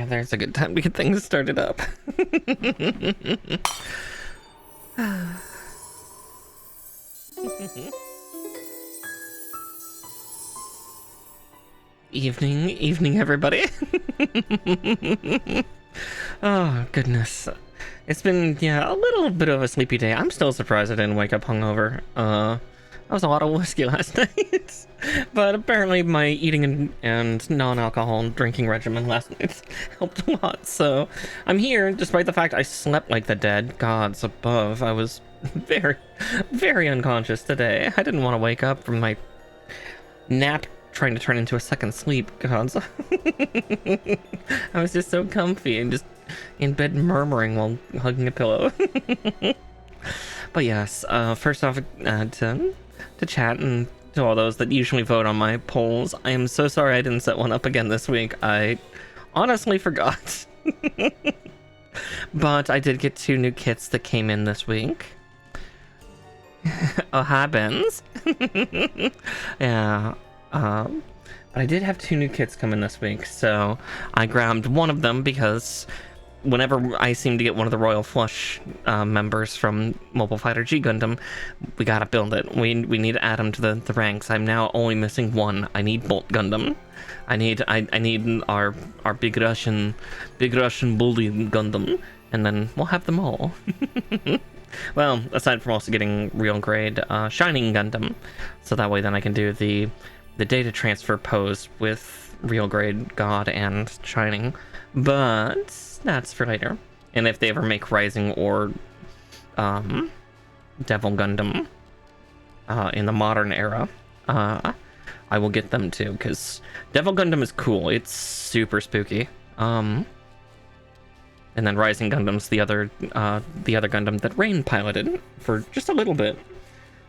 There's a good time to get things started up. Evening, everybody. Oh, goodness. It's been, yeah, a little bit of a sleepy day. I'm still surprised I didn't wake up hungover. That was a lot of whiskey last night. But apparently my eating and non-alcohol drinking regimen last night helped a lot. So I'm here, despite the fact I slept like the dead gods above. I was very unconscious today. I didn't want to wake up from my nap trying to turn into a second sleep, gods. I was just so comfy and just in bed murmuring while hugging a pillow. But yes, first off, to chat and to all those that usually vote on my polls, I am so sorry I didn't set one up again this week. I honestly forgot. But I did get 2 new kits that came in this week. Oh, hi, Benz. Yeah. But I did have 2 new kits come in this week, so I grabbed one of them because whenever I seem to get one of the Royal Flush members from Mobile Fighter G Gundam, we gotta build it. We need to add him to the ranks. I'm now only missing one. I need Bolt Gundam. I need our big Russian bully Gundam, and then we'll have them all. Well, aside from also getting real grade Shining Gundam, so that way then I can do the data transfer pose with real grade God and Shining, but that's for later. And if they ever make Rising or Devil Gundam in the modern era, I will get them too, because Devil Gundam is cool. It's super spooky. And then Rising Gundam's the other Gundam that Rain piloted for just a little bit.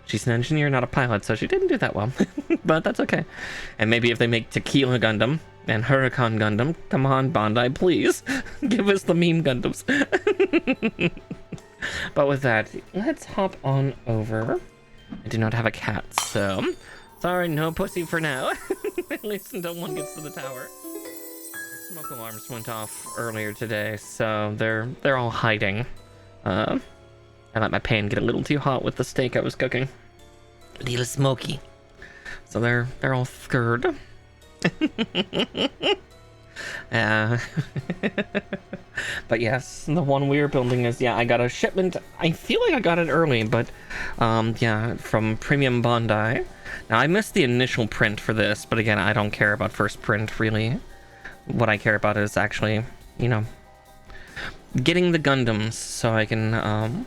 She's an engineer, not a pilot, so she didn't do that well. But that's okay. And maybe if they make Tequila Gundam and Huracan Gundam, come on, Bandai, please. Give us the meme Gundams. But with that, let's hop on over. I do not have a cat, so sorry, no pussy for now. At least until one gets to the tower. Smoke alarms went off earlier today, so they're all hiding. I let my pan get a little too hot with the steak I was cooking. A little smoky. So they're all scared. But yes, the one we are building is, yeah, I got a shipment. I feel like I got it early, but yeah, from Premium Bandai. Now I missed the initial print for this, but again, I don't care about first print really. What I care about is actually, you know, getting the Gundams so I can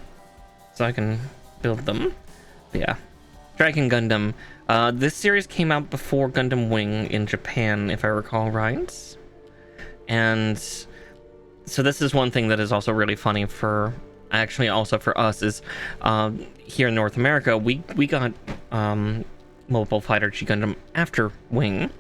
build them. But yeah, Dragon Gundam. This series came out before Gundam Wing in Japan, if I recall right. And so this is one thing that is also really funny for, actually also for us, is here in North America, we got Mobile Fighter G Gundam after Wing.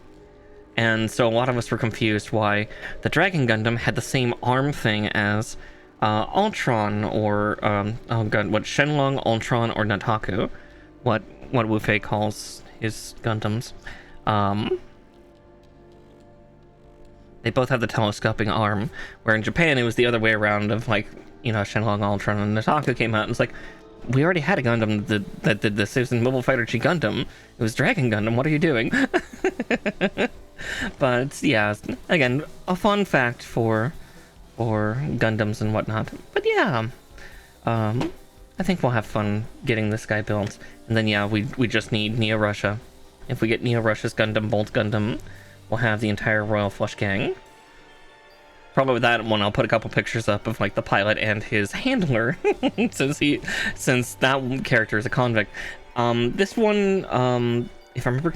And so a lot of us were confused why the Dragon Gundam had the same arm thing as Ultron or oh god, what, Shenlong, Ultron, or Nataku, what Wu Fei calls his Gundams. They both have the telescoping arm, where in Japan it was the other way around of, like, you know, Shenlong, Ultron, and Nataku came out and it's like, we already had a Gundam that did this. It was in Mobile Fighter G Gundam. It was Dragon Gundam. What are you doing? But yeah, again, a fun fact for Gundams and whatnot. But yeah, I think we'll have fun getting this guy built. And then yeah, we just need Neo Russia. If we get Neo Russia's Gundam, Bolt Gundam, we'll have the entire Royal Flush gang. Probably with that one, I'll put a couple pictures up of like the pilot and his handler, since that character is a convict. This one, if I remember,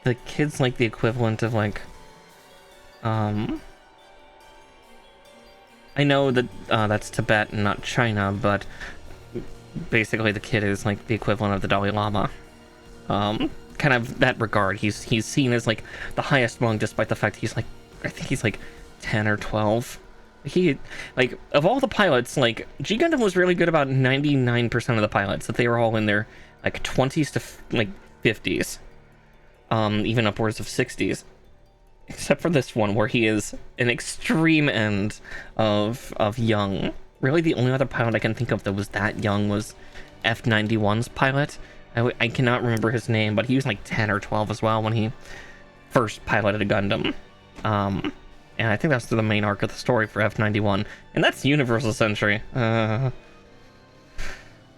the kid's like the equivalent of like, I know that that's Tibet and not China, but basically the kid is like the equivalent of the Dalai Lama. Kind of that regard. He's seen as like the highest monk, despite the fact he's like, I think he's like 10 or 12. He, like, of all the pilots, like, G Gundam was really good about 99% of the pilots, that they were all in their like 20s to like 50s, even upwards of 60s, except for this one where he is an extreme end of young. Really the only other pilot I can think of that was that young was F-91's pilot, I cannot remember his name, but he was like 10 or 12 as well when he first piloted a Gundam. And I think that's the main arc of the story for F91. And that's Universal Century. At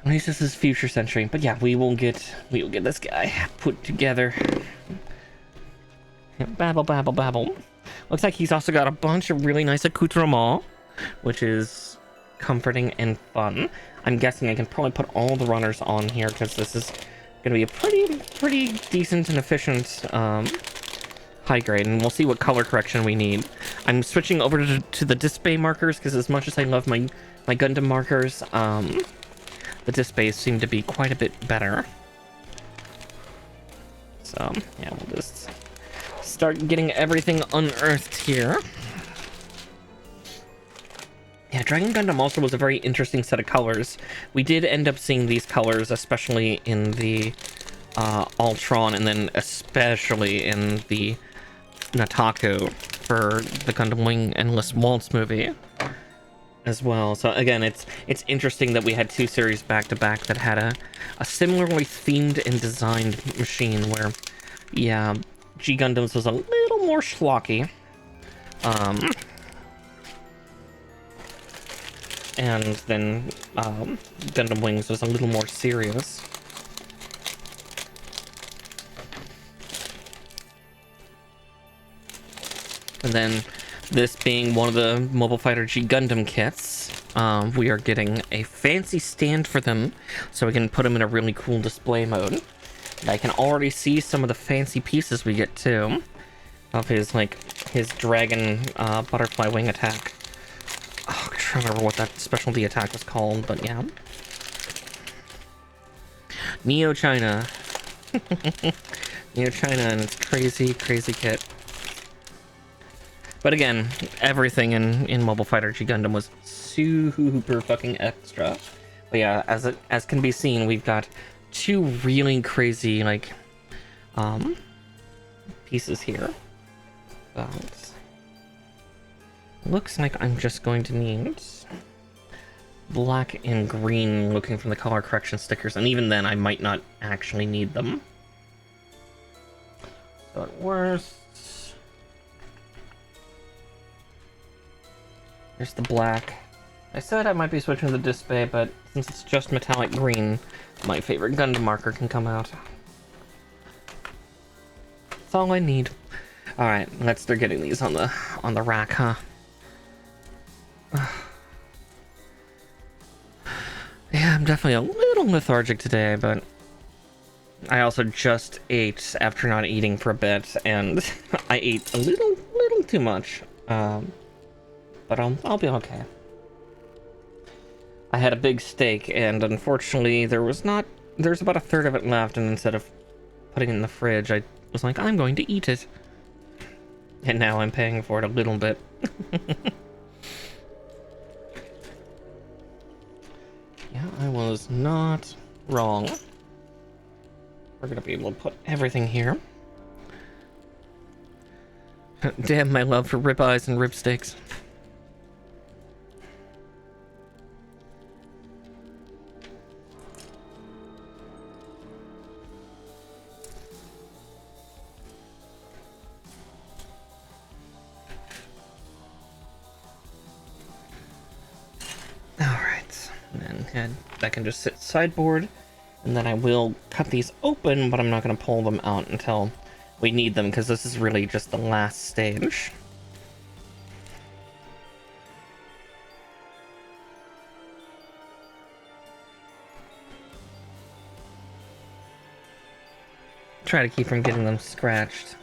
least this is Future Century. But yeah, we will get this guy put together. Babble, babble, babble. Looks like he's also got a bunch of really nice accoutrements, which is comforting and fun. I'm guessing I can probably put all the runners on here because this is going to be a pretty decent and efficient high grade, and we'll see what color correction we need. I'm switching over to the display markers because as much as I love my Gundam markers, the displays seem to be quite a bit better. So yeah, we'll just start getting everything unearthed here. Yeah, Dragon Gundam also was a very interesting set of colors. We did end up seeing these colors, especially in the Ultron, and then especially in the Nataku for the Gundam Wing Endless Waltz movie as well. So again, it's interesting that we had two series back to back that had a similarly themed and designed machine where, yeah, G Gundams was a little more schlocky. And then Gundam Wings was a little more serious. And then this being one of the Mobile Fighter G Gundam kits, we are getting a fancy stand for them so we can put them in a really cool display mode. And I can already see some of the fancy pieces we get too of his dragon butterfly wing attack. Oh, I'm trying to remember what that specialty attack was called, but yeah. Neo China. Neo China and its crazy kit. But again, everything in Mobile Fighter G Gundam was super fucking extra. But yeah, as can be seen, we've got two really crazy pieces here. But looks like I'm just going to need black and green looking from the color correction stickers, and even then I might not actually need them. So at worst, here's the black. I said I might be switching to the display, but since it's just metallic green, my favorite Gundam marker can come out. That's all I need. Alright, let's start getting these on the rack, huh? Yeah, I'm definitely a little lethargic today, but I also just ate after not eating for a bit, and I ate a little too much. But I'll be okay. I had a big steak, and unfortunately there's about a third of it left, and instead of putting it in the fridge, I was like, I'm going to eat it. And now I'm paying for it a little bit. Yeah, I was not wrong. We're gonna be able to put everything here. Damn my love for ribeyes and rib steaks. Alright, and then that can just sit sideboard, and then I will cut these open, but I'm not going to pull them out until we need them, because this is really just the last stage. Try to keep from getting them scratched.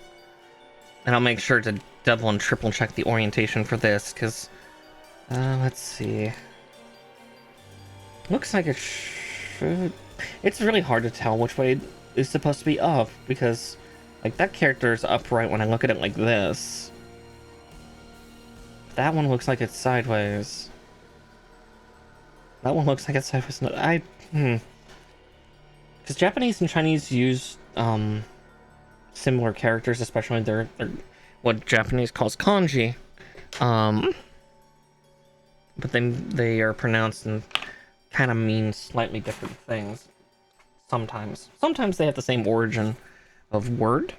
And I'll make sure to double and triple check the orientation for this, because let's see. Looks like it should... It's really hard to tell which way it's supposed to be up, because like that character is upright when I look at it like this. That one looks like it's sideways. That one looks like it's sideways. Because Japanese and Chinese use similar characters, especially they're what Japanese calls kanji. But then they are pronounced and kind of mean slightly different things. Sometimes. Sometimes they have the same origin of word,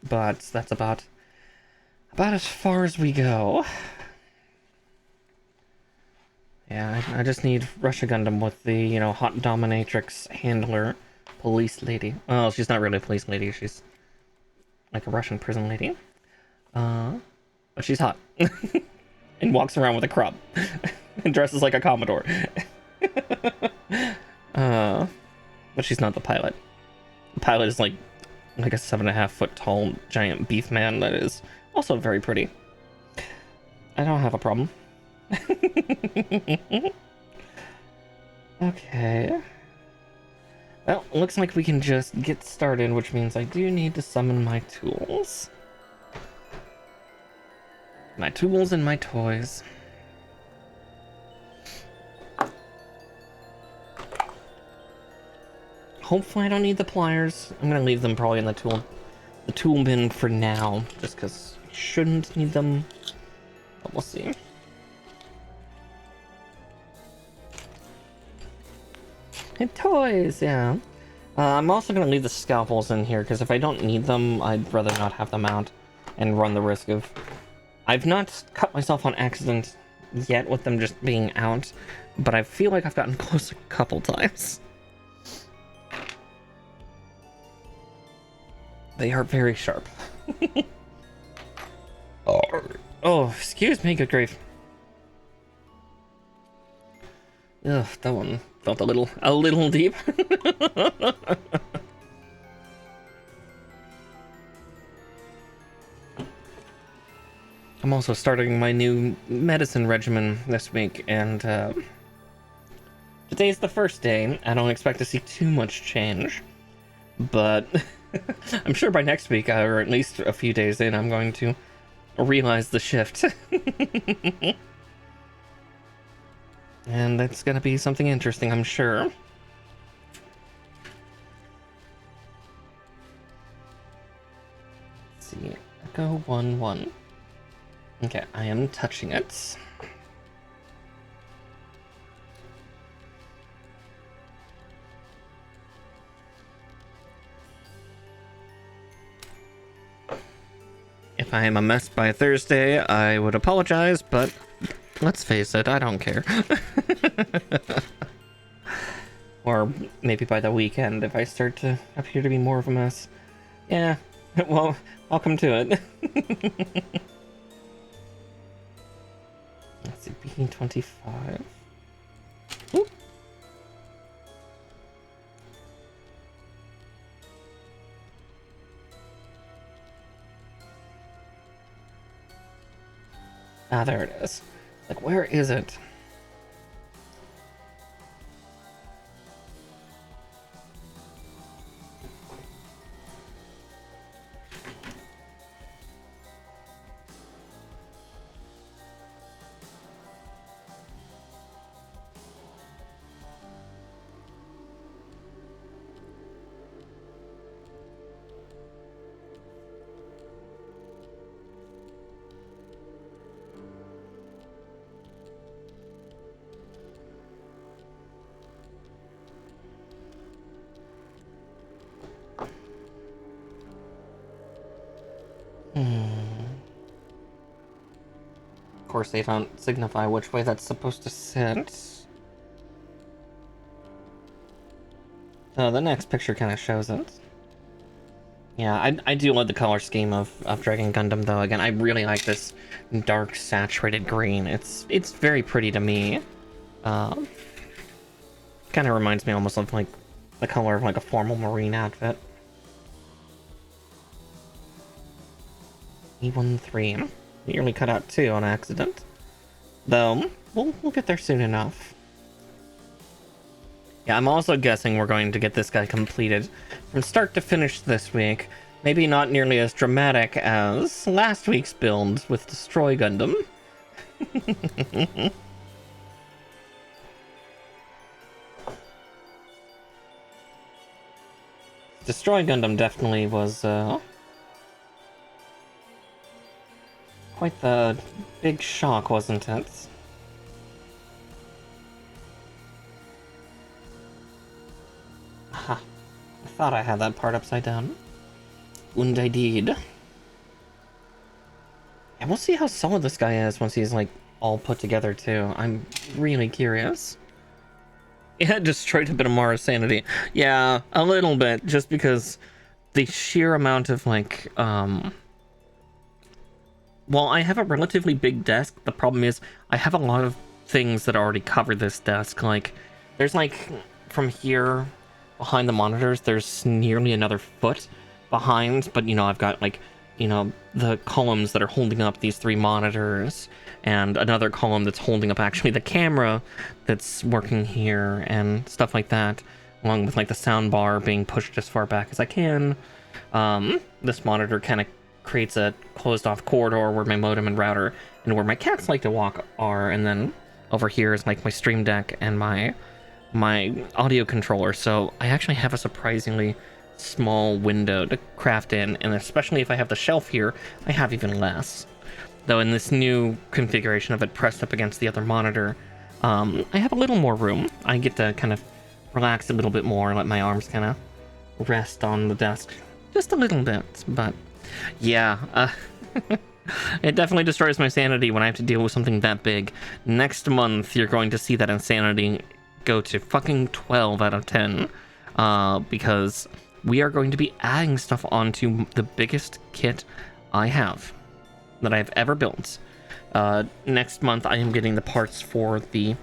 but that's about as far as we go. Yeah, I just need Russia Gundam with the, you know, hot dominatrix handler police lady. Oh, she's not really a police lady, she's like a Russian prison lady. But she's hot. And walks around with a crop. And dresses like a Commodore. But she's not the pilot. The pilot is like a 7.5-foot tall giant beef man that is also very pretty. I don't have a problem. Okay. Well, looks like we can just get started, which means I do need to summon my tools. My tools and my toys. Hopefully I don't need the pliers. I'm gonna leave them probably in the tool bin for now, just because I shouldn't need them. But we'll see. And toys, yeah. I'm also gonna leave the scalpels in here, because if I don't need them, I'd rather not have them out and run the risk of... I've not cut myself on accident yet with them just being out, but I feel like I've gotten close a couple times. They are very sharp. Oh, excuse me, good grief. Ugh, that one felt a little deep. I'm also starting my new medicine regimen this week, and today's the first day. I don't expect to see too much change, but I'm sure by next week, or at least a few days in, I'm going to realize the shift. And it's gonna be something interesting, I'm sure. Let's see, Echo 1-1. Okay, I am touching it. If I am a mess by Thursday, I would apologize, but let's face it, I don't care. Or maybe by the weekend, if I start to appear to be more of a mess. Yeah, well, welcome to it. Let's see, B25. Oop. Ah, there it is. Like, where is it? Of course, they don't signify which way that's supposed to sit. Oh, the next picture kind of shows it. Yeah, I do love the color scheme of Dragon Gundam, though. Again, I really like this dark, saturated green. It's very pretty to me. Kind of reminds me almost of, like, the color of, like, a formal marine outfit. E13. Nearly cut out 2 on accident. Though, we'll get there soon enough. Yeah, I'm also guessing we're going to get this guy completed from start to finish this week. Maybe not nearly as dramatic as last week's build with Destroy Gundam. Destroy Gundam definitely was quite the big shock, wasn't it? Aha. I thought I had that part upside down. And I did. And we'll see how solid this guy is once he's, like, all put together, too. I'm really curious. It destroyed a bit of Mara's sanity. Yeah, a little bit, just because the sheer amount of, like, well, I have a relatively big desk. The problem is I have a lot of things that already cover this desk. Like, there's, like, from here behind the monitors, there's nearly another foot behind, but, you know, I've got, like, you know, the columns that are holding up these 3 monitors, and another column that's holding up actually the camera that's working here, and stuff like that, along with, like, the sound bar being pushed as far back as I can. This monitor kind of creates a closed-off corridor where my modem and router and where my cats like to walk are, and then over here is, like, my Stream Deck and my audio controller, so I actually have a surprisingly small window to craft in, and especially if I have the shelf here, I have even less. Though in this new configuration of it pressed up against the other monitor, I have a little more room. I get to kind of relax a little bit more, let my arms kind of rest on the desk just a little bit, but yeah, it definitely destroys my sanity when I have to deal with something that big. Next month, you're going to see that insanity go to fucking 12 out of 10, because we are going to be adding stuff onto the biggest kit I have that I've ever built. Next month, I am getting the parts for the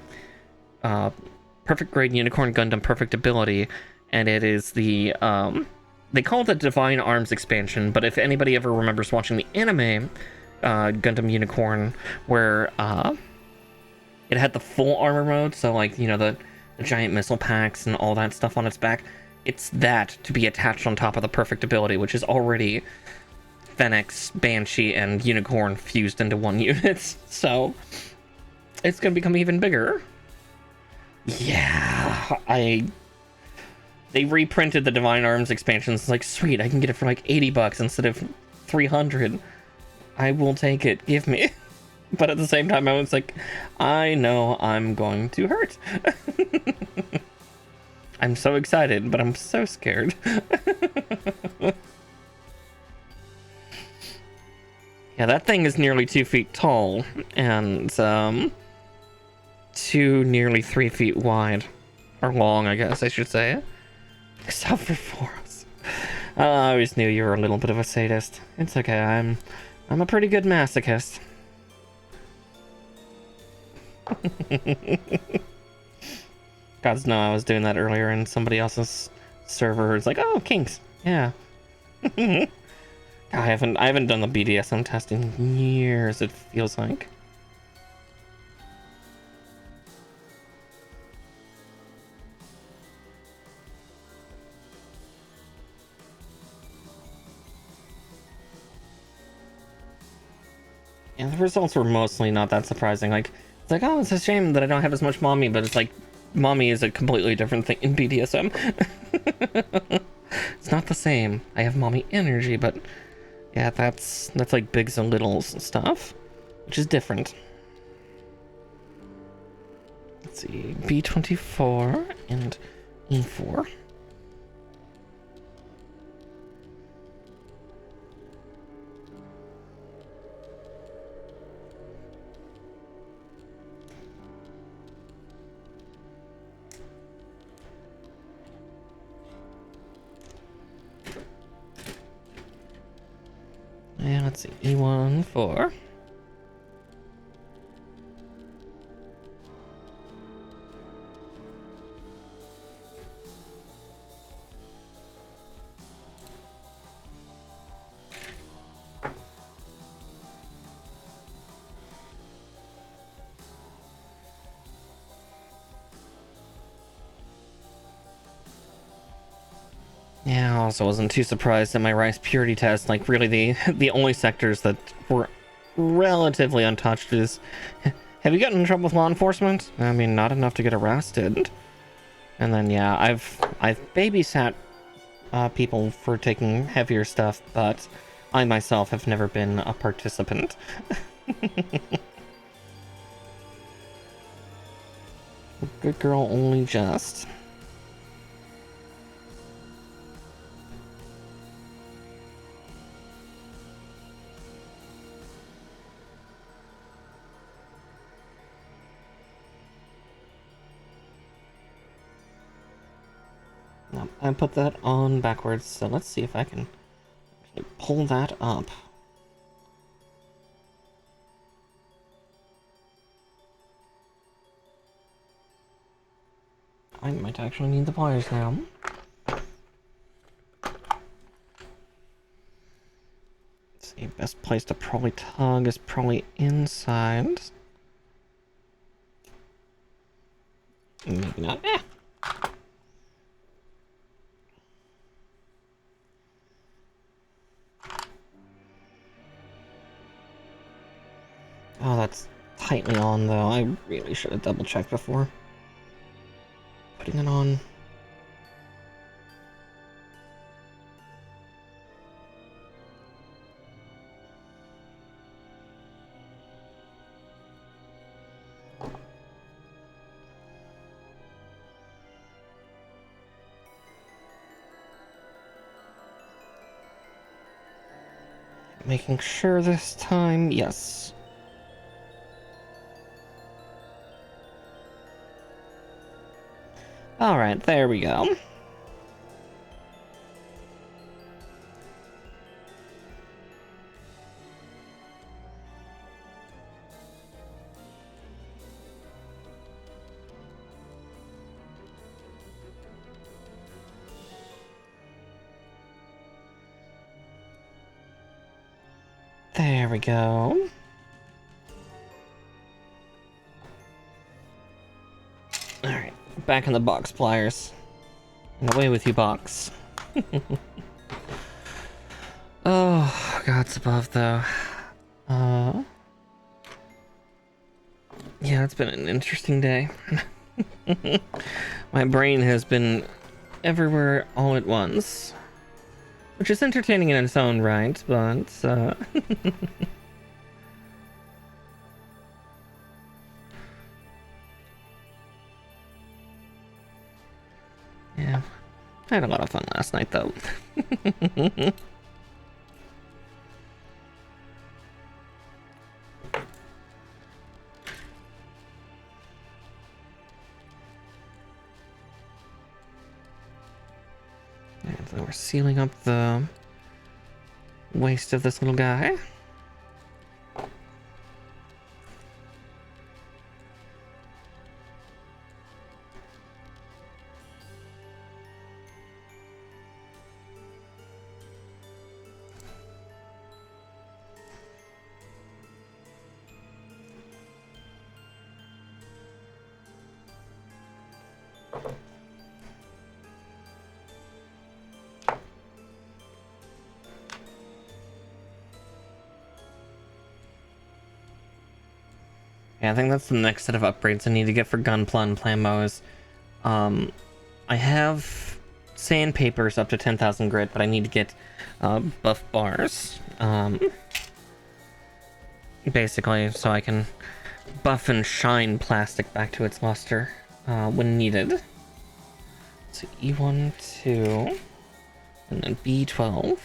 Perfect Grade Unicorn Gundam Perfect Ability, and it is the, they call it the Divine Arms expansion, but if anybody ever remembers watching the anime Gundam Unicorn, where it had the full armor mode, so, like, you know, the giant missile packs and all that stuff on its back, it's that to be attached on top of the Perfect Ability, which is already Fennec, Banshee, and Unicorn fused into one unit, so it's gonna become even bigger. Yeah, they reprinted the Divine Arms expansions. It's like, sweet, I can get it for like $80 instead of 300. I will take it, give me. But at the same time, I was like, I know I'm going to hurt. I'm so excited, but I'm so scared. Yeah, that thing is nearly 2 feet tall, and nearly 3 feet wide. Or long, I guess I should say. Except for us. I always knew you were a little bit of a sadist. It's okay, I'm a pretty good masochist. Gods know I was doing that earlier in somebody else's server. It's like, oh, kinks. Yeah. I haven't done the BDSM testing in years, it feels like. Yeah, the results were mostly not that surprising. Like, it's like, oh, it's a shame that I don't have as much mommy, but it's like, mommy is a completely different thing in BDSM. It's not the same. I have mommy energy, but yeah, that's like bigs and littles and stuff, which is different. Let's see, B24 and E4. And let's see, E1, 4. Yeah, I also wasn't too surprised at my rice purity test. Like, really, the only sectors that were relatively untouched is... Have you gotten in trouble with law enforcement? I mean, not enough to get arrested. And then, yeah, I've babysat people for taking heavier stuff, but I myself have never been a participant. Good girl, only just. I put that on backwards, so let's see if I can actually pull that up. I might actually need the pliers now. Let's see, best place to probably tug is probably inside. Maybe not. Oh, that's tightly on, though. I really should have double-checked before putting it on. Making sure this time, yes. Alright, there we go. There we go. Alright, back in the box, pliers. And away with you, box. Oh, God's above, though. Yeah, it's been an interesting day. My brain has been everywhere all at once. Which is entertaining in its own right, but, yeah. I had a lot of fun last night, though. And so we're sealing up the waist of this little guy. Yeah, I think that's the next set of upgrades I need to get for Gunpla and Plamos. I have sandpapers up to 10,000 grit, but I need to get buff bars. Basically, so I can buff and shine plastic back to its luster when needed. So E1, 2, and then B12.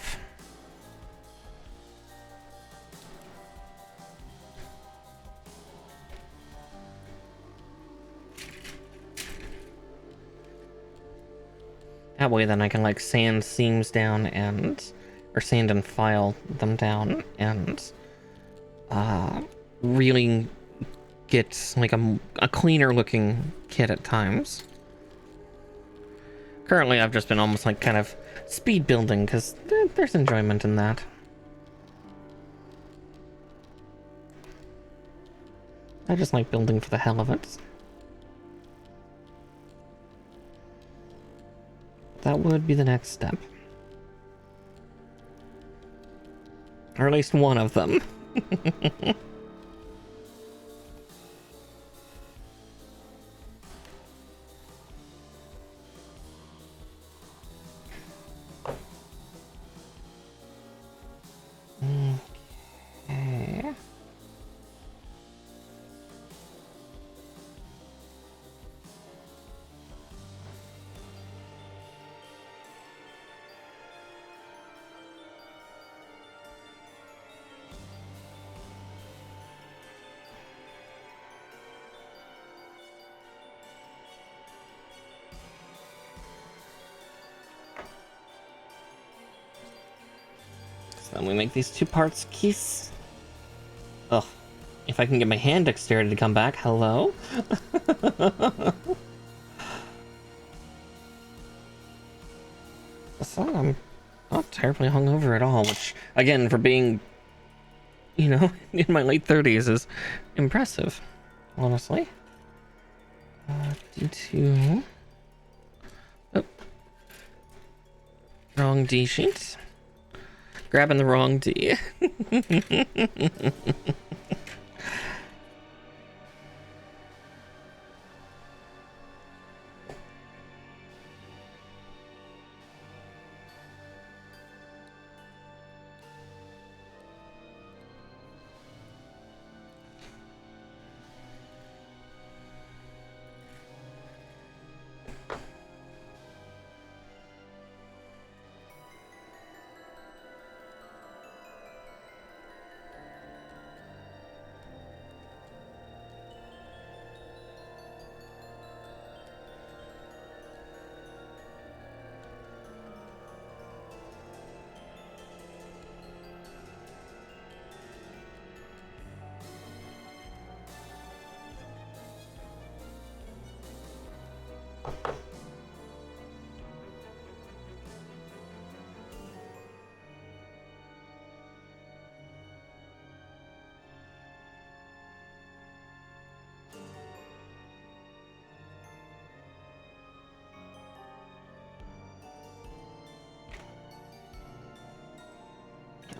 That way then I can like sand seams down or sand and file them down and really get like a cleaner looking kit at times. Currently I've just been almost like kind of speed building because there's enjoyment in that. I just like building for the hell of it. That would be the next step. Or at least one of them. Okay. then we make these 2 parts keys. Ugh. If I can get my hand dexterity to come back, hello? So I'm not terribly hungover at all, which, again, for being, you know, in my late 30s is impressive, honestly. D2. Oh. Wrong D sheet. Grabbing the wrong D.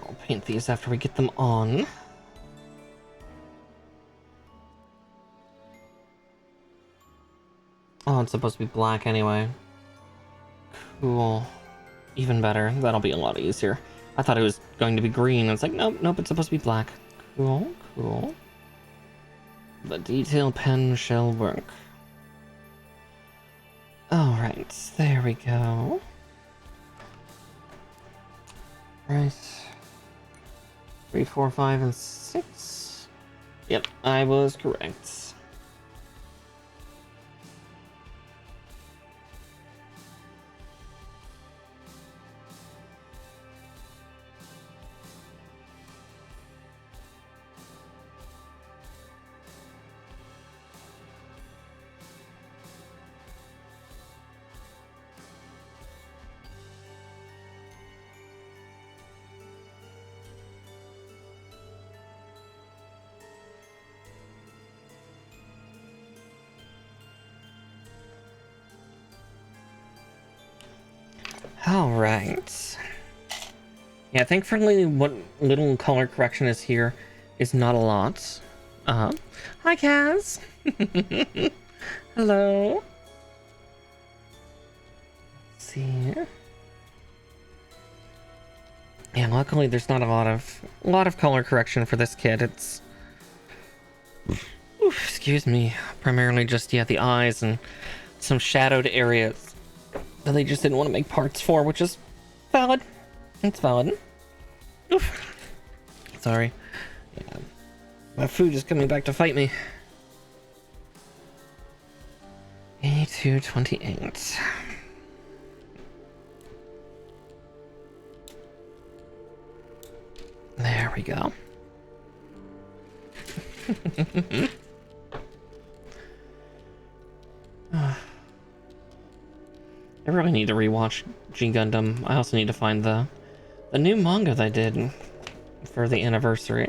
I'll paint these after we get them on. Oh, it's supposed to be black anyway. Cool. Even better. That'll be a lot easier. I thought it was going to be green. It's like, nope, nope, it's supposed to be black. Cool, cool. The detail pen shall work. Alright, there we go. Right. 3, 4, 5, and 6. Yep, I was correct. Alright. Yeah, thankfully what little color correction is here is not a lot. Hi, Kaz! Hello! Let's see. Yeah, luckily there's not a lot of color correction for this kid. It's... Oof, excuse me. Primarily just, yeah, the eyes and some shadowed areas that they just didn't want to make parts for, which is valid. It's valid. Oof. Sorry. Yeah. My food is coming back to fight me. A228. There we go. I really need to rewatch G Gundam. I also need to find the new manga they did for the anniversary.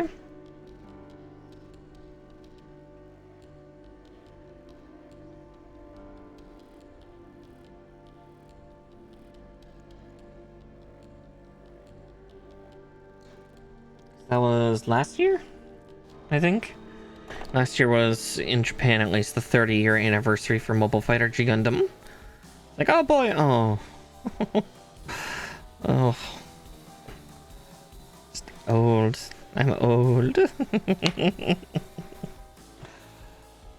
That was last year, I think. Last year was, in Japan at least, the 30-year anniversary for Mobile Fighter G Gundam. Like, oh boy, oh. Oh. Just old. I'm old.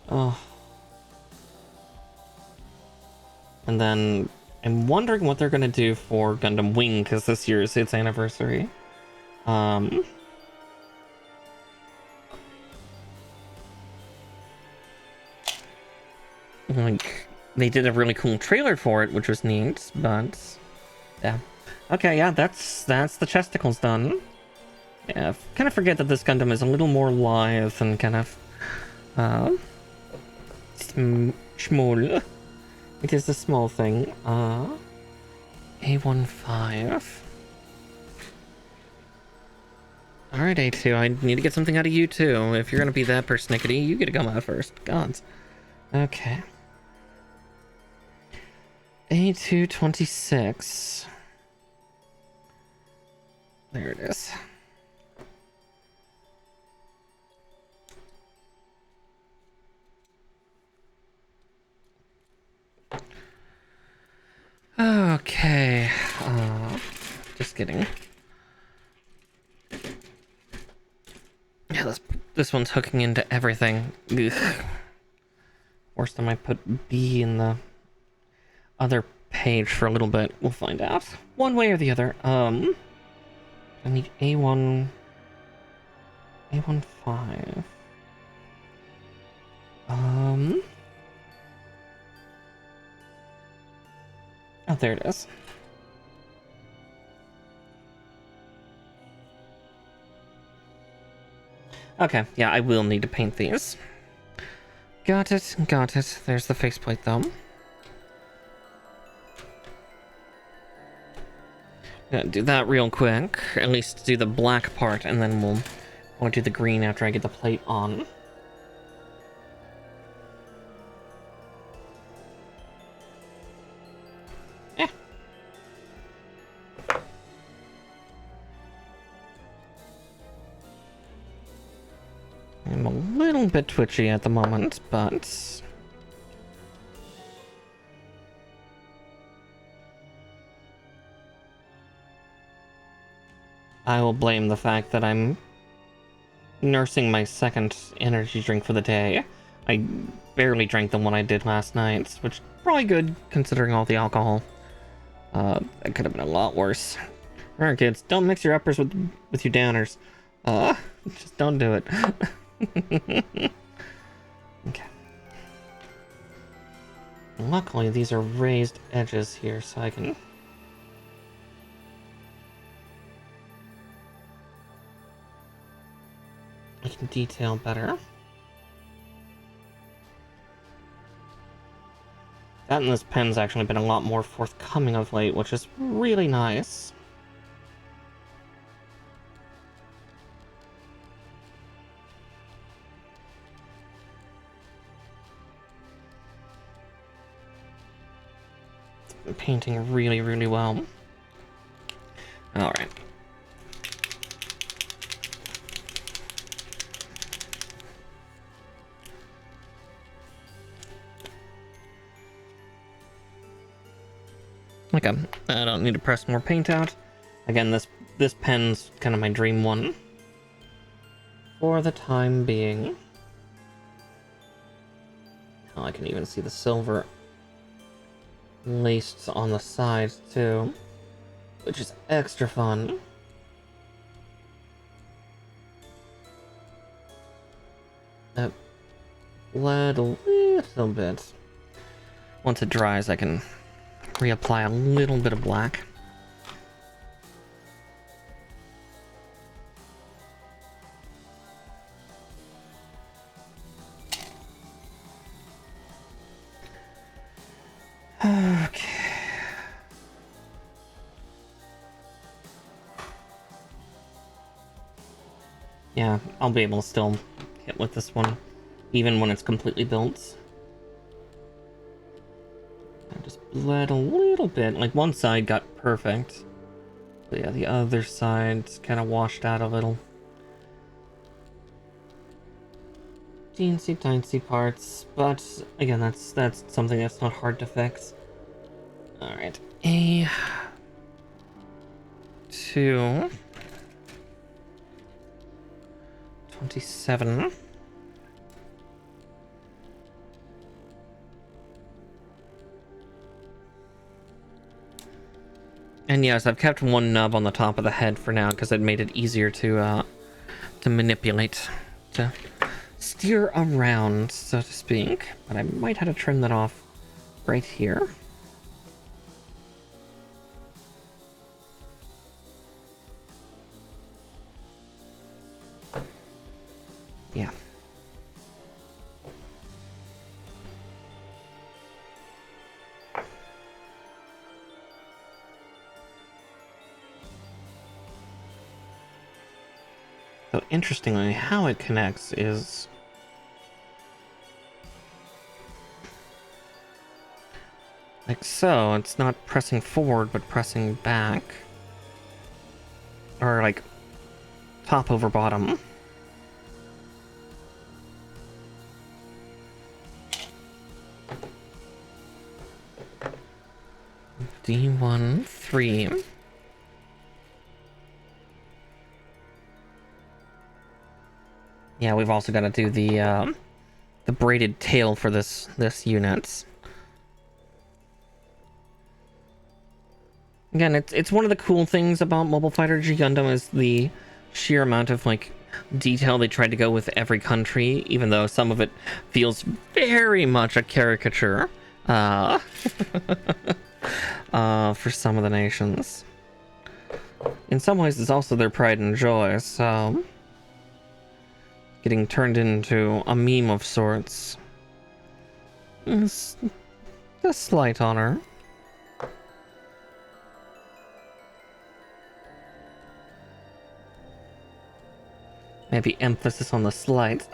Oh. And then I'm wondering what they're gonna do for Gundam Wing, because this year is its anniversary. Like, they did a really cool trailer for it, which was neat, but yeah. Okay, yeah, that's the chesticles done. Yeah, kind of forget that this Gundam is a little more lithe and kind of small. It is a small thing. A15. Alright, A2, I need to get something out of you too. If you're gonna be that persnickety, you get to come out first. Gods. Okay. A226. There it is. Okay. Just kidding. Yeah, this one's hooking into everything. Ugh. Worst time I put B in the other page for a little bit. We'll find out. One way or the other. I need A1... A15. Oh, there it is. Okay, yeah, I will need to paint these. Got it, got it. There's the faceplate, though. Gonna do that real quick. At least do the black part, and then we'll do the green after I get the plate on. I'm a little bit twitchy at the moment, but... I will blame the fact that I'm nursing my second energy drink for the day. I barely drank the one I did last night, which is probably good considering all the alcohol. That could have been a lot worse. Alright, kids, don't mix your uppers with your downers. Just don't do it. Okay. Luckily, these are raised edges here, so I can... detail better. That and this pen's actually been a lot more forthcoming of late, which is really nice. Painting really, really well. Alright. Okay, I don't need to press more paint out. Again, this pen's kind of my dream one. For the time being. Oh, I can even see the silver laced on the sides too, which is extra fun. That bled a little bit. Once it dries, I can reapply a little bit of black. Okay. Yeah, I'll be able to still hit with this one, even when it's completely built. I just bled a little bit. Like, one side got perfect. But yeah, the other side's kind of washed out a little. Teensy-tiny parts, but again, that's something that's not hard to fix. Alright, A2. .27. And yes, I've kept one nub on the top of the head for now because it made it easier to manipulate, to steer around, so to speak. But I might have to trim that off right here. So interestingly, how it connects is like so. It's not pressing forward, but pressing back. Or like top over bottom. D1, 3. Yeah, we've also got to do the braided tail for this unit. Again, it's one of the cool things about Mobile Fighter G Gundam is the sheer amount of like detail they tried to go with every country, even though some of it feels very much a caricature for some of the nations. In some ways, it's also their pride and joy, so getting turned into a meme of sorts is a slight honor. Maybe emphasis on the slight.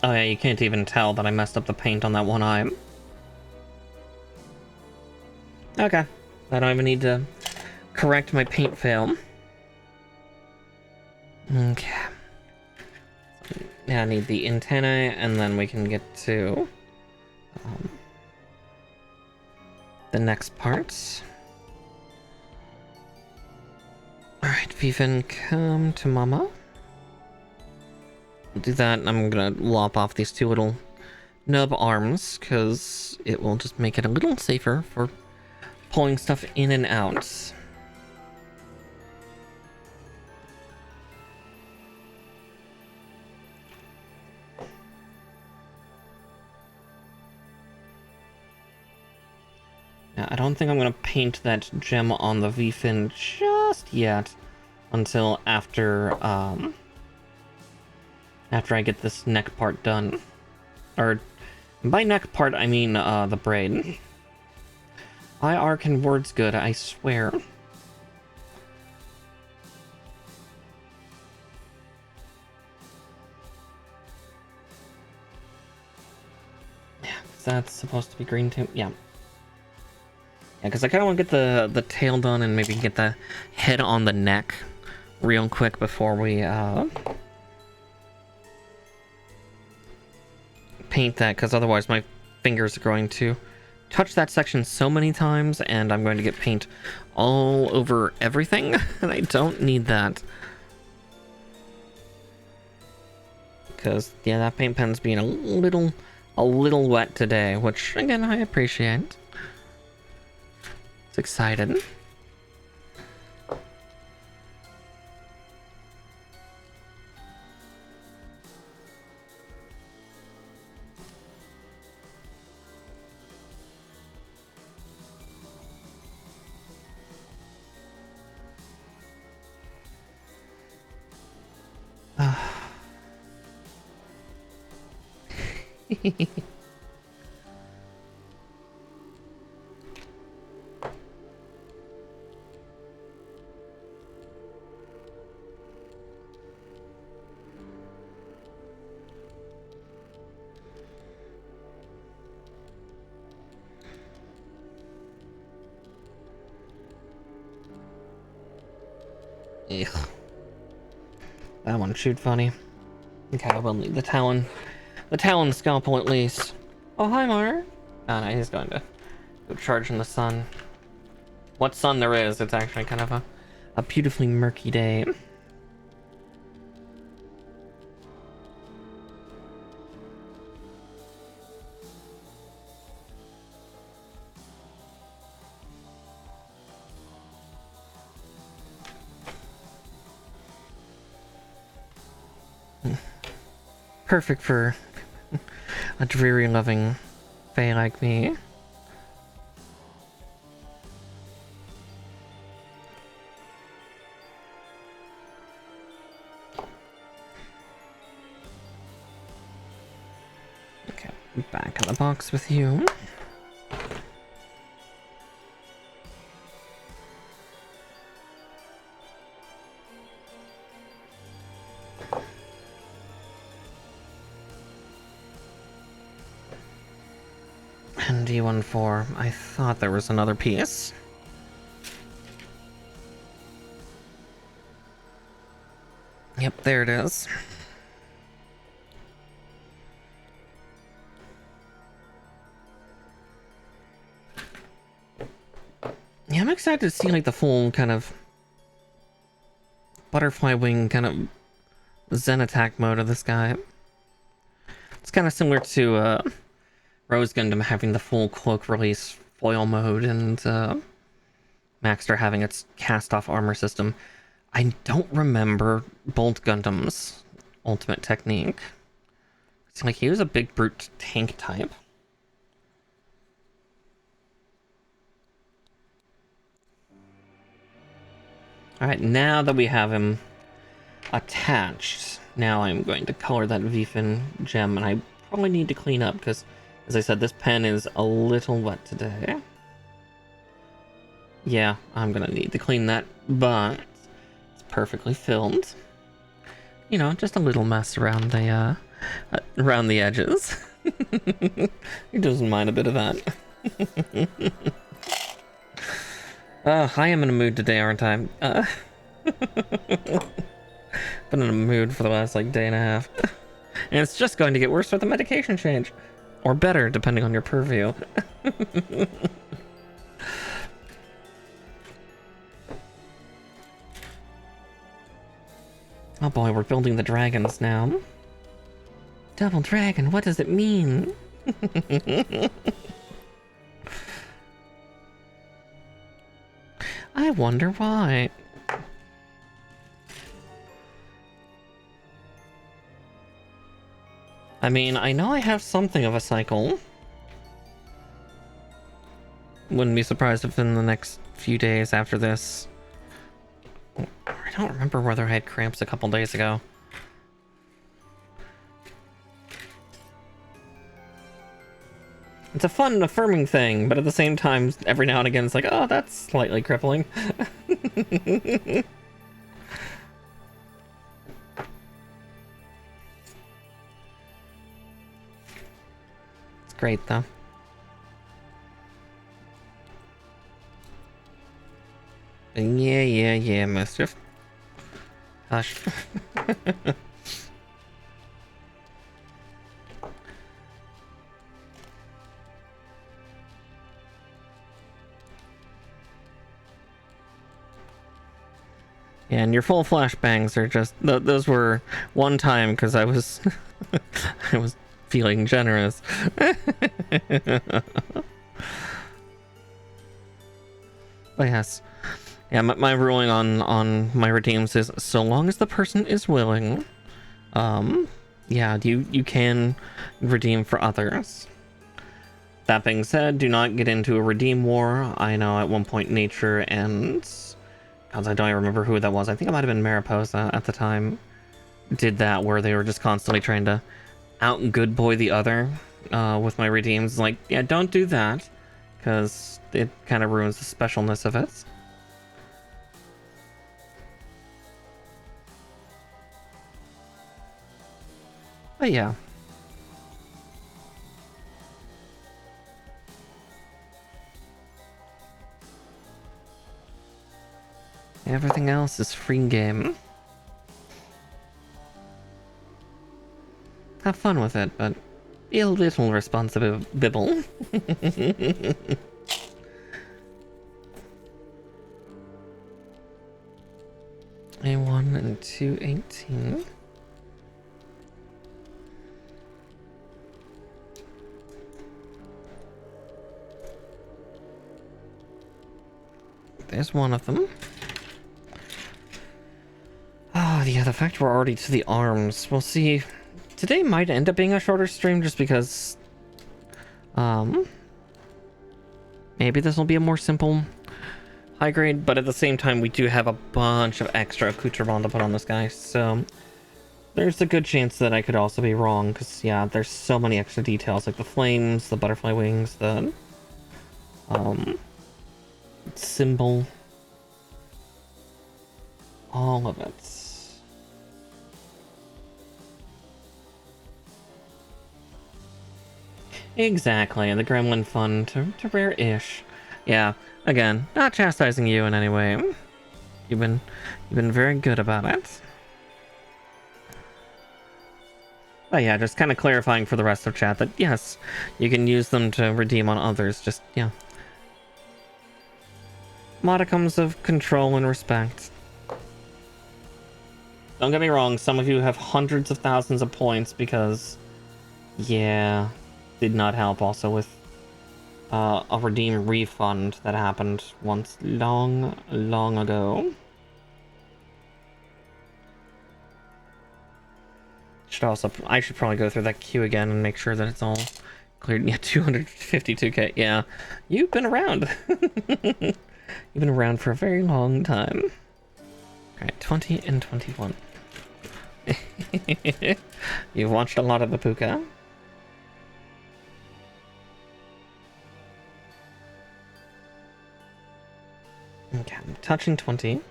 Oh yeah, you can't even tell that I messed up the paint on that one eye. Okay. I don't even need to correct my paint fail. Okay. Now I need the antennae, and then we can get to the next parts. Alright, Viven, come to Mama. Do that, and I'm gonna lop off these two little nub arms, because it will just make it a little safer for pulling stuff in and out. Now, I don't think I'm gonna paint that gem on the V-fin just yet, until after I get this neck part done. Or, by neck part, I mean the braid. IR can words good, I swear. Yeah, that's supposed to be green too. Yeah. Yeah, because I kind of want to get the tail done and maybe get the head on the neck real quick before we paint that, because otherwise my fingers are going to touch that section so many times and I'm going to get paint all over everything, and I don't need that. Because, yeah, that paint pen's being a little wet today, which, again, I appreciate. It's exciting. Ugh. That one chewed funny. Okay, we'll need the Talon scalpel at least. Oh, hi, Mar. Oh, no, he's going to go charge in the sun. What sun there is, it's actually kind of a beautifully murky day. Perfect for a dreary loving fae like me. Back in the box with you. And D14. I thought there was another piece. Yep, there it is. Yeah, I'm excited to see like the full kind of butterfly wing kind of Zen attack mode of this guy. It's kind of similar to Rose Gundam having the full cloak release foil mode and Maxter having its cast-off armor system. I don't remember Bolt Gundam's ultimate technique. It's like he was a big brute tank type. Alright, now that we have him attached, now I'm going to color that V-fin gem, and I probably need to clean up because, as I said, this pen is a little wet today. Yeah, I'm gonna need to clean that, but it's perfectly filled. You know, just a little mess around the edges. He doesn't mind a bit of that. I am in a mood today, aren't I? Been in a mood for the last, like, day and a half. And it's just going to get worse with the medication change. Or better, depending on your purview. Oh boy, we're building the dragons now. Double dragon, what does it mean? I wonder why. I mean, I know I have something of a cycle. Wouldn't be surprised if in the next few days after this... I don't remember whether I had cramps a couple days ago. It's a fun, affirming thing, but at the same time, every now and again, it's like, oh, that's slightly crippling. It's great, though. Yeah, Mischief. Hush. Yeah, and your full flashbangs are just... those were one time because I was... I was feeling generous. But yes. Yeah, my ruling on my redeems is so long as the person is willing, yeah, you can redeem for others. That being said, do not get into a redeem war. I know at one point Nature and... God, I don't even remember who that was. I think it might have been Mariposa at the time. Did that where they were just constantly trying to out good boy the other with my redeems. Like, yeah, don't do that because it kind of ruins the specialness of it. But yeah. Everything else is free game. Have fun with it, but be a little responsible. A1 and 218. There's one of them. Ah, yeah, the fact we're already to the arms. We'll see. Today might end up being a shorter stream just because... maybe this will be a more simple high grade, but at the same time we do have a bunch of extra accoutrement to put on this guy, so... there's a good chance that I could also be wrong, because, yeah, there's so many extra details, like the flames, the butterfly wings, the, symbol. All of it. Exactly, the Gremlin fun to rare-ish. Yeah, again, not chastising you in any way. You've been very good about it. But yeah, just kind of clarifying for the rest of chat that yes, you can use them to redeem on others. Just, yeah. Modicums of control and respect. Don't get me wrong, some of you have hundreds of thousands of points because, yeah, did not help also with a redeem refund that happened once long ago. I should probably go through that queue again and make sure that it's all cleared. Yeah, 252k. Yeah, you've been around. You've been around for a very long time. Alright, 20 and 21. You've watched a lot of the Puka. Okay, I'm touching 20.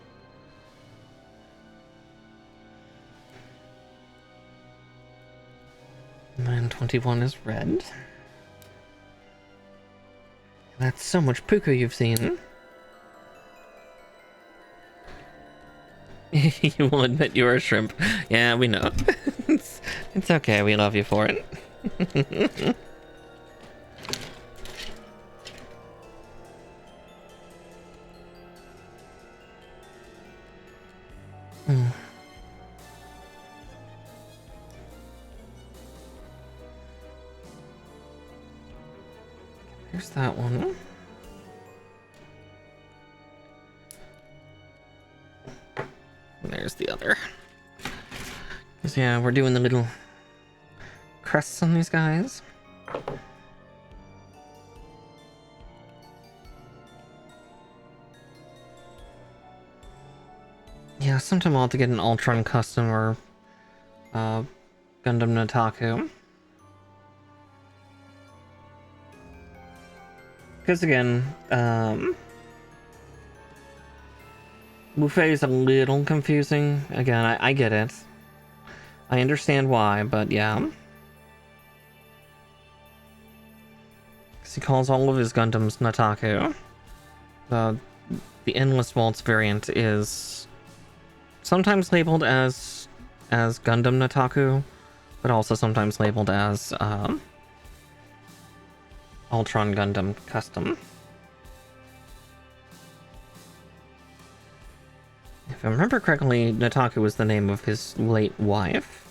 And then 21 is red. That's so much Puka you've seen. You will admit you're a shrimp. Yeah, we know. It's okay, we love you for it. Here's that one. And there's the other. So yeah, we're doing the little crests on these guys. Yeah, sometime I'll have to get an Ultron custom or Gundam Nataku. Because again, Buffet is a little confusing. Again, I get it. I understand why, but yeah. Because he calls all of his Gundams Nataku. The Endless Waltz variant is sometimes labeled as Gundam Nataku, but also sometimes labeled as Ultron Gundam Custom. If I remember correctly, Nataku was the name of his late wife.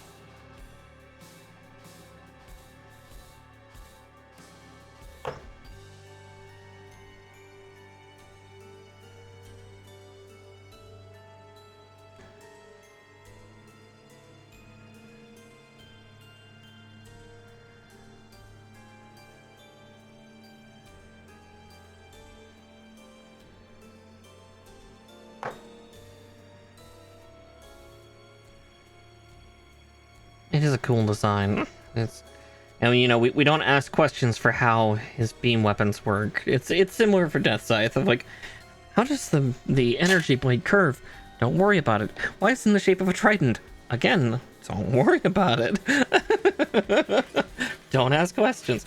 It is a cool design. It's, and you know, we don't ask questions for how his beam weapons work. It's similar for Death Scythe of like, how does the energy blade curve? Don't worry about it. Why is it in the shape of a trident? Again, don't worry about it. Don't ask questions.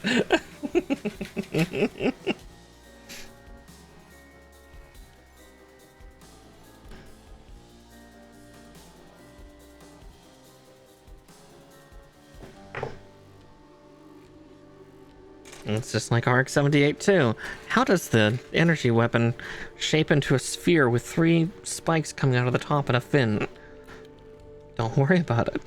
It's just like RX-78 too. How does the energy weapon shape into a sphere with 3 spikes coming out of the top and a fin? Don't worry about it.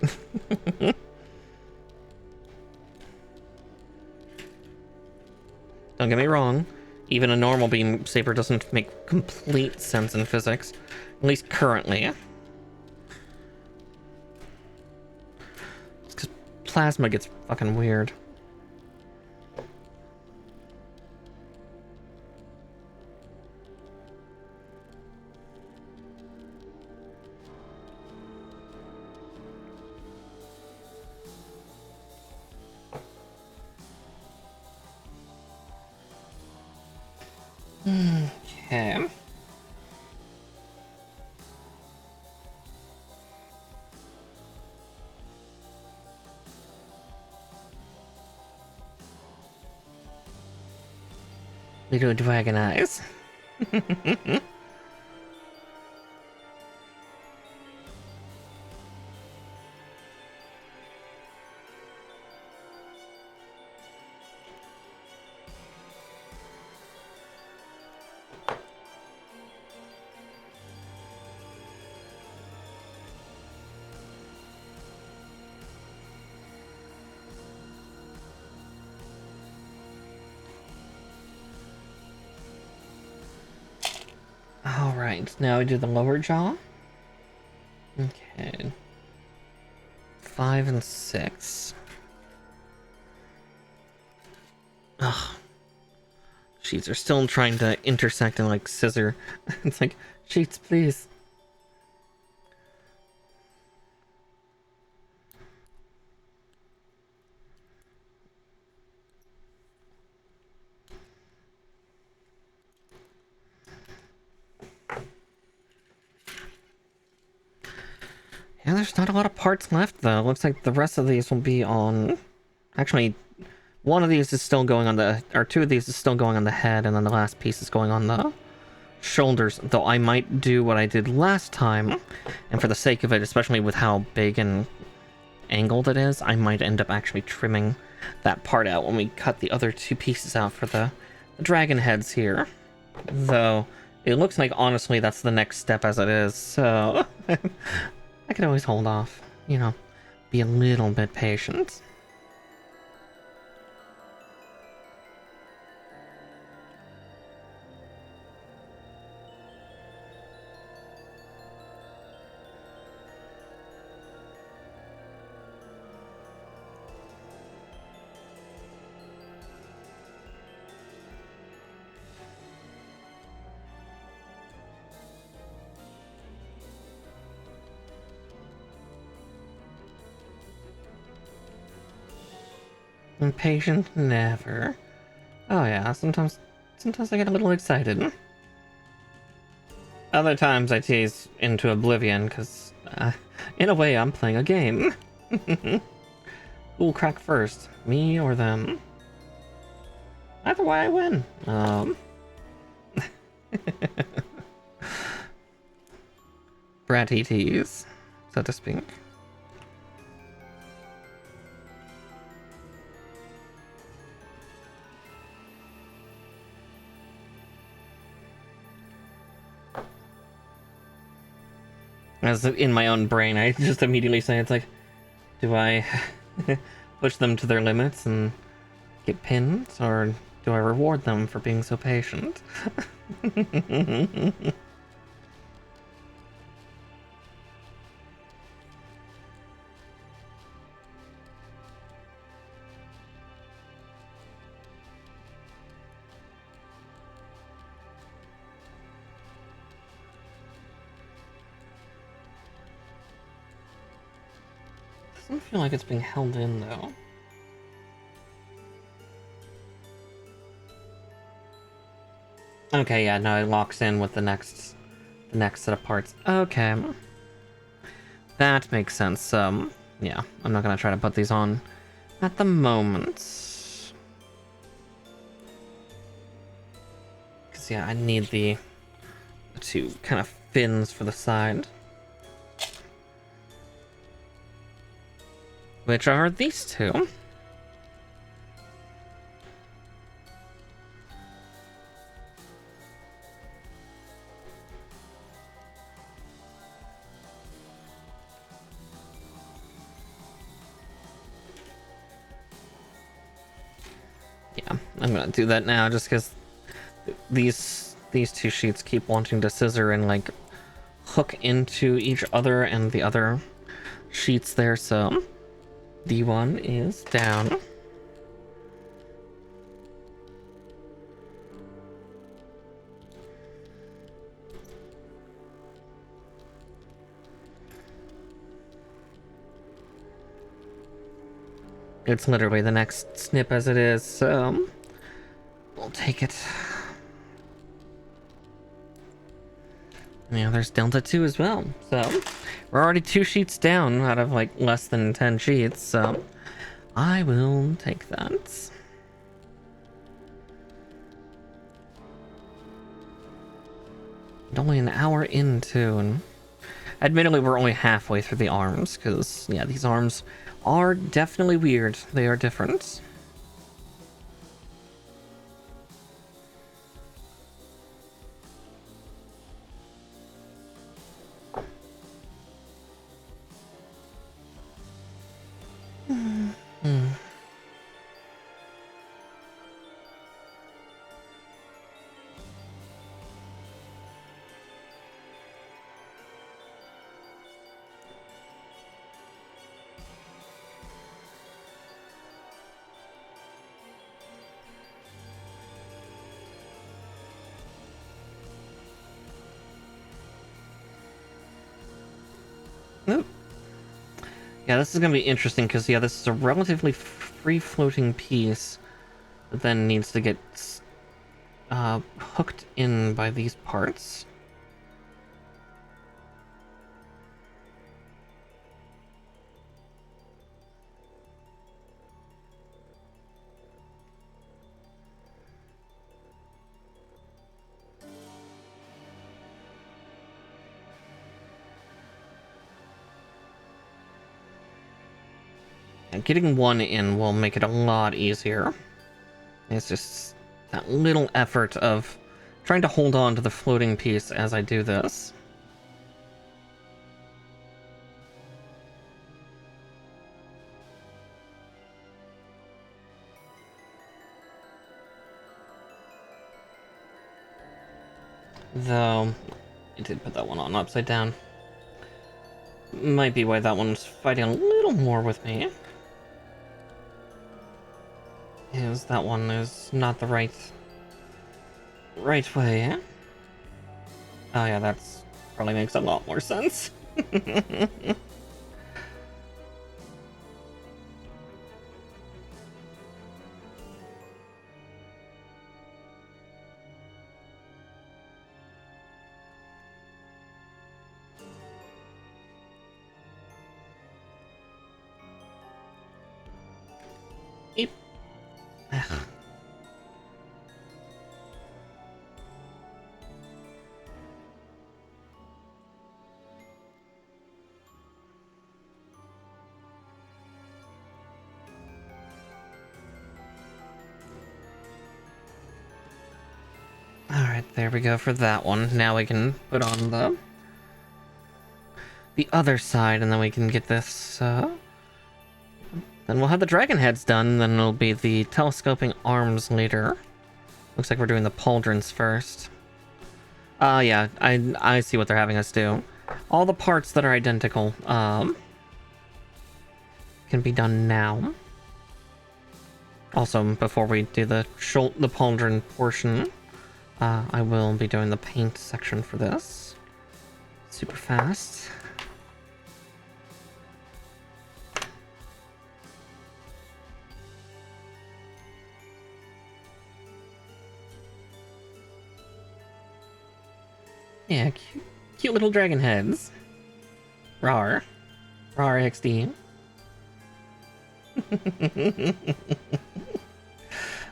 Don't get me wrong, even a normal beam saber doesn't make complete sense in physics, at least currently. It's because plasma gets fucking weird. Okay. Little dragon eyes. Alright, now we do the lower jaw. Okay. 5 and 6. Ugh. Sheets are still trying to intersect and like scissor. It's like, sheets, please. Yeah, there's not a lot of parts left though. Looks like the rest of these will be on... Actually, one of these is still going on the... Or two of these is still going on the head, and then the last piece is going on the shoulders. Though I might do what I did last time, and for the sake of it, especially with how big and angled it is, I might end up actually trimming that part out when we cut the other two pieces out for the dragon heads here. Though, it looks like, honestly, that's the next step as it is, so... I could always hold off, you know, be a little bit patient. Impatient? Never. Oh yeah, sometimes I get a little excited. Other times I tease into oblivion, because, in a way, I'm playing a game. Who'll crack first, me or them? Either way I win. Bratty tease, so to speak. As in my own brain, I just immediately say, it's like, do I push them to their limits and get pinned, or do I reward them for being so patient? Doesn't feel like it's being held in, though. Okay, yeah, no, it locks in with the next set of parts. Okay. That makes sense. Yeah, I'm not gonna try to put these on at the moment. Because, yeah, I need the two kind of fins for the side. Which are these two. Yeah, I'm gonna do that now just because these two sheets keep wanting to scissor and like hook into each other and the other sheets there, so D1 is down. It's literally the next snip as it is, so we'll take it. Yeah, there's Delta 2 as well. So, we're already 2 sheets down out of, like, less than 10 sheets, so I will take that. And only an hour into, and admittedly, we're only halfway through the arms, because, yeah, these arms are definitely weird. They are different. Nope. Yeah, this is going to be interesting because, yeah, this is a relatively free-floating piece that then needs to get hooked in by these parts. And getting one in will make it a lot easier. It's just that little effort of trying to hold on to the floating piece as I do this. Though, I did put that one on upside down. Might be why that one's fighting a little more with me. Is that one is not the right way. Oh yeah, that's probably makes a lot more sense. Yep. Alright, there we go for that one. Now we can put on the other side, and then we can get this, then we'll have the dragon heads done, then it'll be the telescoping arms later. Looks like we're doing the pauldrons first. Yeah, I see what they're having us do. All the parts that are identical, can be done now. Also, before we do the pauldron portion, I will be doing the paint section for this. Super fast. Yeah, cute little dragon heads. Rawr. Rawr XD.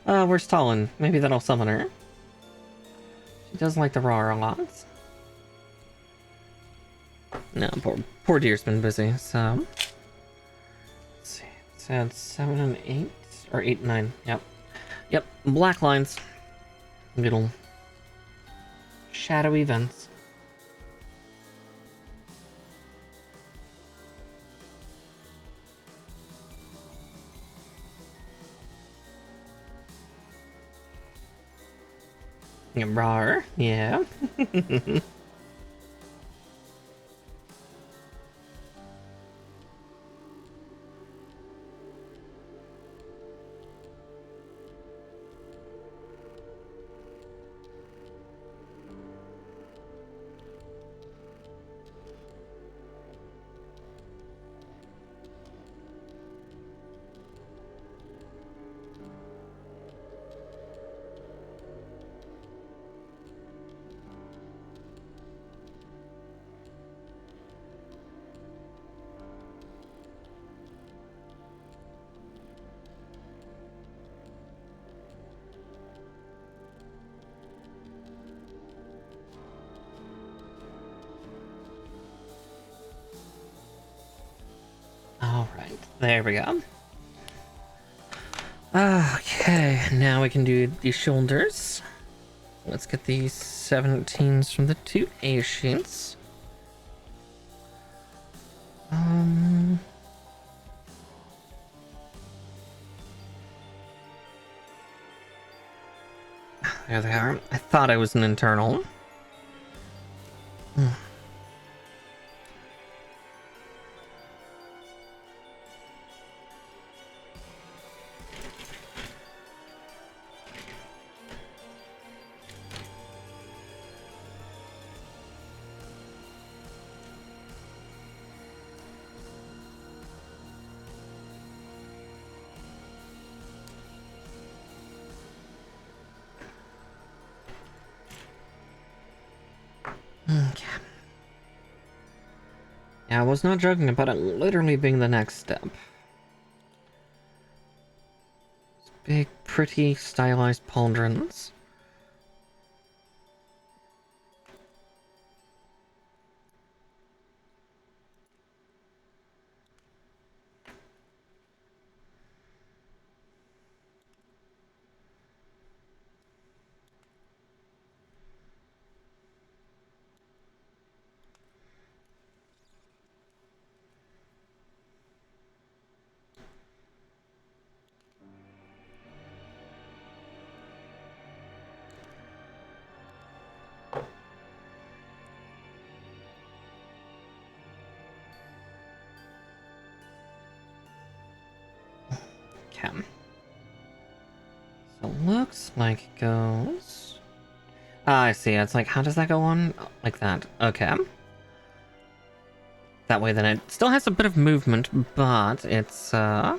Where's Talon? Maybe that'll summon her. She does like the Rawr a lot. No, poor deer's been busy, so... Let's see, it's had 7 and 8, or 8 and 9, yep. Yep, black lines. Little shadowy vents. Rawr, yeah. Alright, there we go. Okay, now we can do the shoulders. Let's get these 17s from the 2A sheets. There they are. I thought I was an internal. Okay. Yeah, I was not joking about it literally being the next step. Big, pretty, stylized pauldrons. Okay. So looks like it goes... Ah, I see. It's like, how does that go on? Like that. Okay. That way then it still has a bit of movement, but it's, okay.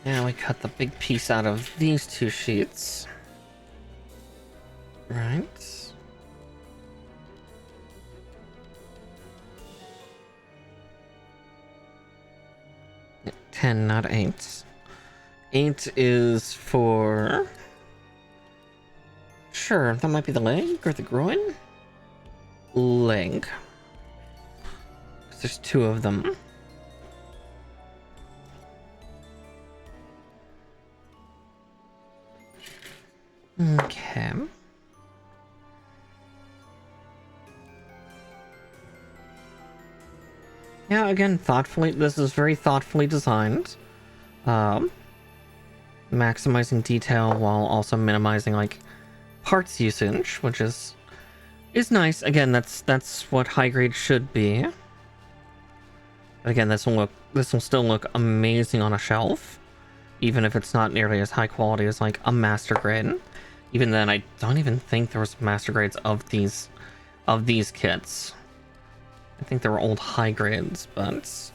Now we cut the big piece out of these two sheets. Right. 10, not 8. 8 is for... Sure, that might be the leg or the groin? Leg. 'Cause there's 2 of them. Okay. Yeah, again, thoughtfully, this is very thoughtfully designed. Maximizing detail while also minimizing, like, parts usage, which is nice. Again, that's what high grade should be. But again, this will still look amazing on a shelf, even if it's not nearly as high quality as like a master grade. Even then, I don't even think there was master grades of these kits. I think there were old high grades, but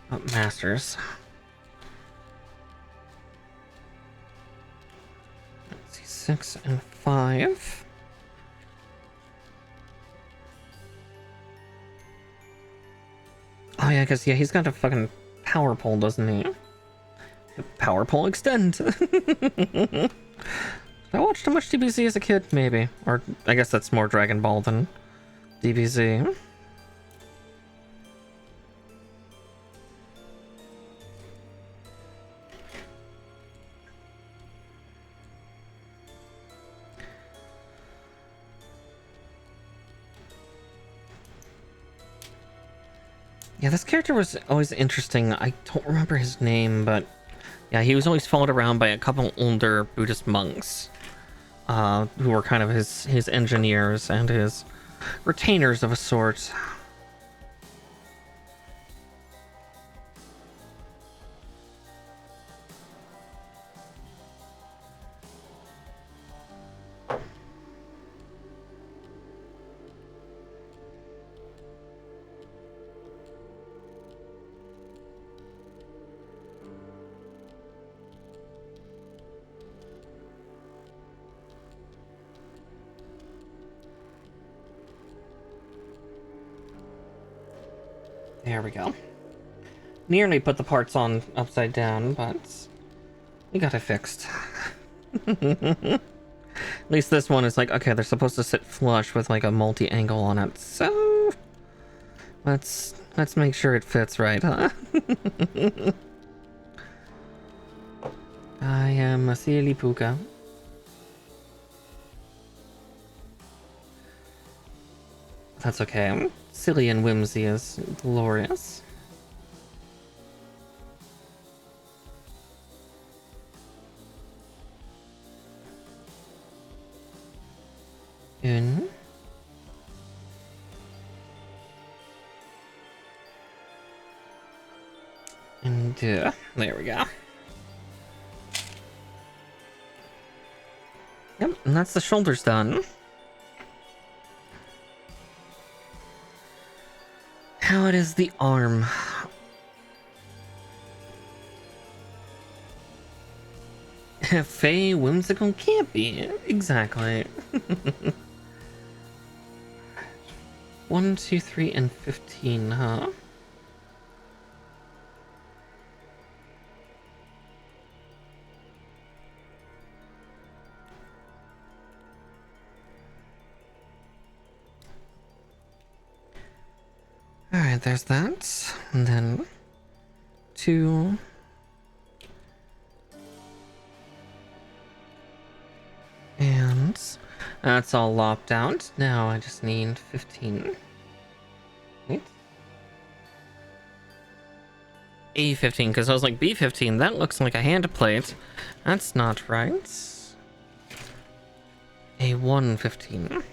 not masters. Let's see, 6 and 5. Oh yeah, because yeah, he's got a fucking power pole, doesn't he? Power pole extend. I watched too much DBZ as a kid, maybe. Or I guess that's more Dragon Ball than DBZ. Yeah, this character was always interesting. I don't remember his name, but yeah, he was always followed around by a couple older Buddhist monks, who were kind of his engineers and his retainers of a sort. There we go. Nearly put the parts on upside down, but we got it fixed. At least this one is like, okay, they're supposed to sit flush with like a multi-angle on it, so let's make sure it fits right, huh? I am a silly puka. That's okay. Silly and whimsy is glorious. In. And there we go. Yep, and that's the shoulders done. How it is the arm. Fey whimsical can't be. Exactly. 1, 2, 3, and 15, huh? Alright, there's that. And then 2. And that's all lopped out. Now I just need 15. Wait. A15, because I was like, B15, that looks like a hand plate. That's not right. A115.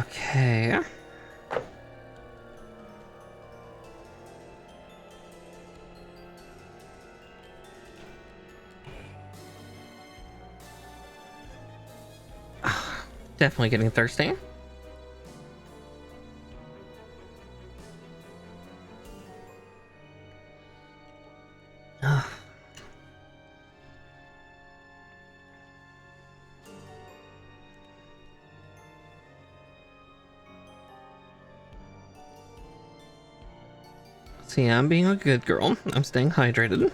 Okay. Definitely getting thirsty. See, I'm being a good girl. I'm staying hydrated.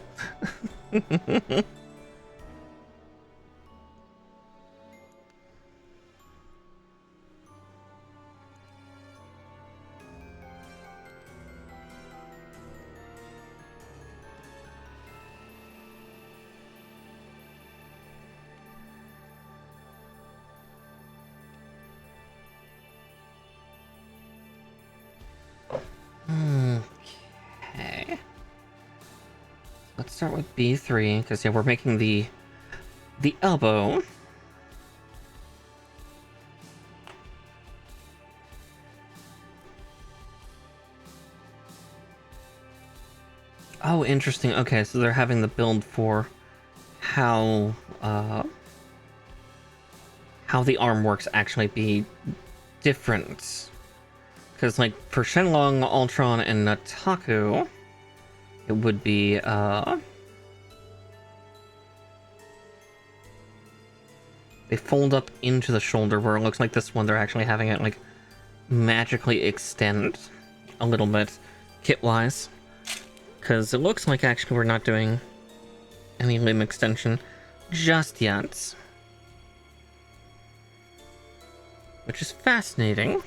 Okay. Let's start with B3, because yeah, we're making the elbow. Oh, interesting. Okay, so they're having the build for how the arm works actually be different. Because, like, for Shenlong, Ultron, and Nataku, it would be, they fold up into the shoulder, where it looks like this one, they're actually having it, like, magically extend a little bit, kit-wise. Because it looks like, actually, we're not doing any limb extension just yet. Which is fascinating.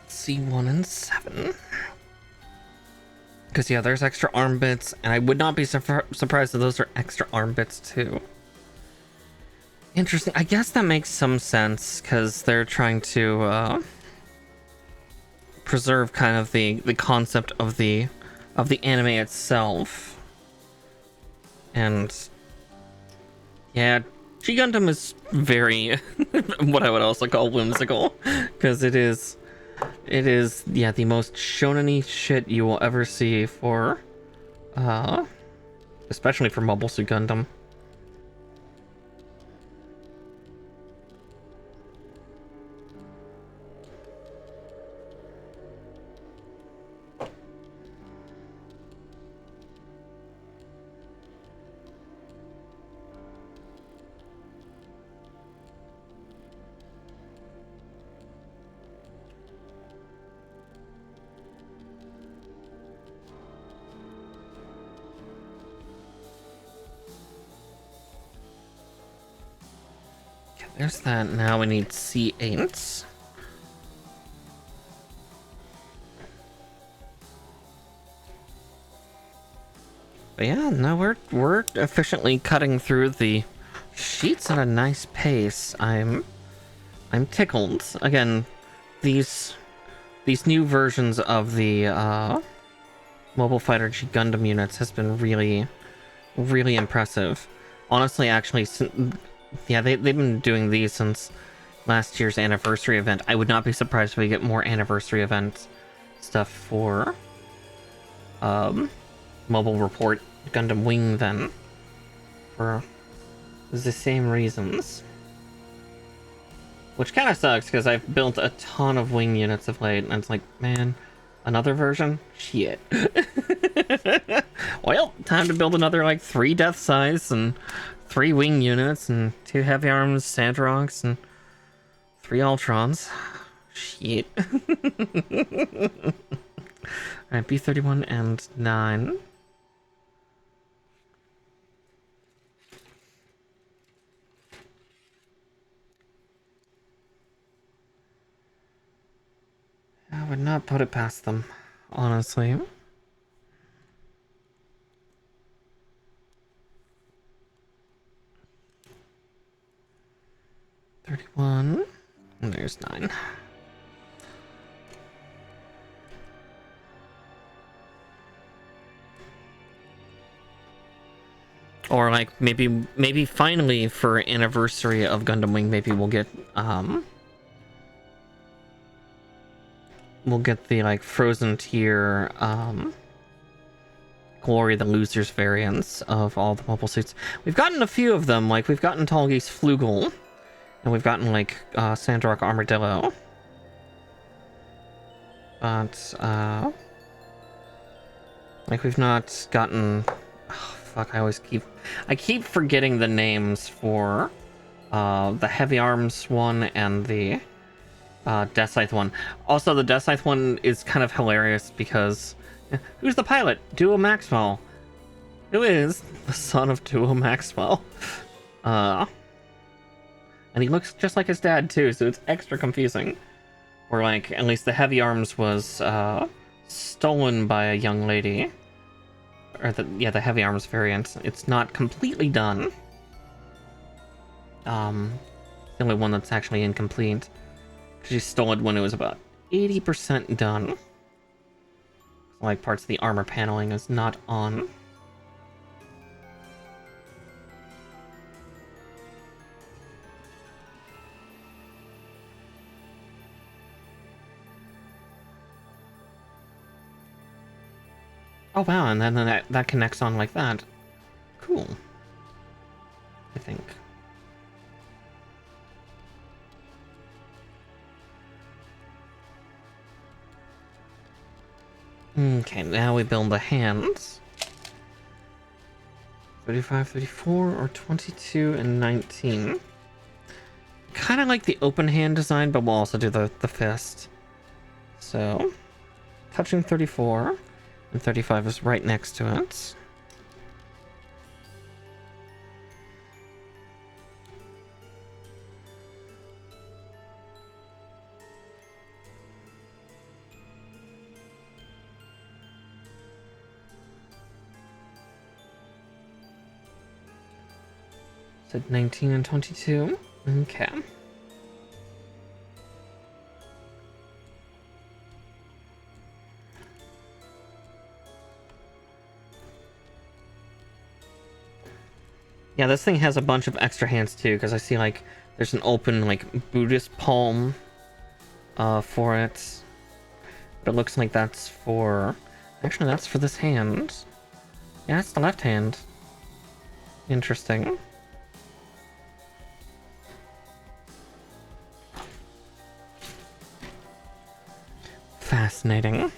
C1 and 7. Because, yeah, there's extra arm bits, and I would not be surprised if those are extra arm bits, too. Interesting. I guess that makes some sense, because they're trying to, preserve kind of the concept of the anime itself. And, yeah, G Gundam is very, what I would also call whimsical, because it is, yeah, the most shonen-y shit you will ever see for, especially for Mobile Suit Gundam. There's that. Now we need C8s. But yeah, no, we're efficiently cutting through the sheets at a nice pace. I'm tickled. Again, these new versions of the Mobile Fighter G Gundam units has been really, really impressive. Honestly, actually, yeah, they've been doing these since last year's anniversary event. I would not be surprised if we get more anniversary event stuff for Mobile Report Gundam Wing then, for the same reasons. Which kind of sucks, because I've built a ton of wing units of late, and it's like, man, another version? Shit. Well, time to build another, like, 3 Death Size, and 3 wing units, and 2 Heavy Arms Sandroks, and 3 Ultrons. Shit. Alright, B31 and 9. I would not put it past them, honestly. $31. And there's 9. Or like maybe finally for anniversary of Gundam Wing, maybe we'll get the like Frozen Tier Glory the Losers variants of all the mobile suits. We've gotten a few of them, like we've gotten Tallgeese Flugel, and we've gotten like Sandrock Armadillo. But like we've not gotten, oh, fuck, I keep forgetting the names for the Heavy Arms one and the Death Scythe one. Also, the Death Scythe one is kind of hilarious because who's the pilot? Duo Maxwell. Who is the son of Duo Maxwell? And he looks just like his dad too, so it's extra confusing. Or like, at least the Heavy Arms was stolen by a young lady. Or the Heavy Arms variant. It's not completely done. The only one that's actually incomplete. She stole it when it was about 80% done. Like parts of the armor paneling is not on. Oh wow, and then that connects on like that. Cool. I think. Okay, now we build the hands. 35, 34, or 22 and 19. Kind of like the open hand design, but we'll also do the fist. So, touching 34, and 35 is right next to it. So 19 and 22. Okay. Yeah, this thing has a bunch of extra hands too, because I see like there's an open like Buddhist palm for it. But it looks like that's for... Actually, that's for this hand. Yeah, it's the left hand. Interesting. Fascinating.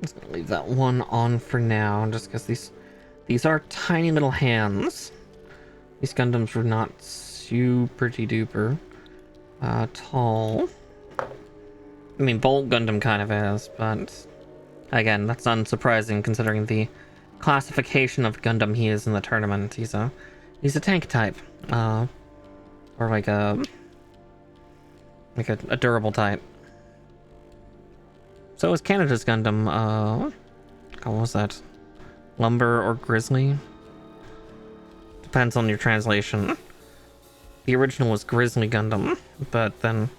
Just gonna leave that one on for now, just because these are tiny little hands. These Gundams were not super duper tall. I mean, Bolt Gundam kind of is, but Again, that's unsurprising considering the classification of Gundam he is in the tournament. He's a tank type, or like a durable type. So is Canada's Gundam. What was that? Lumber or Grizzly? Depends on your translation. The original was Grizzly Gundam, but then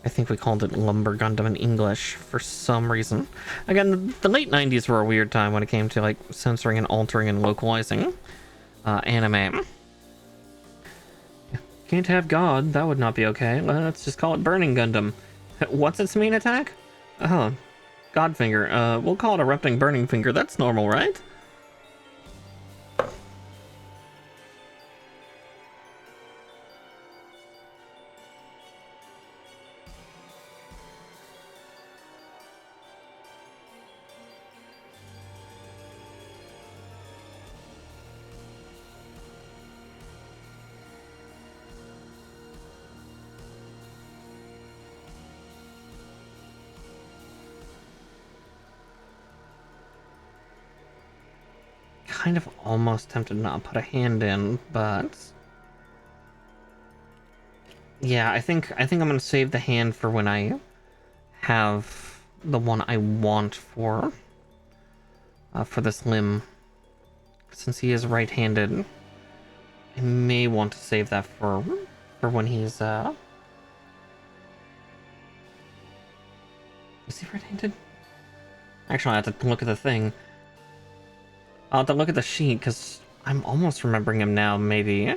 I think we called it Lumber Gundam in English for some reason. Again, the late 90s were a weird time when it came to like censoring and altering and localizing anime. Can't have God, that would not be okay. Let's just call it Burning Gundam. What's its main attack? Oh, Godfinger. We'll call it Erupting Burning Finger. That's normal, right? Kind of almost tempted to not put a hand in, but yeah, I think I'm gonna save the hand for when I have the one I want for this limb. Since he is right-handed, I may want to save that for when he's is he right-handed? Actually, I have to look at the thing. I'll have to look at the sheet, because I'm almost remembering him now, maybe.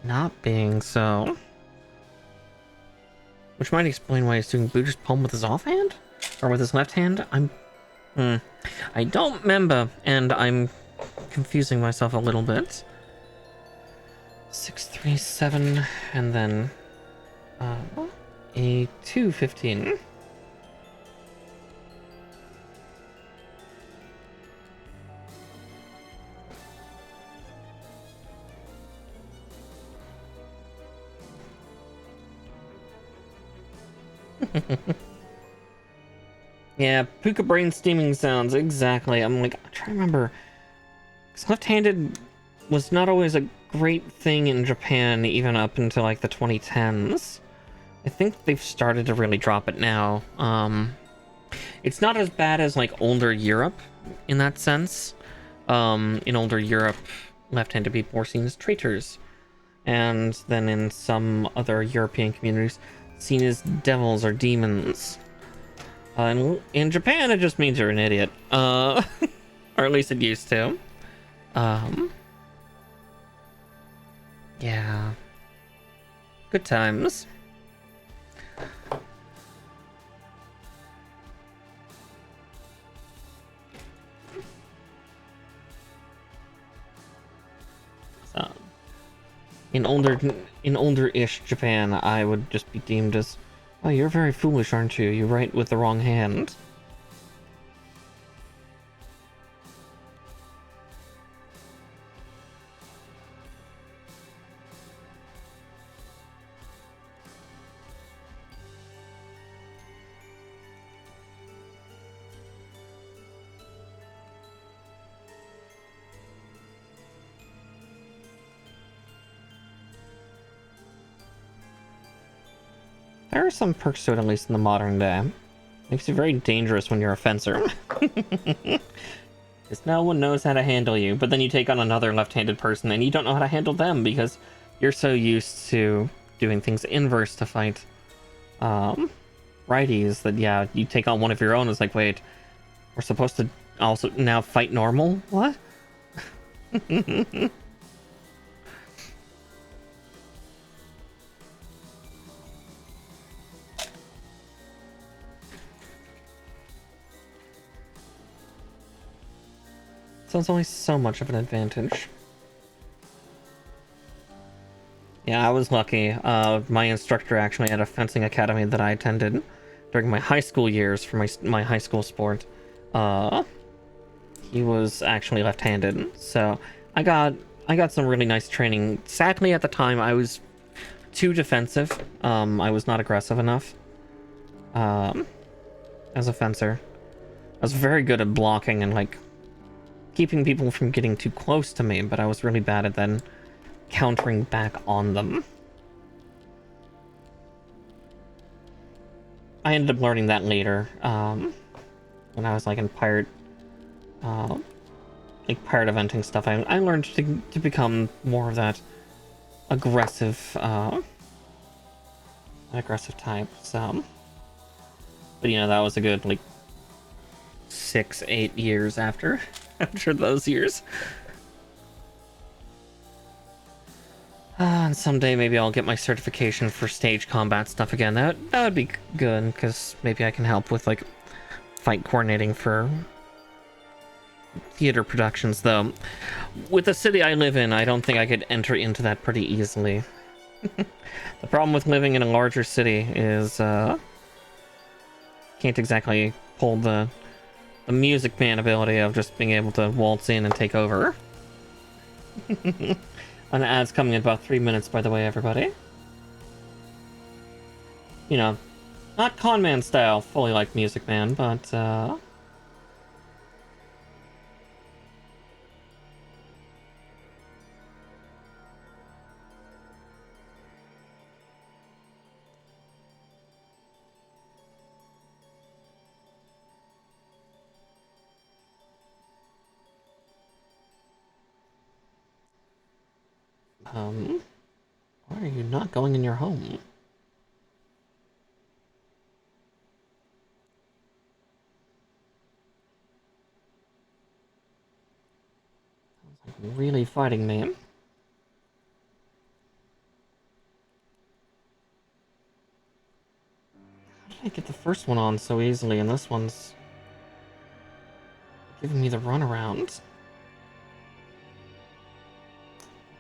Not being so. Which might explain why he's doing Buddhist palm with his offhand? Or with his left hand? I don't remember, and I'm confusing myself a little bit. 637, and then a 215. Yeah, Puka brain steaming sounds, exactly. I'm like, I'm trying to remember. Because left-handed was not always a great thing in Japan, even up until like the 2010s. I think they've started to really drop it now. It's not as bad as like older Europe in that sense. In older Europe, left-handed people were seen as traitors. And then in some other European communities, seen as devils or demons. And in Japan, it just means you're an idiot. Or at least it used to. Yeah. Good times. So, in older-ish Japan, I would just be deemed as, oh, you're very foolish, aren't you? You write with the wrong hand. There are some perks to it, at least in the modern day. Makes you very dangerous when you're a fencer. Because no one knows how to handle you, but then you take on another left-handed person and you don't know how to handle them because you're so used to doing things inverse to fight righties that, yeah, you take on one of your own. It's like, wait, we're supposed to also now fight normal? What? So it's only so much of an advantage. Yeah, I was lucky. My instructor actually had a fencing academy that I attended during my high school years for my high school sport. He was actually left-handed, so I got some really nice training. Sadly, at the time, I was too defensive. I was not aggressive enough. as a fencer. I was very good at blocking and, like, keeping people from getting too close to me, but I was really bad at then countering back on them. I ended up learning that later, when I was, like, in pirate eventing stuff. I learned to become more of that aggressive type, so... But, you know, that was a good, like, 6-8 years after those years. And someday maybe I'll get my certification for stage combat stuff again. That would be good, because maybe I can help with, like, fight coordinating for theater productions, though. With the city I live in, I don't think I could enter into that pretty easily. The problem with living in a larger city is, can't exactly pull the Music Man ability of just being able to waltz in and take over. An ad's coming in about 3 minutes, by the way, everybody. You know, not Con Man style, fully like Music Man, but, why are you not going in your home? Sounds like really fighting me. How did I get the first one on so easily, and this one's giving me the runaround?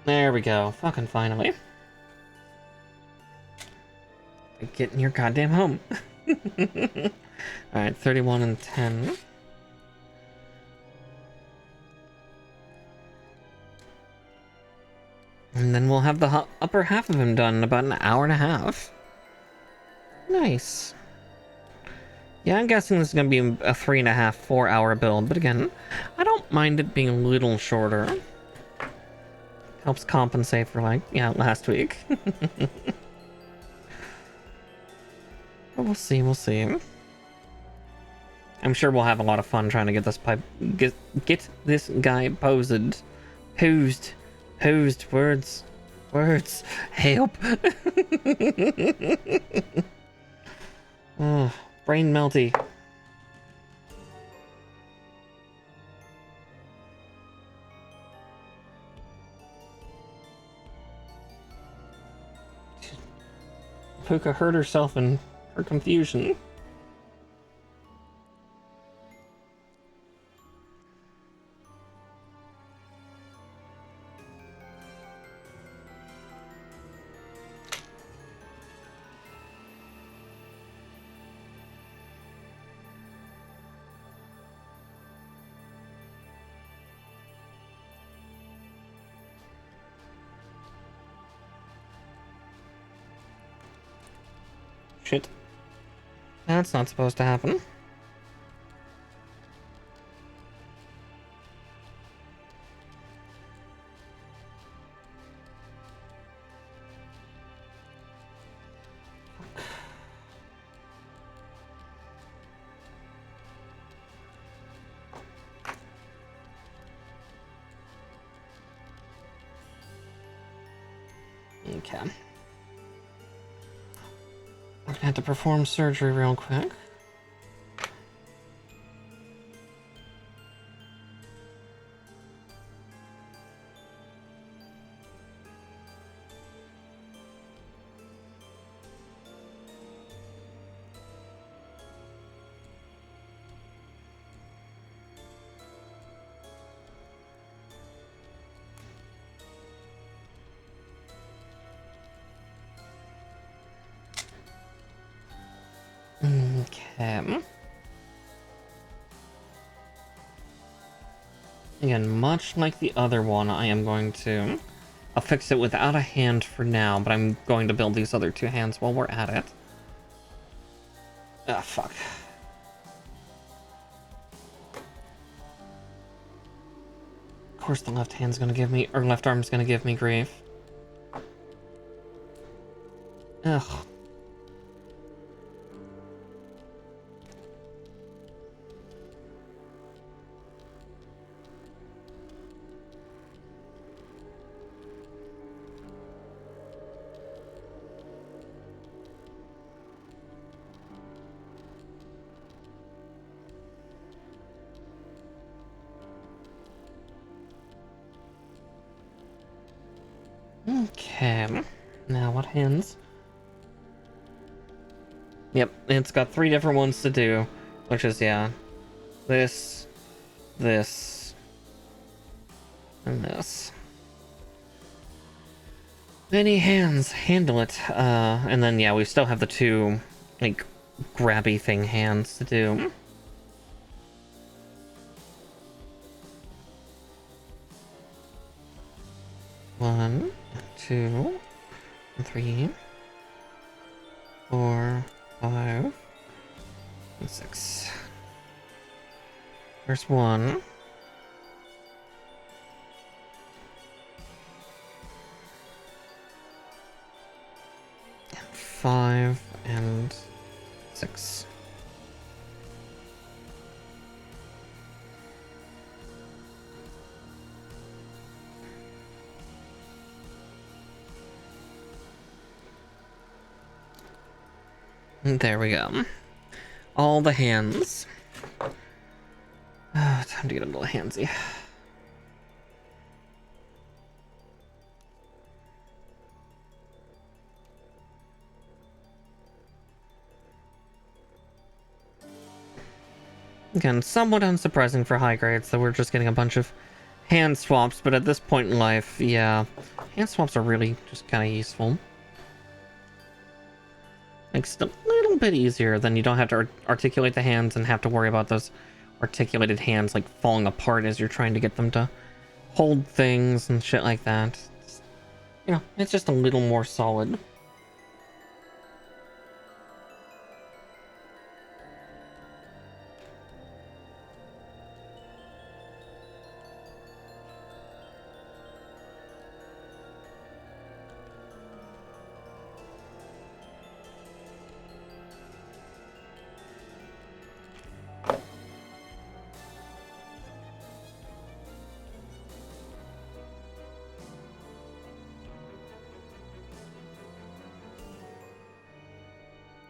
There we go. Fucking finally. Get in your goddamn home. Alright, 31 and 10. And then we'll have the upper half of him done in about an hour and a half. Nice. Yeah, I'm guessing this is going to be a 3.5, 4 hour build, but again, I don't mind it being a little shorter. Helps compensate for, like, yeah, last week. But we'll see, we'll see. I'm sure we'll have a lot of fun trying to get this get this guy posed. Posed, words, help. Oh, brain melty. Puka hurt herself in her confusion. Shit. That's not supposed to happen. Okay. We're gonna have to perform surgery real quick. Okay. Again, much like the other one, I am going to affix it without a hand for now, but I'm going to build these other two hands while we're at it. Ah, fuck. course the left hand's gonna give me, or left arm's gonna give me grief. Ugh. Okay, now what hands? Yep, it's got 3 different ones to do, which is, yeah, this, this, and this. Many hands, handle it. And then, yeah, we still have the 2, like, grabby thing hands to do. One, 2, 3, 4, 5, and 6. There's 1. And 5 and 6. There we go. All the hands. Time to get a little handsy. Again, somewhat unsurprising for high grades that we're just getting a bunch of hand swaps, but at this point in life, yeah, hand swaps are really just kind of useful. Makes it a little bit easier, then you don't have to articulate the hands and have to worry about those articulated hands like falling apart as you're trying to get them to hold things and shit like that. You know, it's just a little more solid.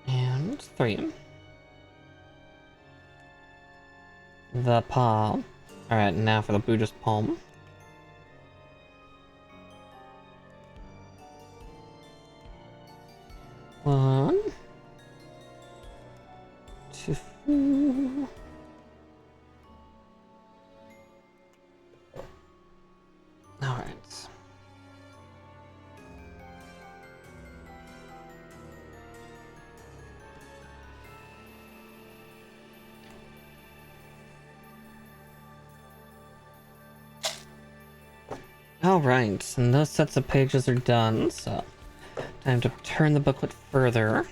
And 3. The paw. Alright, now for the Buddhist palm. One, 2. Alright. Alright, and those sets of pages are done, so time to turn the booklet further.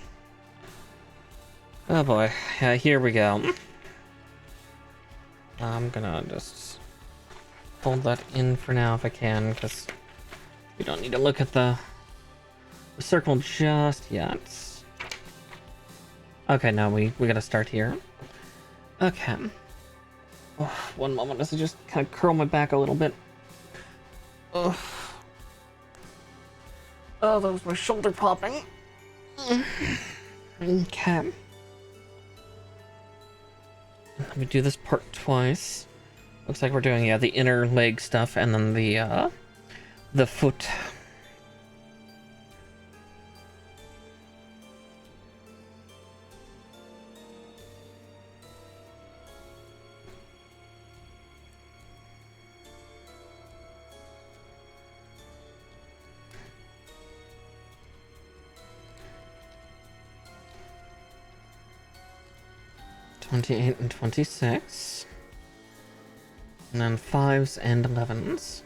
Oh boy, here we go. I'm gonna just hold that in for now if I can, because we don't need to look at the circle just yet. Okay, no, we gotta start here. Okay. Oh, one moment as I just kind of curl my back a little bit. Oh, that was my shoulder popping. Okay. Let me do this part twice. Looks like we're doing, yeah, the inner leg stuff and then the foot. $28 and $26. And then 5s and 11s.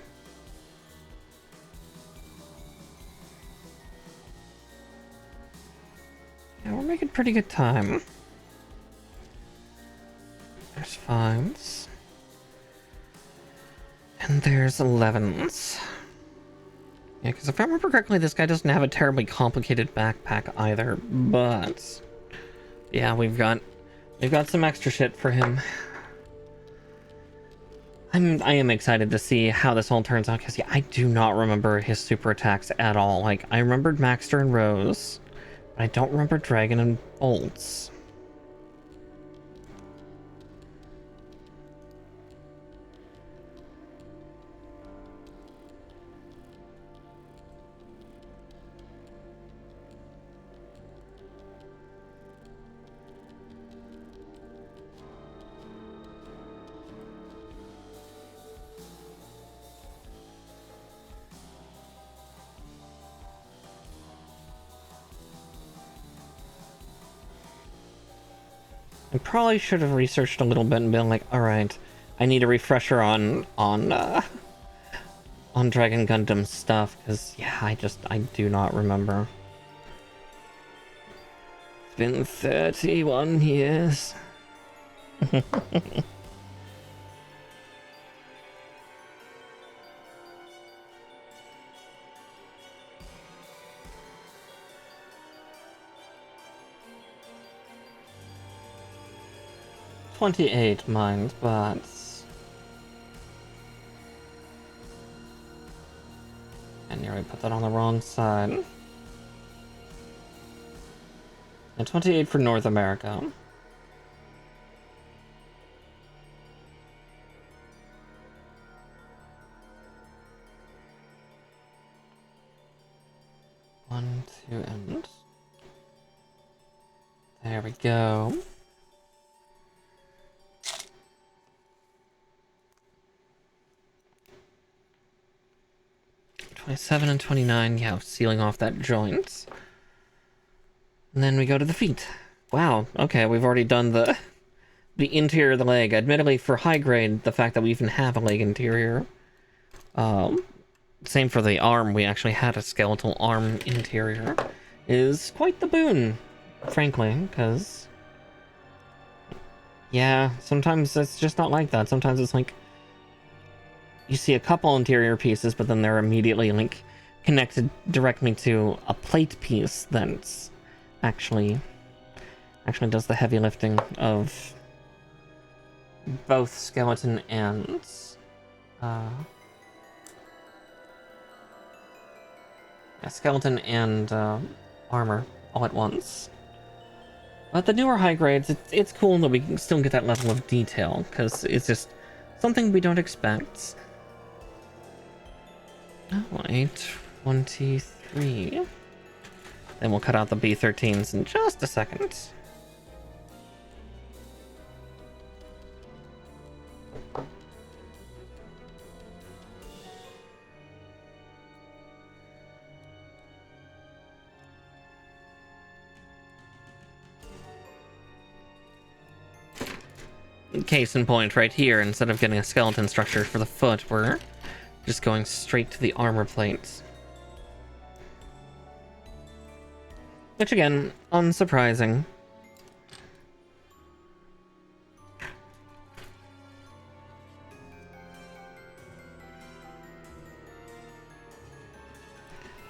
Yeah, we're making pretty good time. There's 5s. And there's 11s. Yeah, because if I remember correctly, this guy doesn't have a terribly complicated backpack either, but yeah, we've got some extra shit for him. I am excited to see how this all turns out, because yeah, I do not remember his super attacks at all. Like, I remembered Maxter and Rose, but I don't remember Dragon and Bolts. I probably should have researched a little bit and been like, all right, I need a refresher on Dragon Gundam stuff, because yeah, I do not remember. It's been 31 years. 28 mind, but and here I put that on the wrong side. And 28 for North America. One, two, and there we go. 27 and 29, yeah, sealing off that joint. And then we go to the feet. Wow, okay, we've already done the interior of the leg. Admittedly, for high grade, the fact that we even have a leg interior. Same for the arm, we actually had a skeletal arm interior, is quite the boon, frankly, because yeah, sometimes it's just not like that. Sometimes it's like you see a couple interior pieces, but then they're immediately like connected directly to a plate piece that's actually does the heavy lifting of both skeleton and skeleton and armor all at once. But the newer high grades, it's cool that we can still get that level of detail, because it's just something we don't expect. Oh, 823. Then we'll cut out the B13s in just a second. Case in point right here, instead of getting a skeleton structure for the foot, we're just going straight to the armor plates. Which again, unsurprising.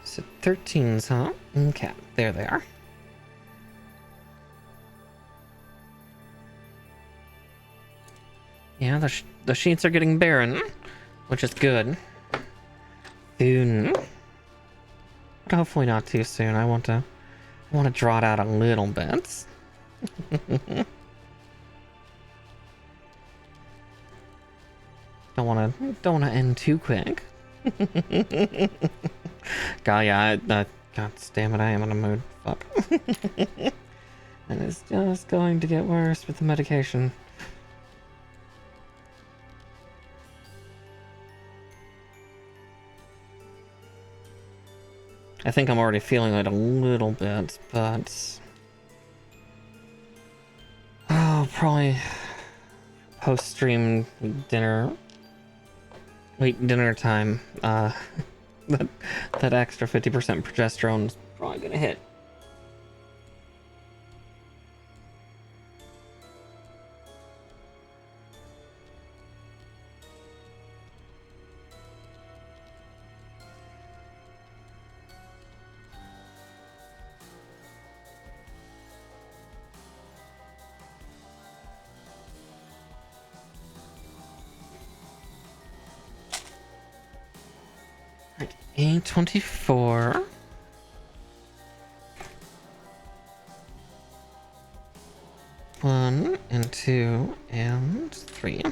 So 13s, huh? Okay, there they are. Yeah, the sheets are getting barren, which is good. Soon. But hopefully not too soon. I want to draw it out a little bit. Don't want to end too quick. God, yeah, God damn it, I am in a mood. Fuck. And it's just going to get worse with the medication. I think I'm already feeling it a little bit, but oh, probably post-stream dinner, late dinner time. That extra 50% progesterone is probably gonna hit. Right, A24. One and two and three.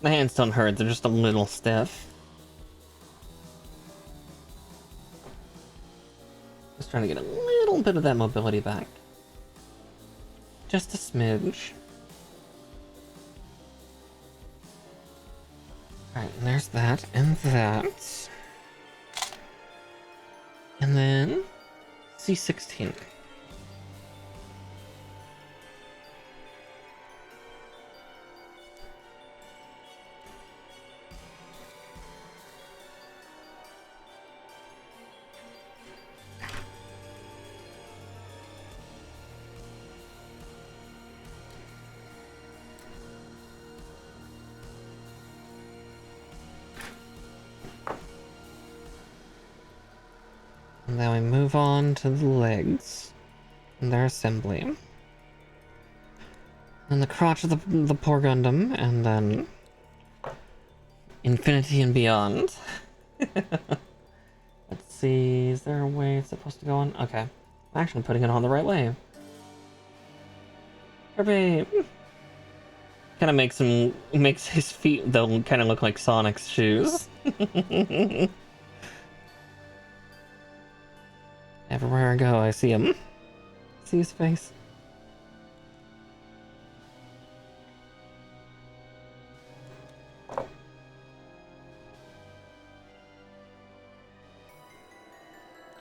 My hands don't hurt, they're just a little stiff. Just trying to get a little bit of that mobility back. Just a smidge. Alright, and there's that, and that. And then C16. And then we move on to the legs and their assembly. And the crotch of the poor Gundam, and then infinity and beyond. Let's see, is there a way it's supposed to go on? Okay, I'm actually putting it on the right way. Kirby! Kind of makes his feet though kind of look like Sonic's shoes. Everywhere I go, I see him. See his face.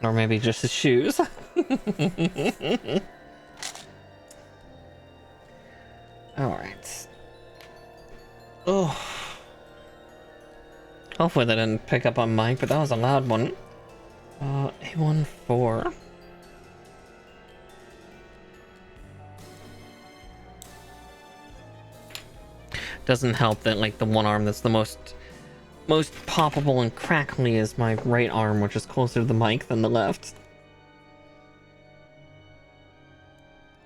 Or maybe just his shoes. Alright. Oh. Hopefully that didn't pick up on mic, but that was a loud one. A14. Doesn't help that, like, the one arm that's the most poppable and crackly is my right arm, which is closer to the mic than the left.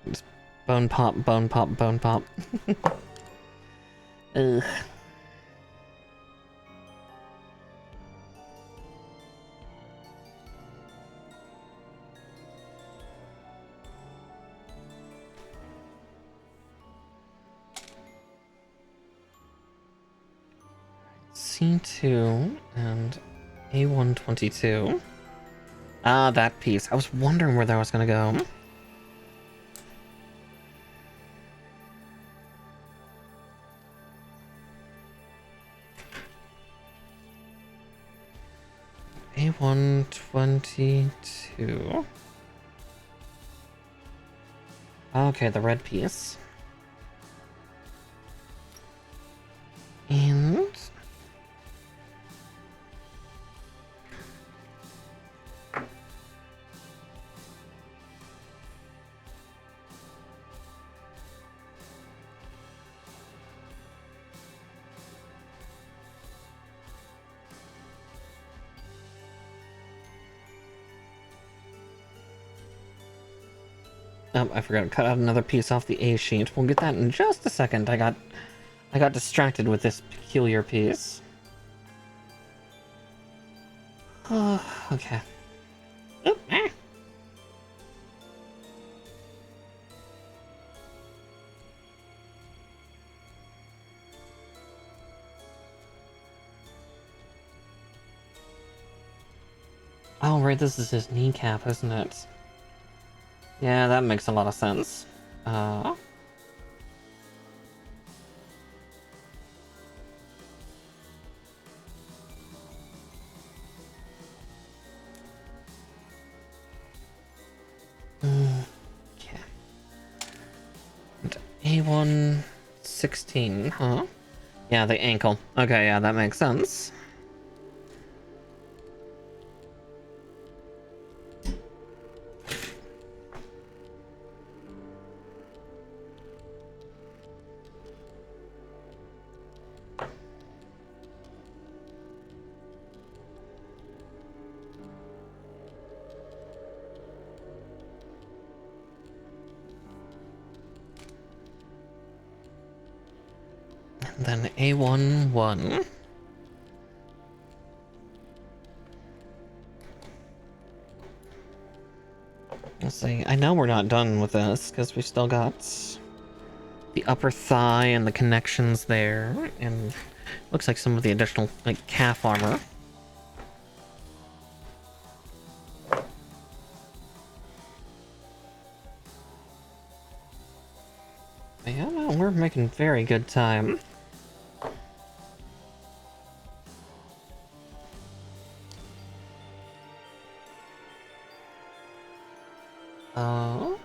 Just bone pop, bone pop, bone pop. Ugh. C2 and A122. Ah, that piece. I was wondering where that was gonna go. A122. Okay, the red piece. And oh, I forgot to cut out another piece off the A sheet. We'll get that in just a second. I got distracted with this peculiar piece. Okay. Oop, ah. Oh, right, this is his kneecap, isn't it? Yeah, that makes a lot of sense. A116, huh? Yeah, the ankle. Okay, yeah, that makes sense. And then A11. Let's see. I know we're not done with this because we still got the upper thigh and the connections there, and looks like some of the additional like calf armor. Yeah, no, we're making very good time. Oh.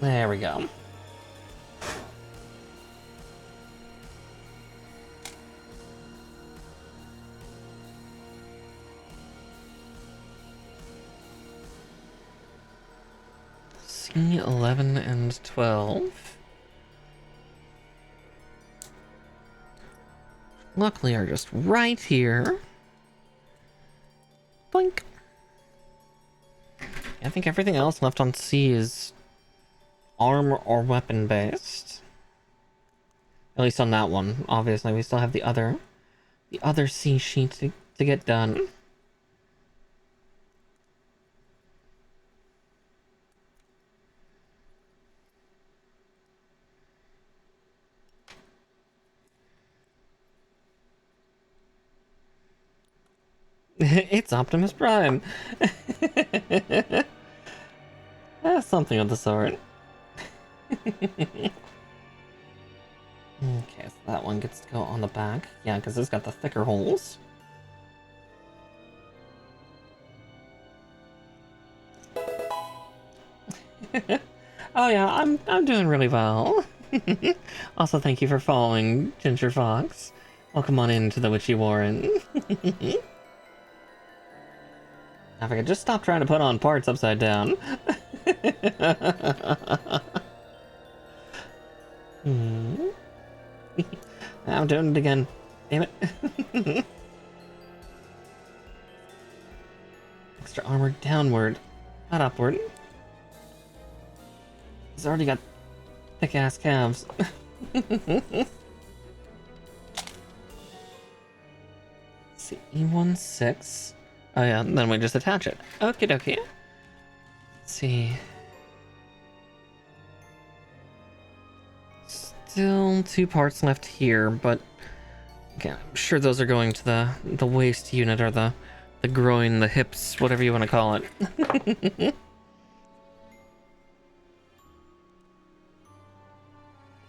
There we go. C11 and 12. Luckily are just right here. Blink. I think everything else left on C is armor or weapon based. At least on that one. Obviously, we still have the other C sheet to get done. It's Optimus Prime. Something of the sort. Okay, so that one gets to go on the back. Yeah, because it's got the thicker holes. Oh yeah, I'm doing really well. Also, thank you for following Ginger Fox. Welcome on into the Witchy Warren. If I could just stop trying to put on parts upside down. I'm doing it again. Damn it. Extra armor downward, not upward. He's already got thick-ass calves. See, E16. Oh yeah, then we just attach it. Okie dokie. Let's see. Still 2 parts left here, but okay, I'm sure those are going to the waist unit or the groin, the hips, whatever you want to call it.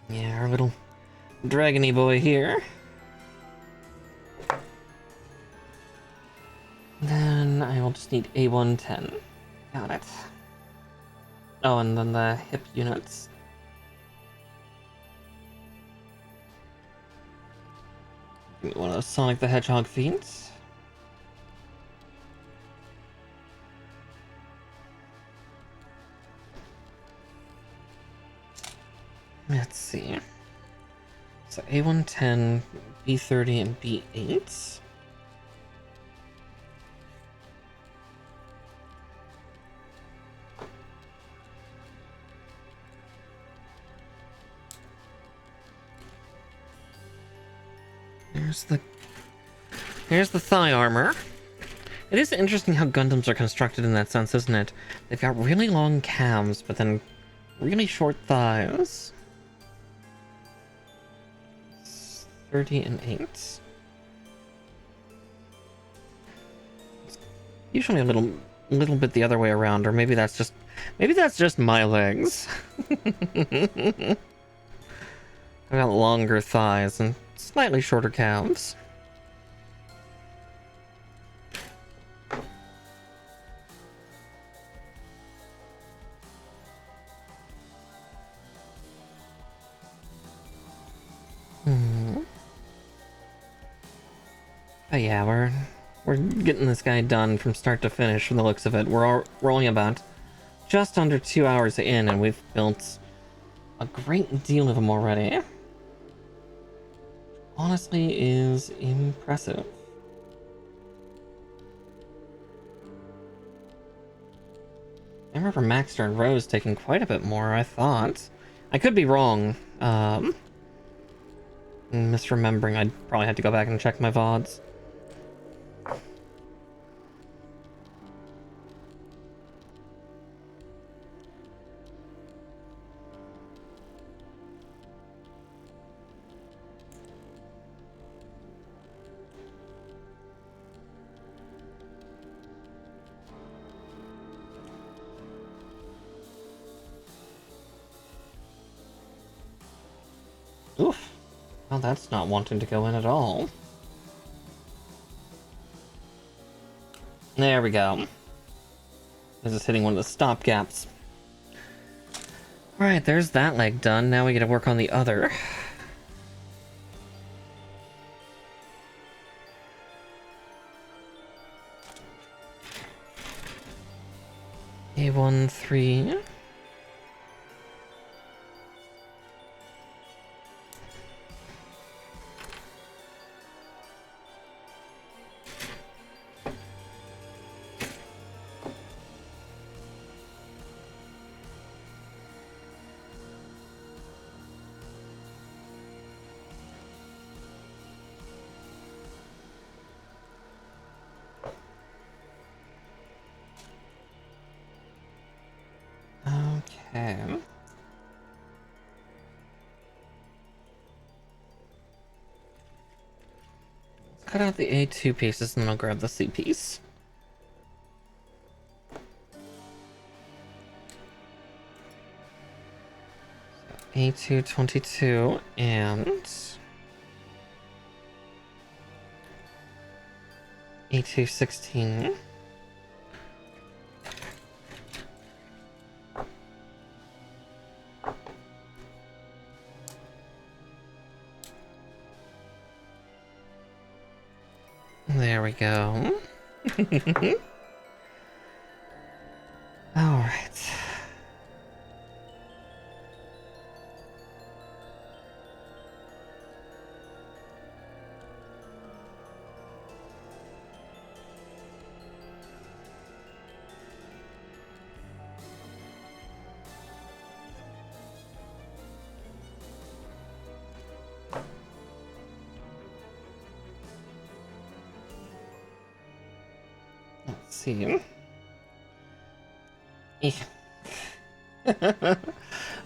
Yeah, our little dragony boy here. Then I will just need A110. Got it. Oh, and then the hip units. Give me one of those Sonic the Hedgehog feet. Let's see. So A110, B30, and B8. Here's the thigh armor. It is interesting how Gundams are constructed in that sense, isn't it? They've got really long calves, but then really short thighs. 30 and 8. It's usually a little bit the other way around, or maybe that's just my legs. I've got longer thighs and slightly shorter calves. But yeah, we're getting this guy done from start to finish from the looks of it. We're only about just under 2 hours in, and we've built a great deal of them already. Honestly, is impressive. I remember Maxter and Rose taking quite a bit more, I thought. I could be wrong. Misremembering, I'd probably have to go back and check my VODs. Oof. Well, that's not wanting to go in at all. There we go. This is hitting one of the stop gaps. Alright, there's that leg done. Now we get to work on the other. A13. Okay. Let's cut out the A2 pieces and then I'll grab the C piece. A2 22 and A2 16. There we go. All right. Let's see.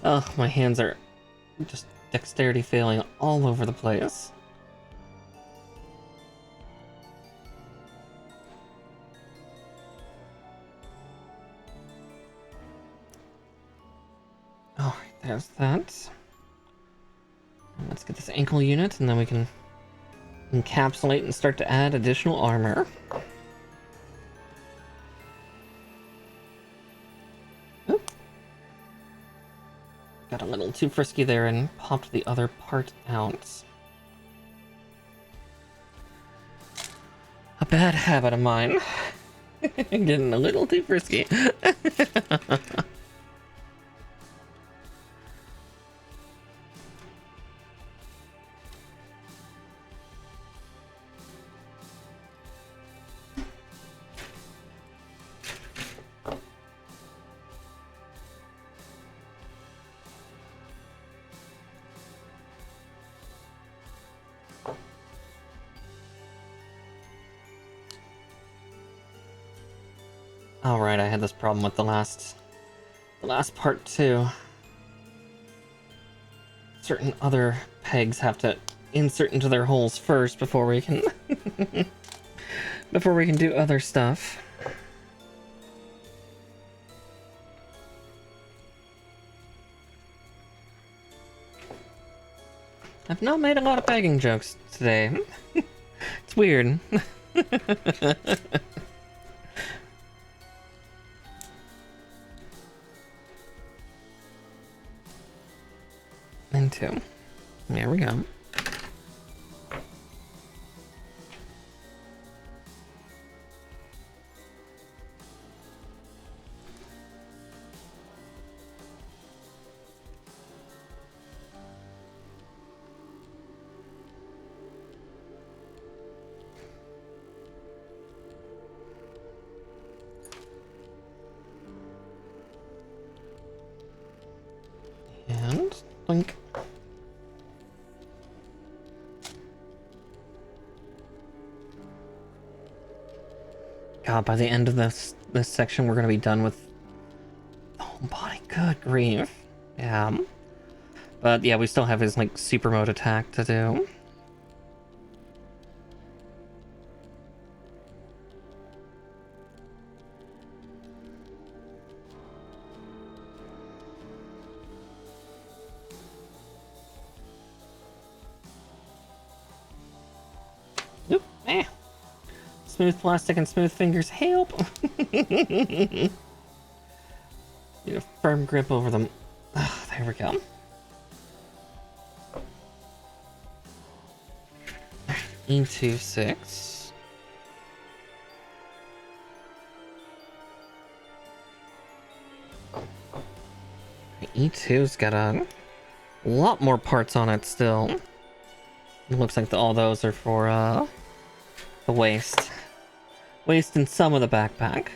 Oh, my hands are just dexterity failing all over the place. Alright, there's that. Let's get this ankle unit and then we can encapsulate and start to add additional armor. Got a little too frisky there and popped the other part out. A bad habit of mine. Getting a little too frisky. Alright, I had this problem with the last part too. Certain other pegs have to insert into their holes first before we can before we can do other stuff. I've not made a lot of begging jokes today. It's weird. And two. There we go. And blink. God, by the end of this section, we're gonna be done with the whole body. Good grief. Yeah. But yeah, we still have his like super mode attack to do. Oop, eh. Smooth plastic and smooth fingers help. Need a firm grip over them. Oh, there we go. E26. E2's got a lot more parts on it still. It looks like all those are for the waist. Waist and some of the backpack.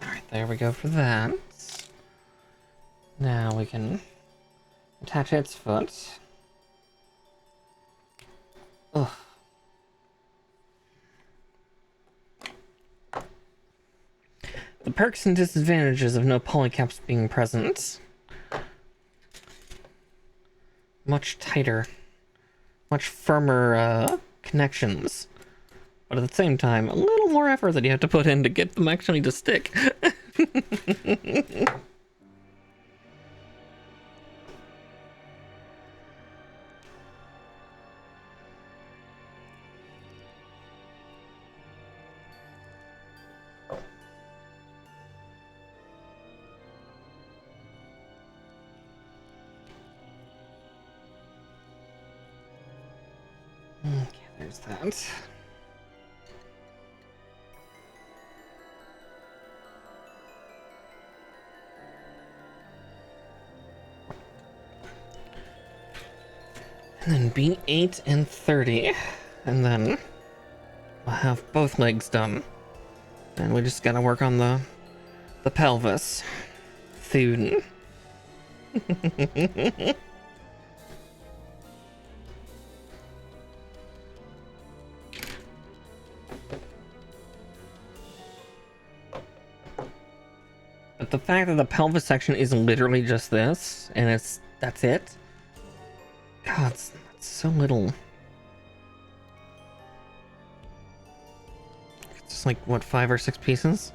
Alright, there we go for that. Now we can attach its foot. Ugh. The perks and disadvantages of no polycaps being present. Much tighter. Much firmer connections. But at the same time, a little more effort that you have to put in to get them actually to stick. Okay, there's that. And then B8 and 30. And then we'll have both legs done. And we just gotta work on the pelvis. Thuden. But the fact that the pelvis section is literally just this, and that's it. God, that's so little. It's just like, what, 5 or 6 pieces?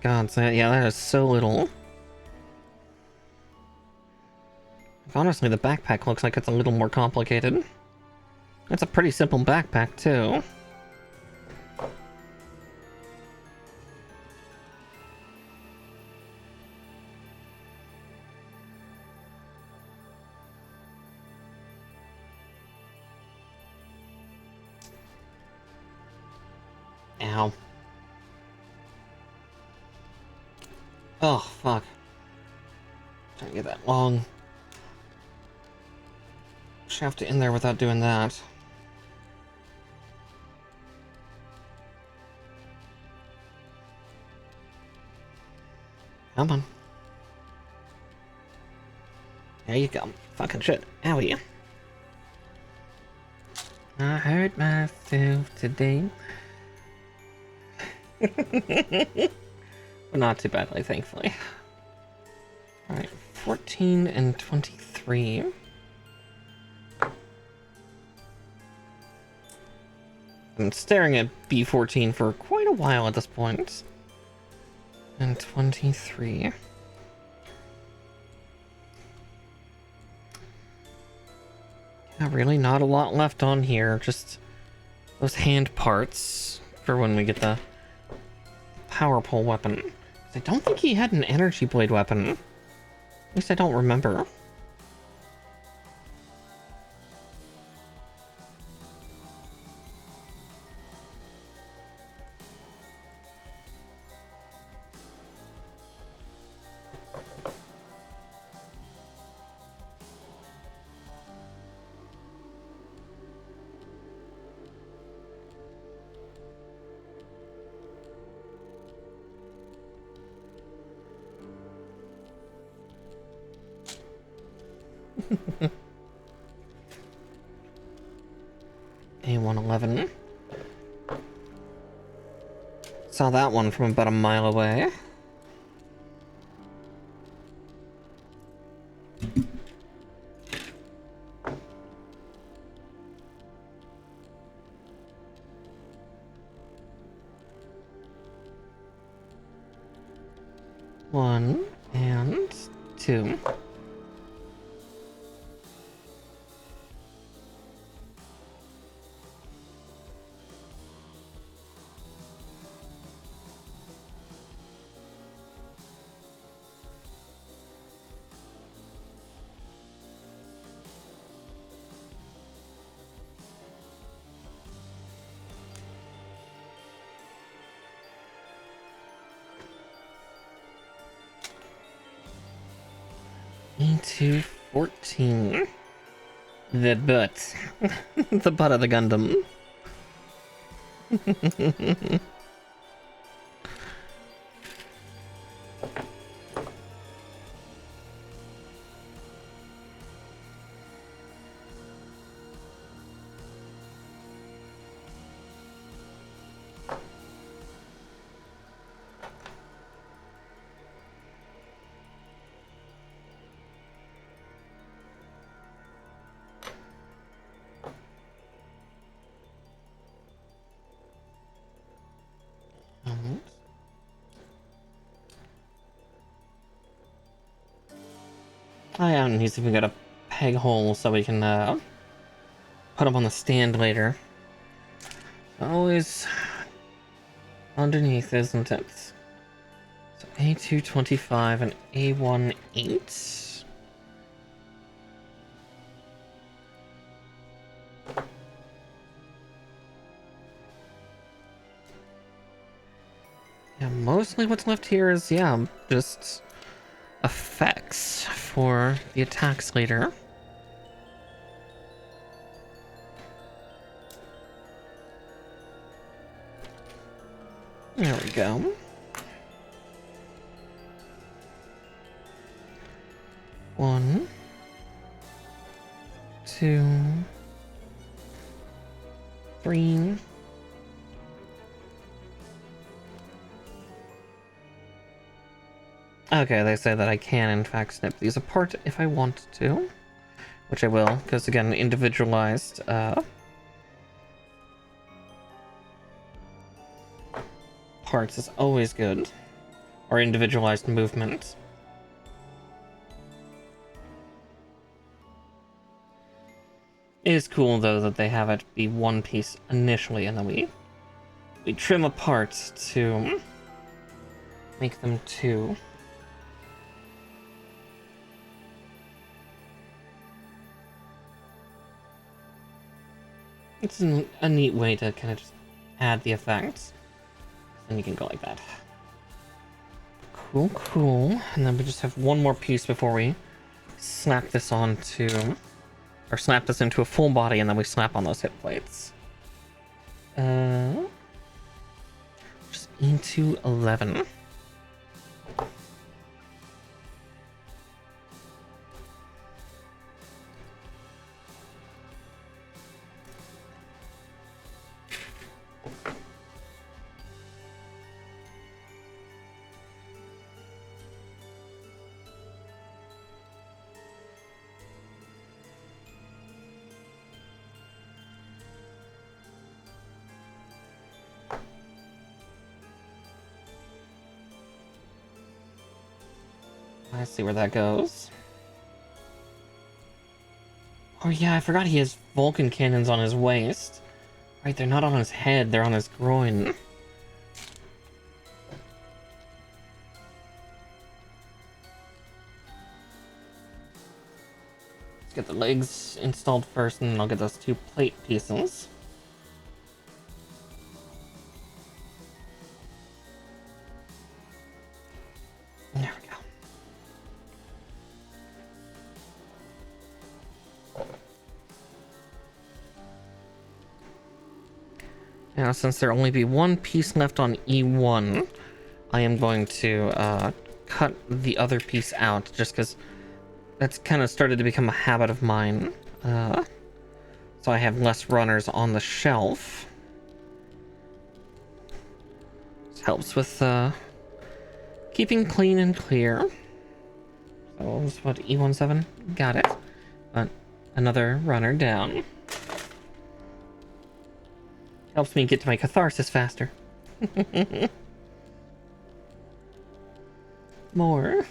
God, so, yeah, that is so little. Honestly, the backpack looks like it's a little more complicated. It's a pretty simple backpack, too. Ow. Oh, fuck. Trying to get that long shaft in there without doing that. Come on. There you go. Fucking shit. Owie. I hurt myself today. But not too badly, thankfully. Alright, 14 and 23. I'm staring at B14 for quite a while at this point. And 23. Yeah, really not a lot left on here. Just those hand parts for when we get the power pole weapon. I don't think he had an energy blade weapon. At least I don't remember. A111. Saw that one from about a mile away. One and two. E214. The butt. The butt of the Gundam. Oh yeah, and he's even got a peg hole so we can put him on the stand later. Always underneath, isn't it? So A225 and A18. Yeah, mostly what's left here is, yeah, just effects for the attacks later. There we go. One, two, three. Okay, they say that I can in fact snip these apart if I want to, which I will, because again, individualized parts is always good, or individualized movement. It is cool though that they have it be one piece initially, and then we trim apart to make them two. It's a neat way to kind of just add the effects. And you can go like that. Cool, cool. And then we just have one more piece before we snap this onto, or snap this into a full body, and then we snap on those hip plates. Just into 11. I see where that goes. Oh yeah, I forgot he has Vulcan cannons on his waist. Right, they're not on his head, they're on his groin. Let's get the legs installed first, and then I'll get those 2 plate pieces. There we go. Now, since there'll only be 1 piece left on E1, I am going to cut the other piece out, just because that's kind of started to become a habit of mine. So I have less runners on the shelf. This helps with keeping clean and clear. So that's what, E17? Got it. But another runner down. Helps me get to my catharsis faster. More.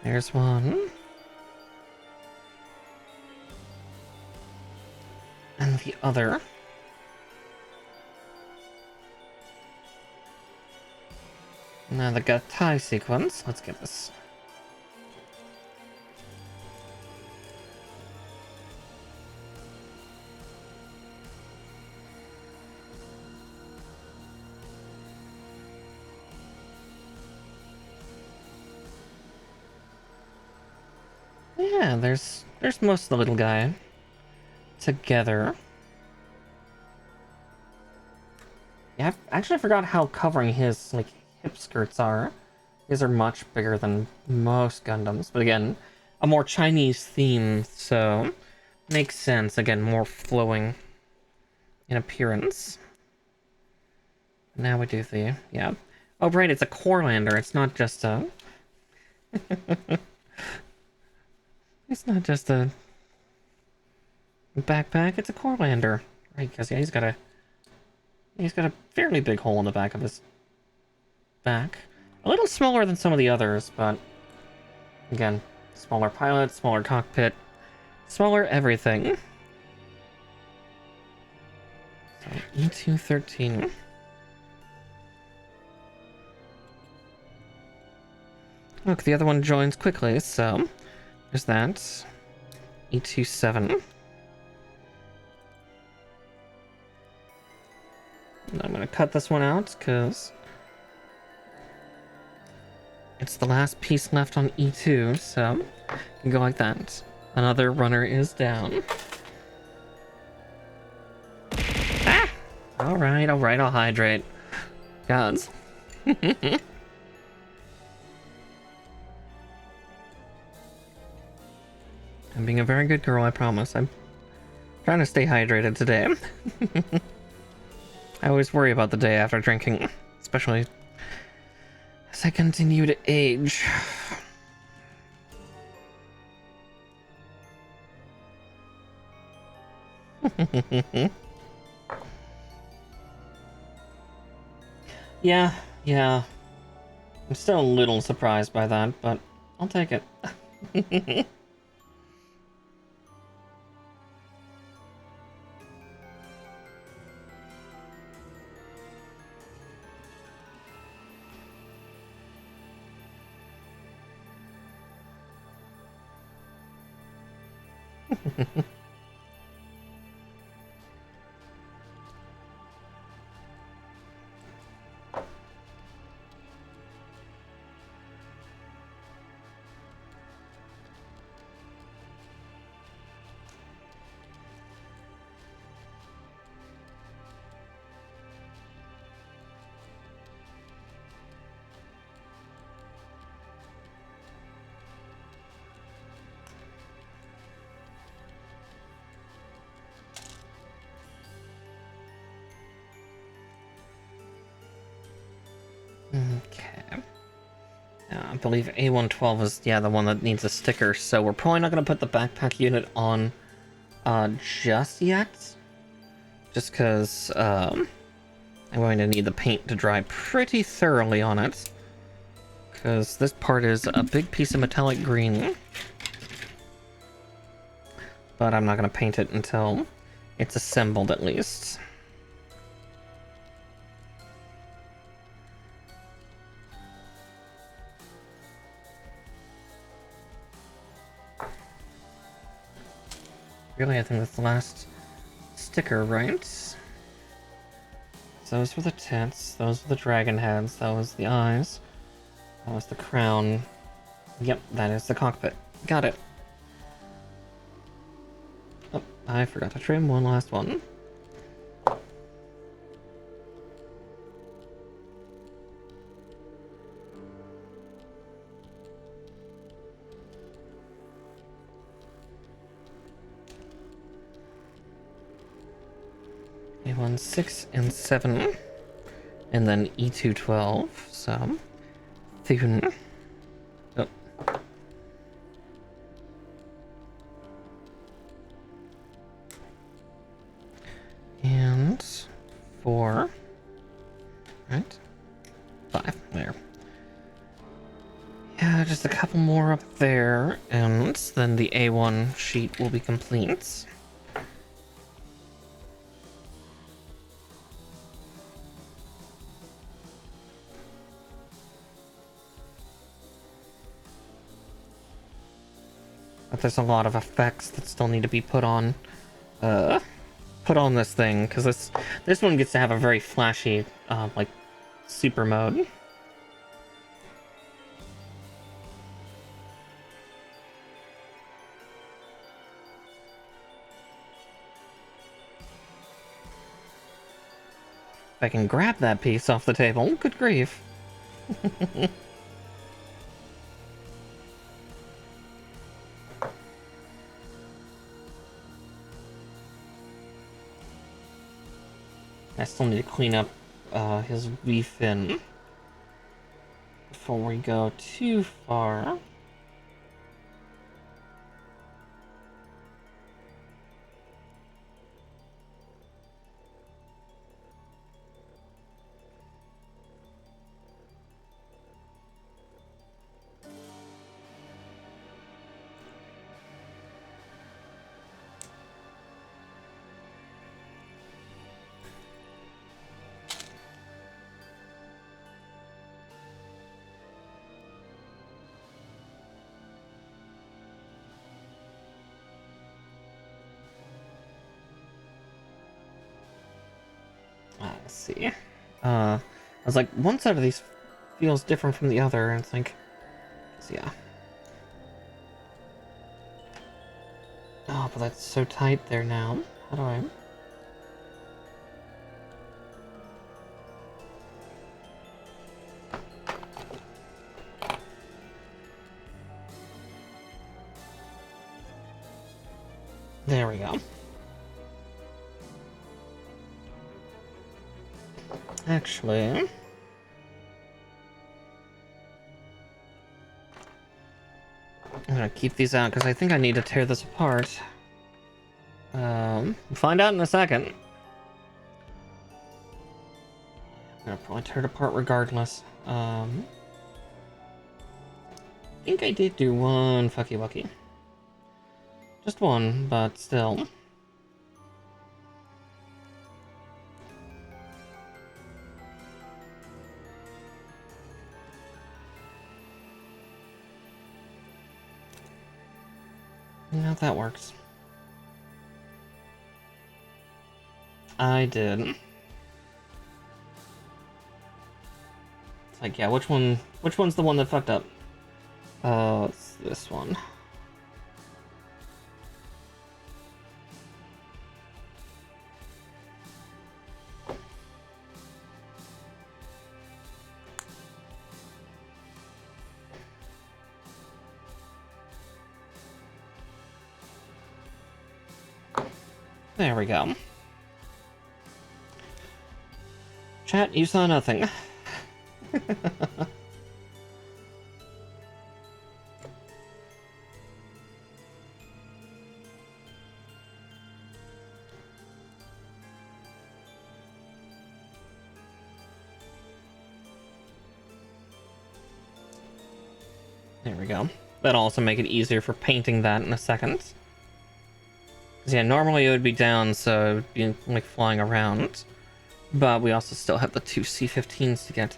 There's one. And the other. Now the Gatai sequence. Let's get this. Yeah, there's most of the little guy together. Yeah, I actually forgot how covering his like hip skirts are. These are much bigger than most Gundams, but again, a more Chinese theme, so makes sense. Again, more flowing in appearance. Now we do the Oh right, it's a core lander. It's not just a. It's not just a backpack, it's a core lander. Right, because yeah, he's got a fairly big hole in the back of his back. A little smaller than some of the others, but again, smaller pilot, smaller cockpit, smaller everything. So E213. Look, the other one joins quickly, so there's that. E27. And I'm gonna cut this one out because it's the last piece left on E2, so you can go like that. Another runner is down. Ah! Alright, I'll hydrate. Gods. I'm being a very good girl, I promise. I'm trying to stay hydrated today. I always worry about the day after drinking, especially as I continue to age. Yeah. I'm still a little surprised by that, but I'll take it. I believe A112 is, yeah, the one that needs a sticker, so we're probably not going to put the backpack unit on just yet. Just because I'm going to need the paint to dry pretty thoroughly on it. Because this part is a big piece of metallic green. But I'm not going to paint it until it's assembled at least. Really, I think that's the last sticker, right? So those were the tits, those were the dragon heads, that was the eyes, that was the crown. Yep, that is the cockpit. Got it. Oh, I forgot to trim one last one. A1 6 and 7, and then E2 12. So, Thun. Oh. And 4. Right? 5. There. Yeah, just a couple more up there, and then the A1 sheet will be complete. But there's a lot of effects that still need to be put on this thing, because this one gets to have a very flashy like super mode. If I can grab that piece off the table, good grief. I still need to clean up his V-fin before we go too far. Let's see. I was like, one side of these feels different from the other, and it's like, so yeah. Oh, but that's so tight there now. How do I? There we go. Actually, I'm gonna keep these out because I think I need to tear this apart. We'll find out in a second. I'm gonna probably tear it apart regardless. I think I did do one fucky wucky. Just one, but still. Now that works. I did. It's like, yeah, which one's the one that fucked up? It's this one. There we go. Chat, you saw nothing. There we go. That'll also make it easier for painting that in a second. 'Cause yeah, normally it would be down, so it would be like flying around. But we also still have the two C-15s to get.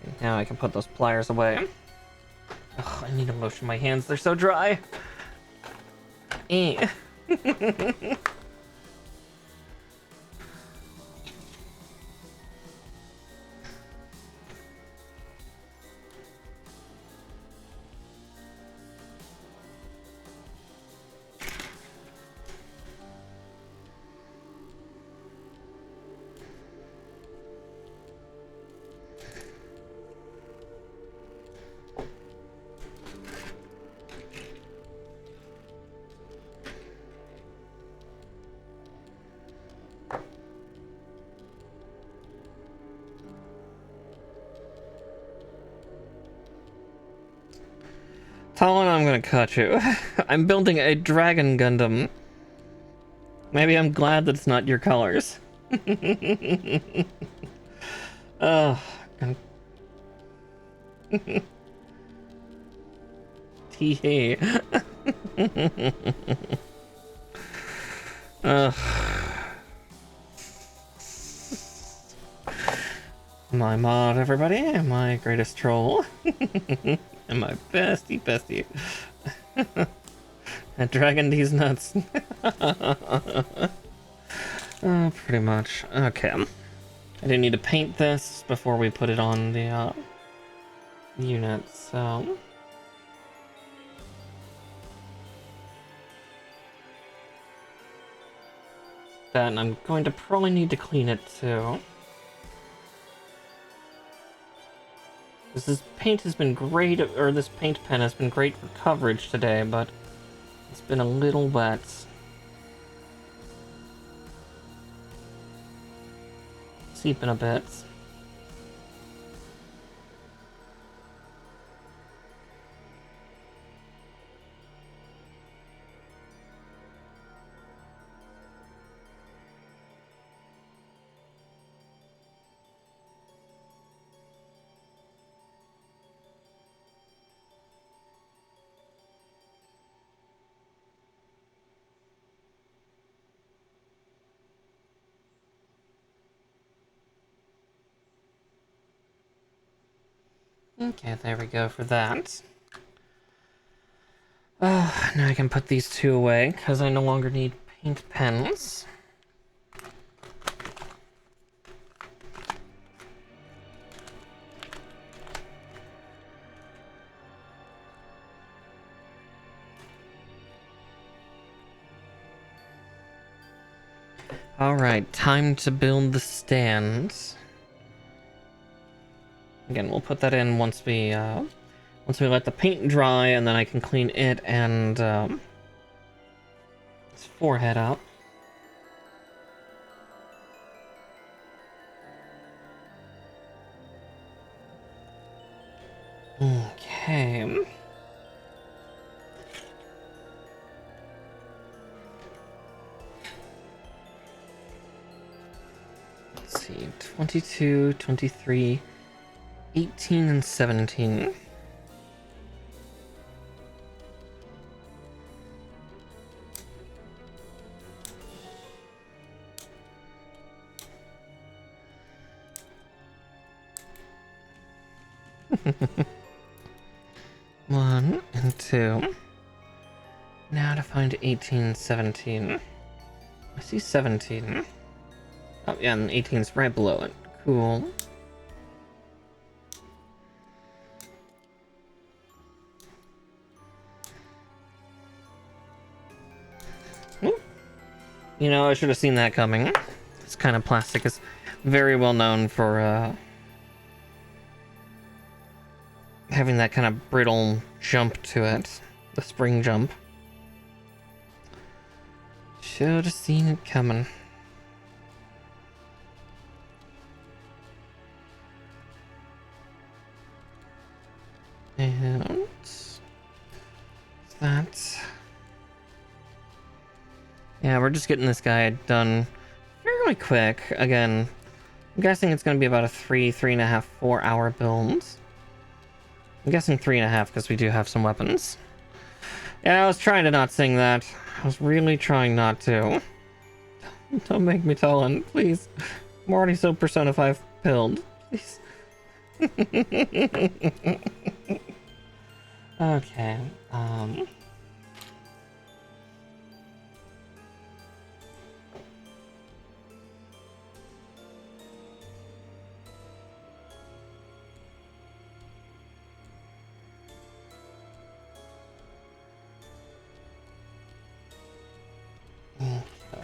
Okay, now I can put those pliers away. Ugh, I need to lotion my hands, they're so dry. Eh. Talon, I'm gonna cut you. I'm building a dragon Gundam. Maybe I'm glad that it's not your colors. Oh, tee. My mod, everybody, my greatest troll. And my bestie. That dragon these nuts. Pretty much. Okay. I do need to paint this before we put it on the unit, so... Then I'm going to probably need to clean it too. This paint has been great, or this paint pen has been great for coverage today, but it's been a little wet. Seeping a bit. Okay, there we go for that. Now I can put these two away, because I no longer need paint pens. Alright, time to build the stands. Again, we'll put that in once we let the paint dry, and then I can clean it and his forehead up. Okay. Let's see, 22, 23, 18, and 17. One and two. Now to find 18, 17. I see 17. Oh yeah, and 18's right below it. Cool. Ooh. You know, I should have seen that coming. This kind of plastic is very well known for having that kind of brittle jump to it. The spring jump. Should have seen it coming. And that. Yeah, we're just getting this guy done fairly quick. Again, I'm guessing it's going to be about a 3.5, 4 hour build. I'm guessing 3.5 because we do have some weapons. Yeah, I was trying to not sing that. I was really trying not to. Don't make me tell him, please. I'm already so Persona 5 pilled. Please. Okay,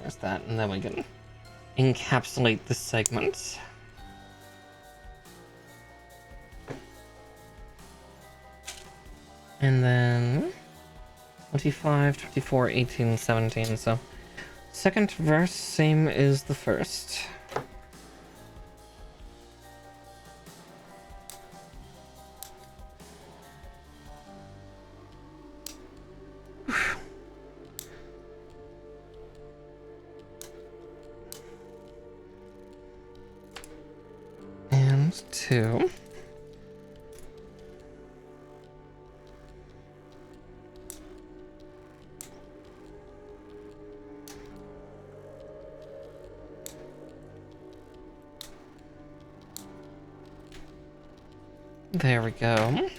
there's that, and then we can encapsulate this segment. And then 25, 24, 18, 17, so second verse, same as the first. And 2. There we go.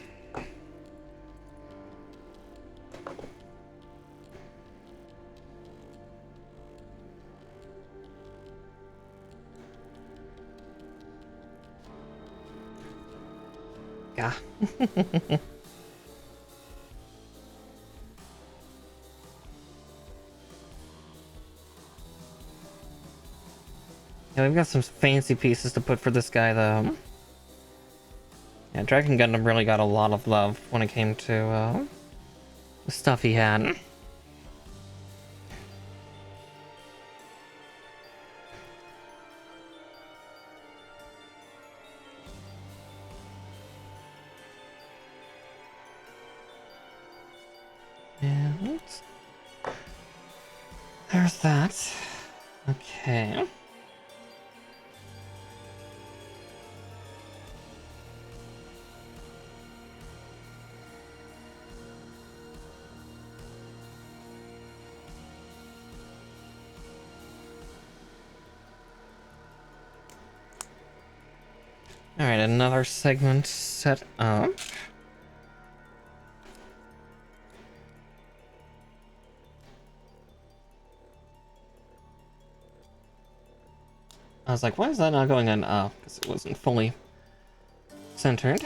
Yeah. Yeah, we've got some fancy pieces to put for this guy, though. Yeah, Dragon Gundam really got a lot of love when it came to the stuff he had. And there's that. Okay. Alright, another segment set up. I was like, why is that not going in? Oh, because it wasn't fully centered.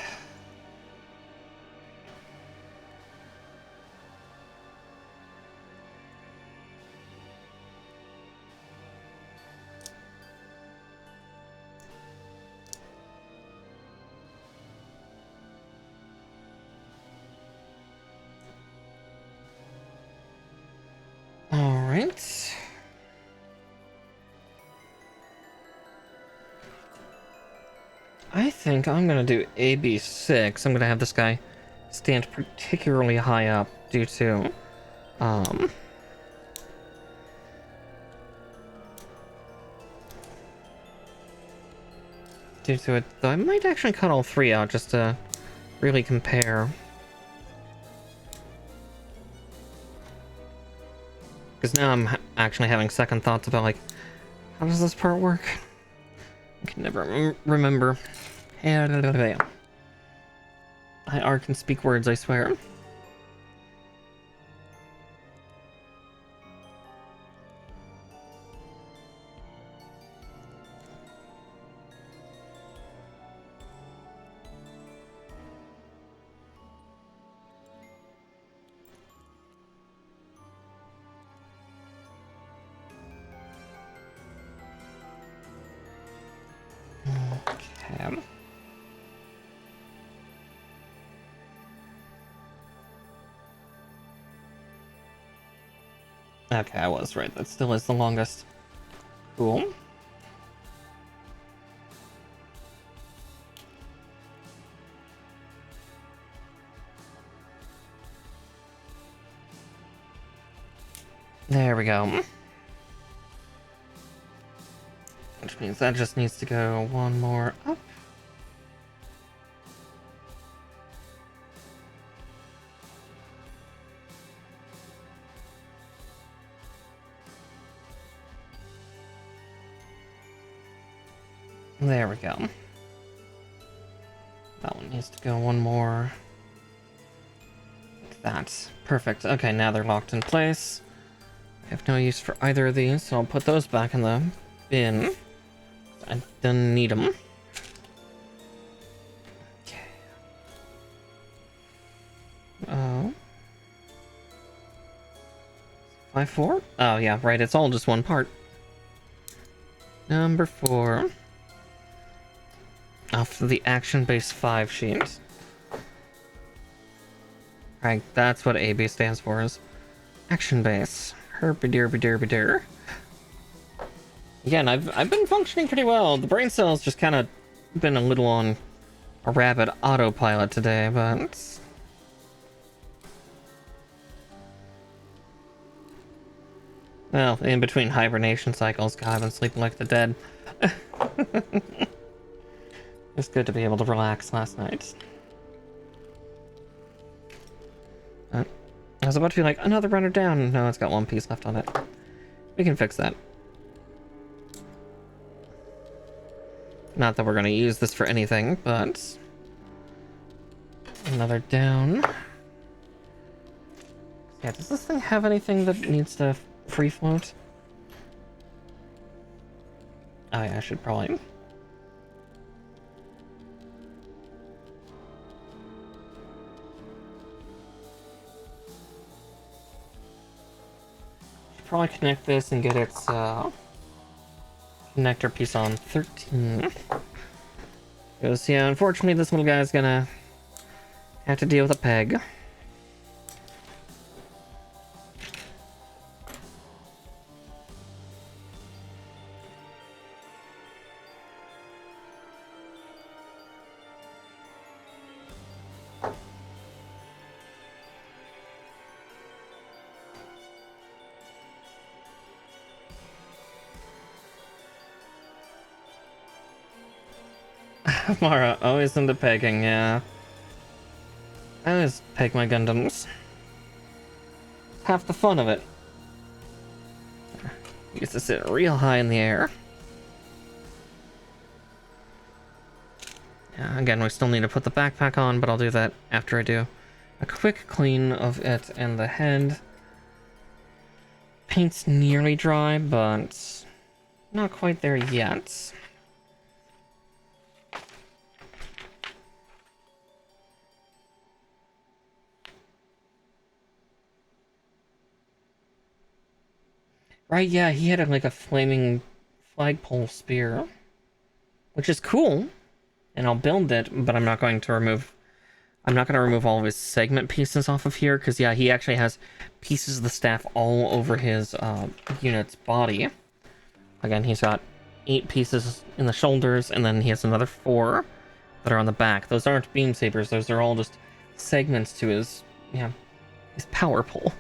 Alright. I think I'm gonna do AB6. I'm gonna have this guy stand particularly high up due to it, though I might actually cut all 3 out just to really compare. Because now I'm actually having second thoughts about, like, how does this part work? I can never remember. I can speak words, I swear. Okay. Okay, I was right. That still is the longest. Cool. There we go. Which means that just needs to go one more up. There we go. That one needs to go one more. Like that. Perfect. Okay, now they're locked in place. I have no use for either of these, so I'll put those back in the bin. I don't need them. Okay. Oh. 5-4? Oh, yeah, right. It's all just one part. Number 4. Off the Action Base 5 sheet. Right, that's what AB stands for, is Action Base. Herby-derby-derby-der. Again, I've been functioning pretty well. The brain cells just kind of been a little on a rapid autopilot today, but... Well, in between hibernation cycles, God, I've been sleeping like the dead. It's good to be able to relax last night. I was about to be like, another runner down. No, it's got one piece left on it. We can fix that. Not that we're going to use this for anything, but... Another down. Yeah, does this thing have anything that needs to free float? Oh yeah, I should probably... Probably connect this and get its connector piece on 13. Because, yeah, unfortunately this little guy's gonna have to deal with a peg. Mara, always into pegging, yeah. I always peg my Gundams. Half the fun of it. Used to sit real high in the air. Yeah, again, we still need to put the backpack on, but I'll do that after I do a quick clean of it and the head. Paint's nearly dry, but not quite there yet. Right, yeah, he had like a flaming flagpole spear, which is cool, and I'll build it, but I'm not going to remove all of his segment pieces off of here, because yeah, he actually has pieces of the staff all over his unit's body. Again, he's got 8 pieces in the shoulders, and then he has another 4 that are on the back. Those aren't beam sabers, those are all just segments to his, yeah, his power pole.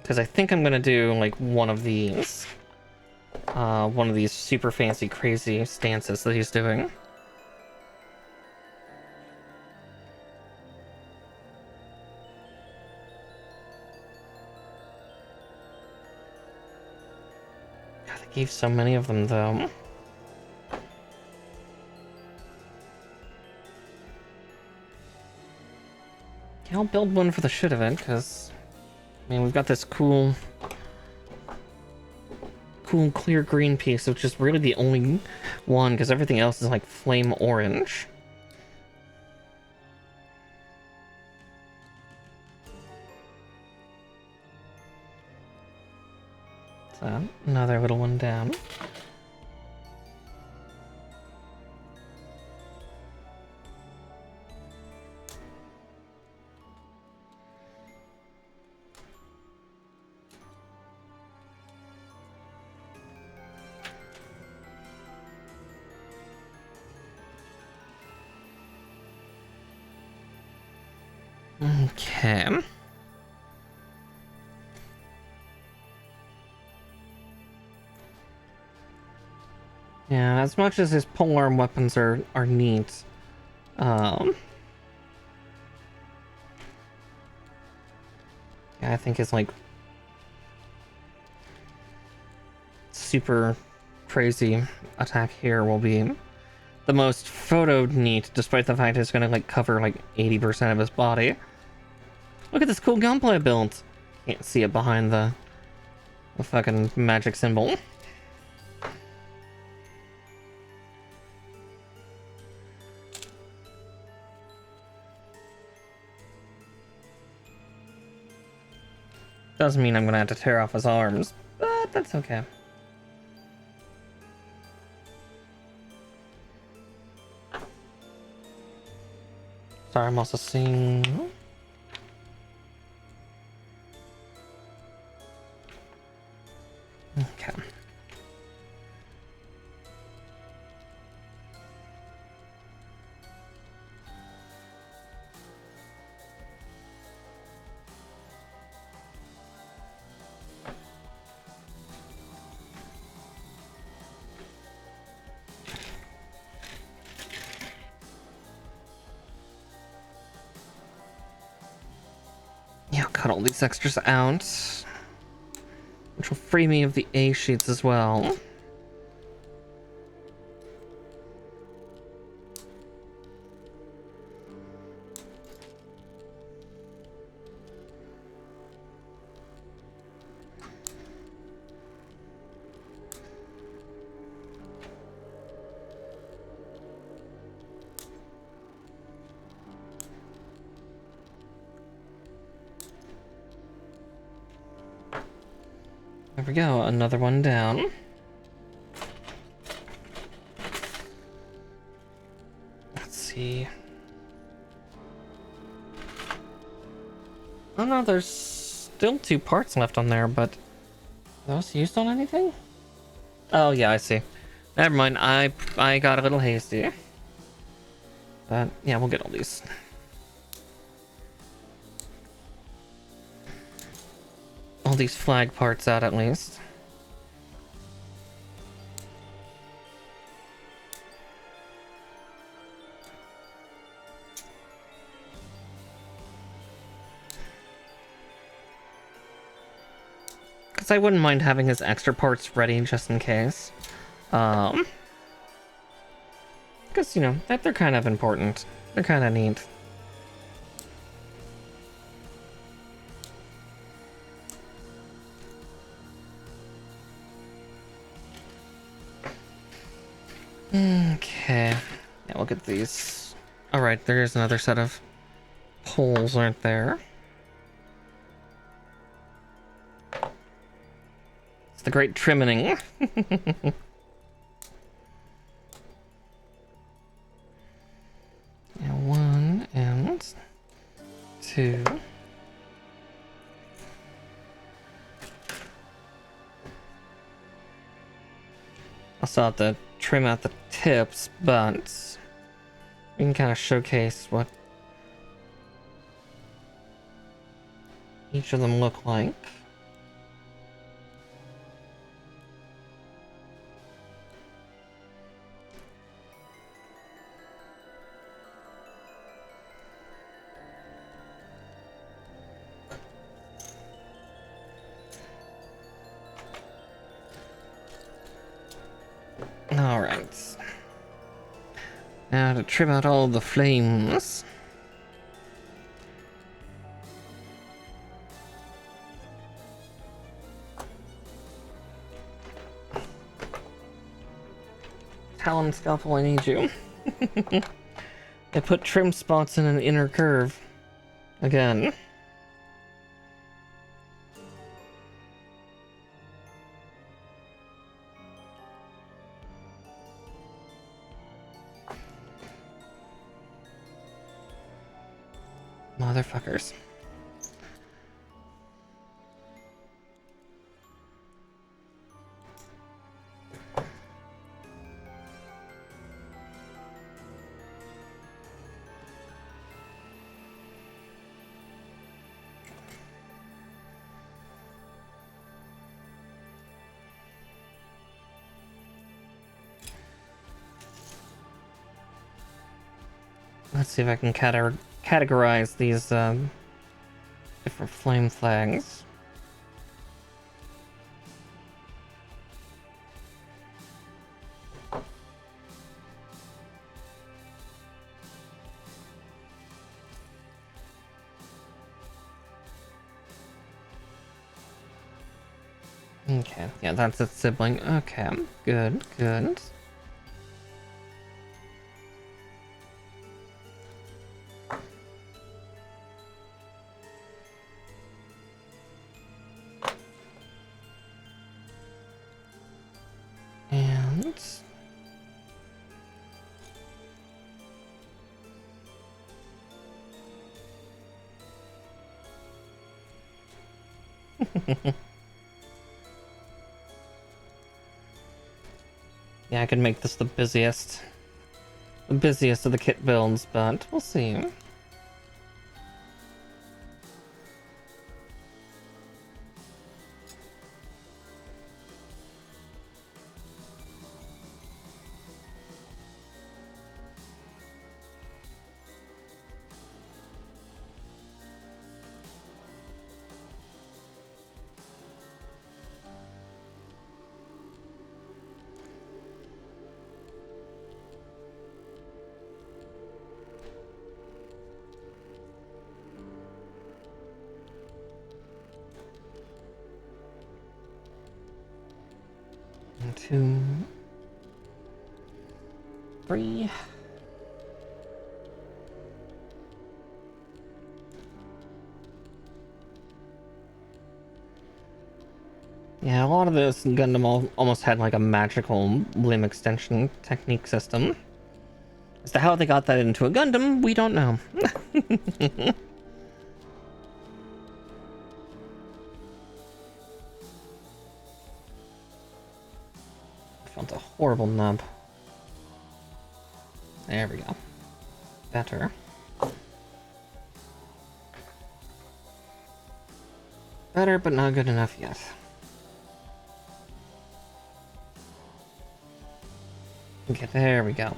Because I think I'm gonna do like one of these super fancy crazy stances that he's doing. God, they gave so many of them though. Yeah, I'll build one for the shit of it, because I mean, we've got this cool clear green piece, which is really the only one, because everything else is like flame orange. So, another little one down. Okay. Yeah, as much as his polearm weapons are neat, I think his, like, super crazy attack here will be the most photo neat, despite the fact it's gonna, like, cover, like, 80% of his body. Look at this cool gunplay build! Can't see it behind the fucking magic symbol. Doesn't mean I'm gonna have to tear off his arms, but that's okay. Sorry, I'm also seeing... Okay. Yeah, I'll cut all these extras out, which will free me of the A sheets as well. There we go, another one down. Let's see. Oh no, there's still 2 parts left on there, but are those used on anything? Oh yeah, I see. Never mind, I got a little hasty. But yeah, we'll get all these. All these flag parts out at least. Because I wouldn't mind having his extra parts ready just in case. Because, you know, they're kind of important. They're kind of neat. Okay. Yeah, we'll get these. Alright, there is another set of poles, aren't there? It's the great trimming. Yeah, 1 and 2. I still have to trim out the tips, but we can kind of showcase what each of them look like. Alright. Now to trim out all the flames. Talon Scalpel, I need you. They put trim spots in an inner curve. Again. Motherfuckers. Let's see if I can categorize these Different flame flags. Okay, yeah, that's its sibling. Okay, good, good. And... yeah, I could make this the busiest of the kit builds, but we'll see. One, two, three. Yeah, a lot of this Gundam almost had like a magical limb extension technique system. As to how they got that into a Gundam, we don't know. I found a horrible nub. There we go. Better. Better, but not good enough yet. Okay, there we go.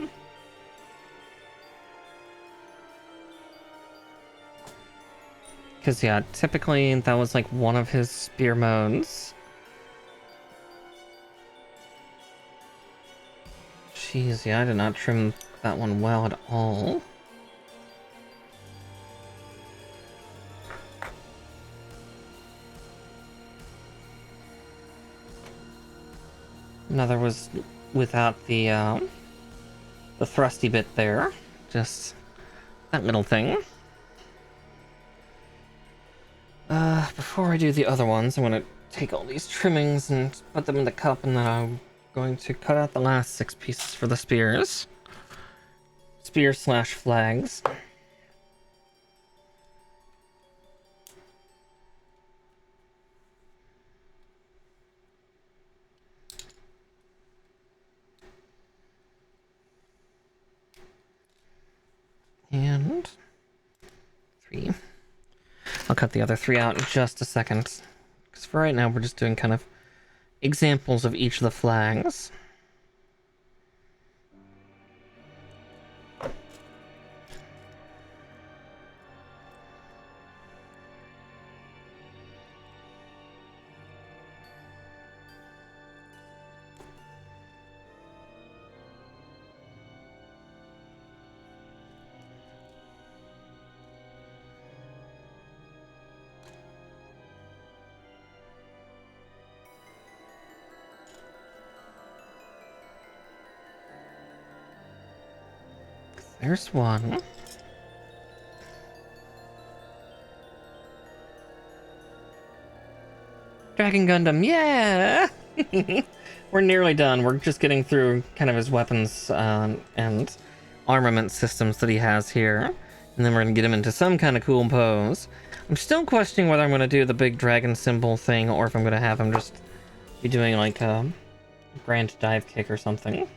Because, yeah, typically that was like one of his spear modes. Jeez, yeah, I did not trim that one well at all. Another was without the thrusty bit there. Just that little thing. Before I do the other ones, I'm gonna take all these trimmings and put them in the cup, and then I'm going to cut out the last 6 pieces for the spears. Spear/flags. And 3. I'll cut the other 3 out in just a second. Because for right now, we're just doing kind of examples of each of the flags. There's one. Dragon Gundam, yeah! We're nearly done. We're just getting through kind of his weapons and armament systems that he has here. And then we're going to get him into some kind of cool pose. I'm still questioning whether I'm going to do the big dragon symbol thing or if I'm going to have him just be doing like a grand dive kick or something.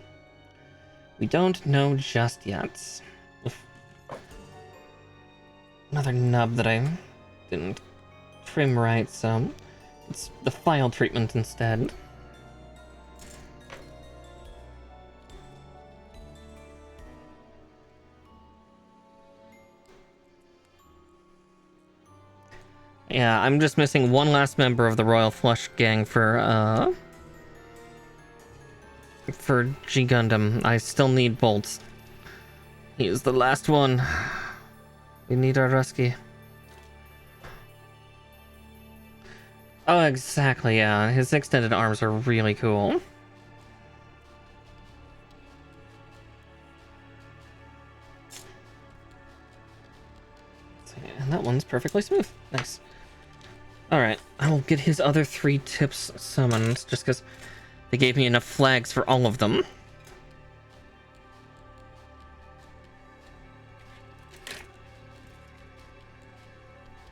We don't know just yet. Another nub that I didn't trim right, so it's the file treatment instead. Yeah, I'm just missing one last member of the Royal Flush Gang for G Gundam. I still need Bolts. He is the last one. We need our rescue. Oh, exactly, yeah. His extended arms are really cool. And that one's perfectly smooth. Nice. Alright, I will get his other 3 tips summoned, just because they gave me enough flags for all of them.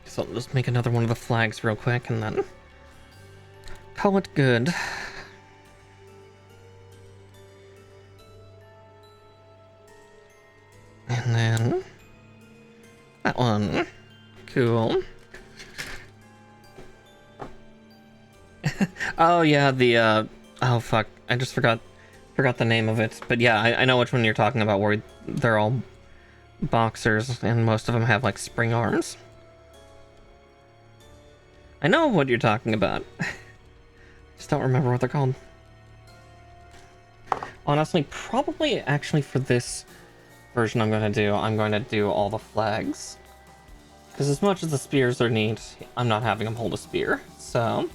So I'll just make another one of the flags real quick, and then call it good. And then that one. Cool. Oh yeah, the oh fuck, I just forgot the name of it. But yeah, I know which one you're talking about, where they're all boxers and most of them have like spring arms. I know what you're talking about. Just don't remember what they're called. Honestly, probably actually for this version I'm going to do all the flags. Because as much as the spears are neat, I'm not having them hold a spear. So,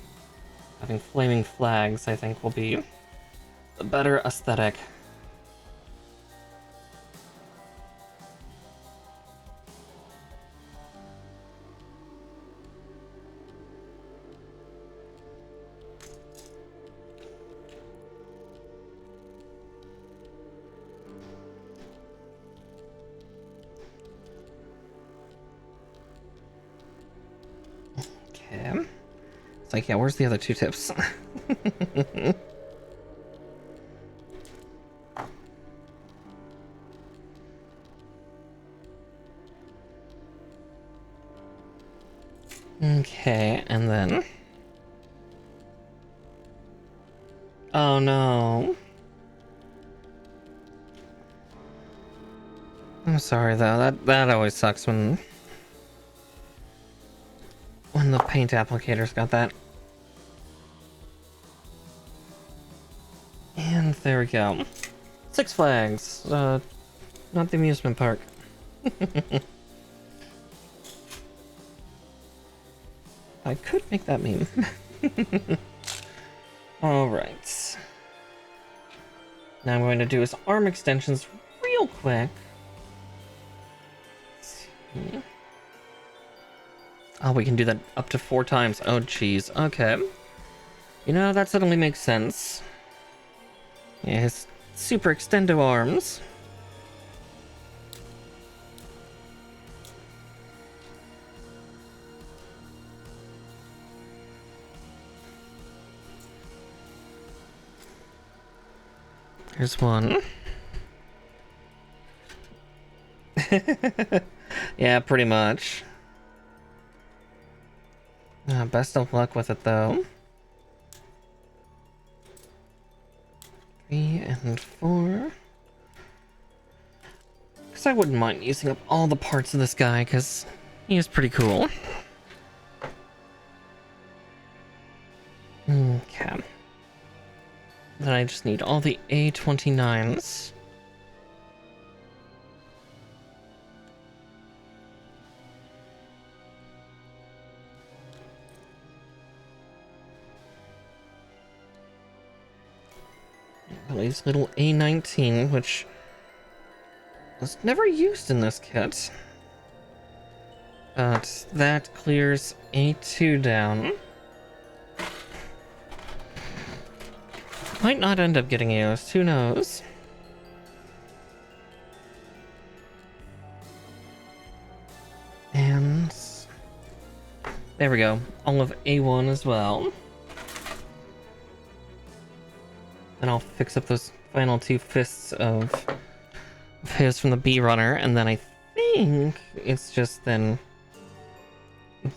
having flaming flags, I think, will be a better aesthetic. Okay. It's like, yeah, where's the other 2 tips? Okay, and then... Oh no. I'm sorry though, that always sucks when the paint applicator's got that. And there we go. 6 flags. Not the amusement park. I could make that meme. Alright. Now I'm going to do his arm extensions real quick. Let's see. Oh, we can do that up to 4 times. Oh, jeez. Okay. You know, that suddenly makes sense. Yeah, his super extendo arms. Here's one. Yeah, pretty much. Best of luck with it, though. 3 and 4. Because I wouldn't mind using up all the parts of this guy, because he is pretty cool. Okay. Then I just need all the A29s. These little A19, which was never used in this kit. But that clears A2 down. Might not end up getting used, who knows? And there we go, all of A1 as well. Then I'll fix up those final 2 fists of his from the B runner, and then I think it's just then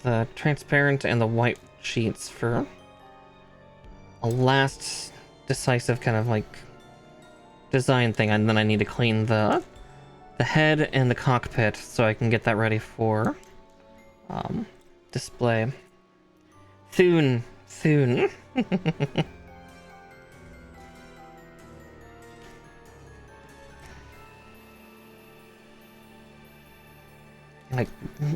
the transparent and the white sheets for a last decisive kind of like design thing, and then I need to clean the head and the cockpit so I can get that ready for display. Soon. Soon. Like,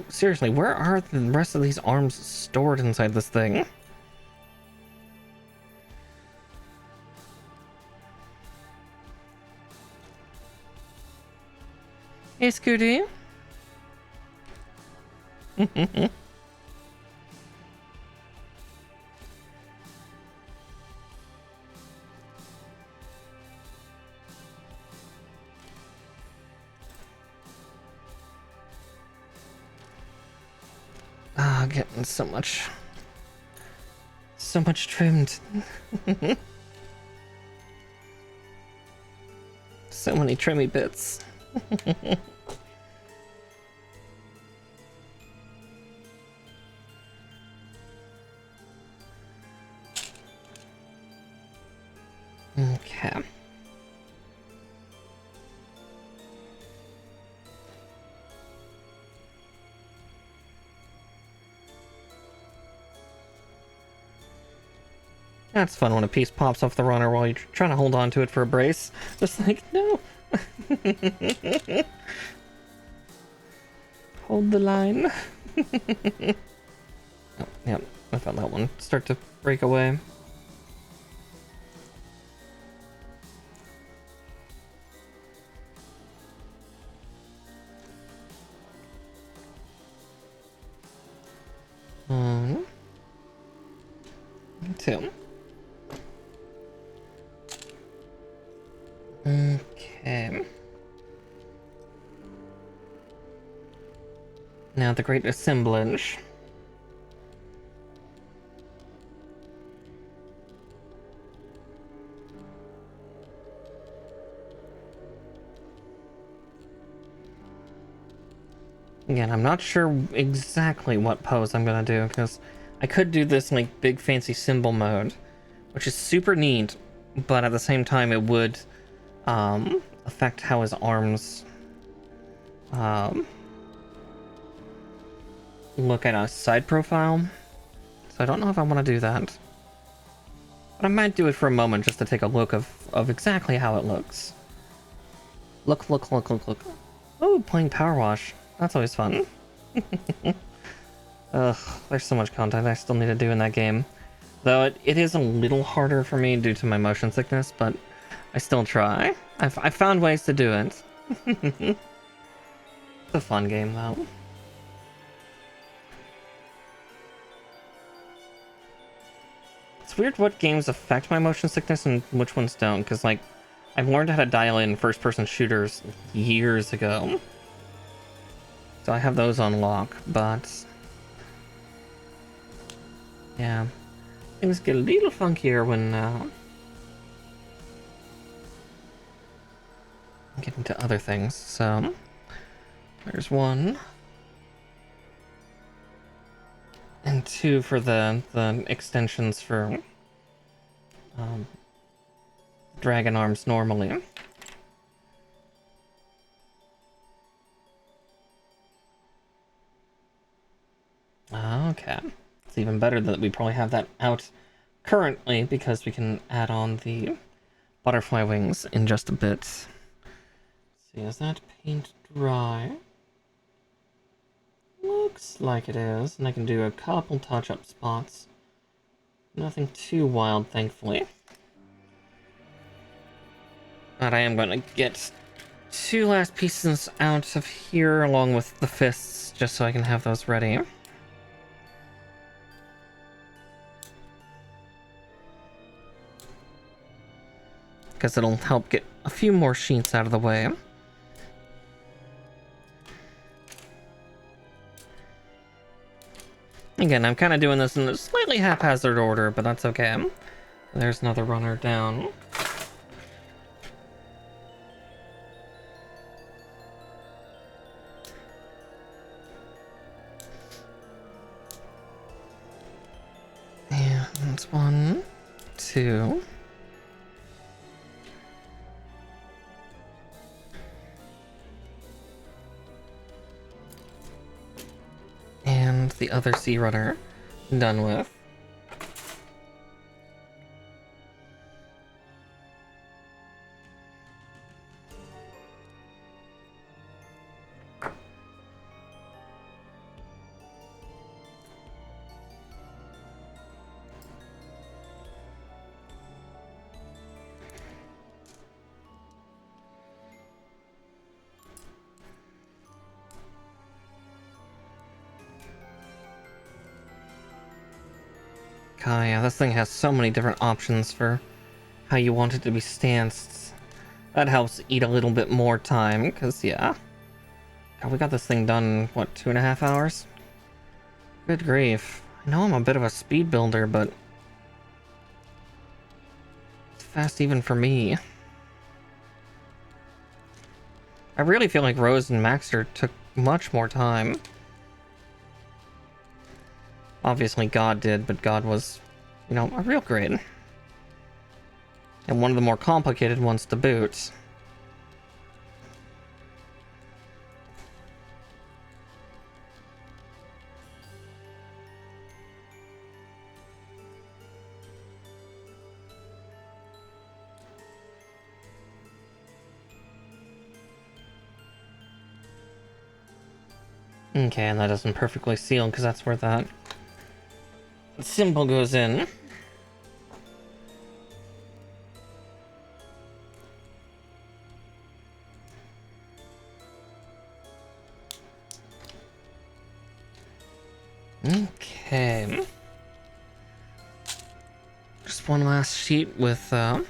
seriously, where are the rest of these arms stored inside this thing? Hey, Scooty. Ah, getting so much trimmed. So many trimmy bits. Okay. That's fun when a piece pops off the runner while you're trying to hold on to it for a brace. Just like, no. Hold the line. Oh, yep, I found that one. Start to break away. Two. Okay. Now the great assemblage. Again, I'm not sure exactly what pose I'm gonna do, because I could do this like big fancy symbol mode, which is super neat, but at the same time it would affect how his arms look at a side profile. So I don't know if I want to do that. But I might do it for a moment just to take a look of exactly how it looks. Look. Oh, playing Power Wash. That's always fun. Ugh, there's so much content I still need to do in that game. Though it is a little harder for me due to my motion sickness, but I still try. I found ways to do it. It's a fun game, though. It's weird what games affect my motion sickness and which ones don't, because, like, I've learned how to dial in first-person shooters years ago. So I have those on lock, but... yeah. Things get a little funkier when, get into other things, so... there's one. And two for the extensions for dragon arms normally. Okay. It's even better that we probably have that out currently, because we can add on the butterfly wings in just a bit. Let's see, is that paint dry? Looks like it is, and I can do a couple touch-up spots. Nothing too wild, thankfully. But I am going to get two last pieces out of here along with the fists, just so I can have those ready. Because it'll help get a few more sheets out of the way. Again, I'm kind of doing this in a slightly haphazard order, but that's okay. There's another runner down. And one, two. And the other sea runner done with. God, yeah, this thing has so many different options for how you want it to be stanced. That helps eat a little bit more time, because, yeah. God, we got this thing done in, what, 2.5 hours? Good grief. I know I'm a bit of a speed builder, but it's fast even for me. I really feel like Rose and Maxter took much more time. Obviously God did, but God was, you know, a real grade. And one of the more complicated ones to boot. Okay, and that doesn't perfectly seal, because that's where that symbol goes in. Okay. Just one last sheet with some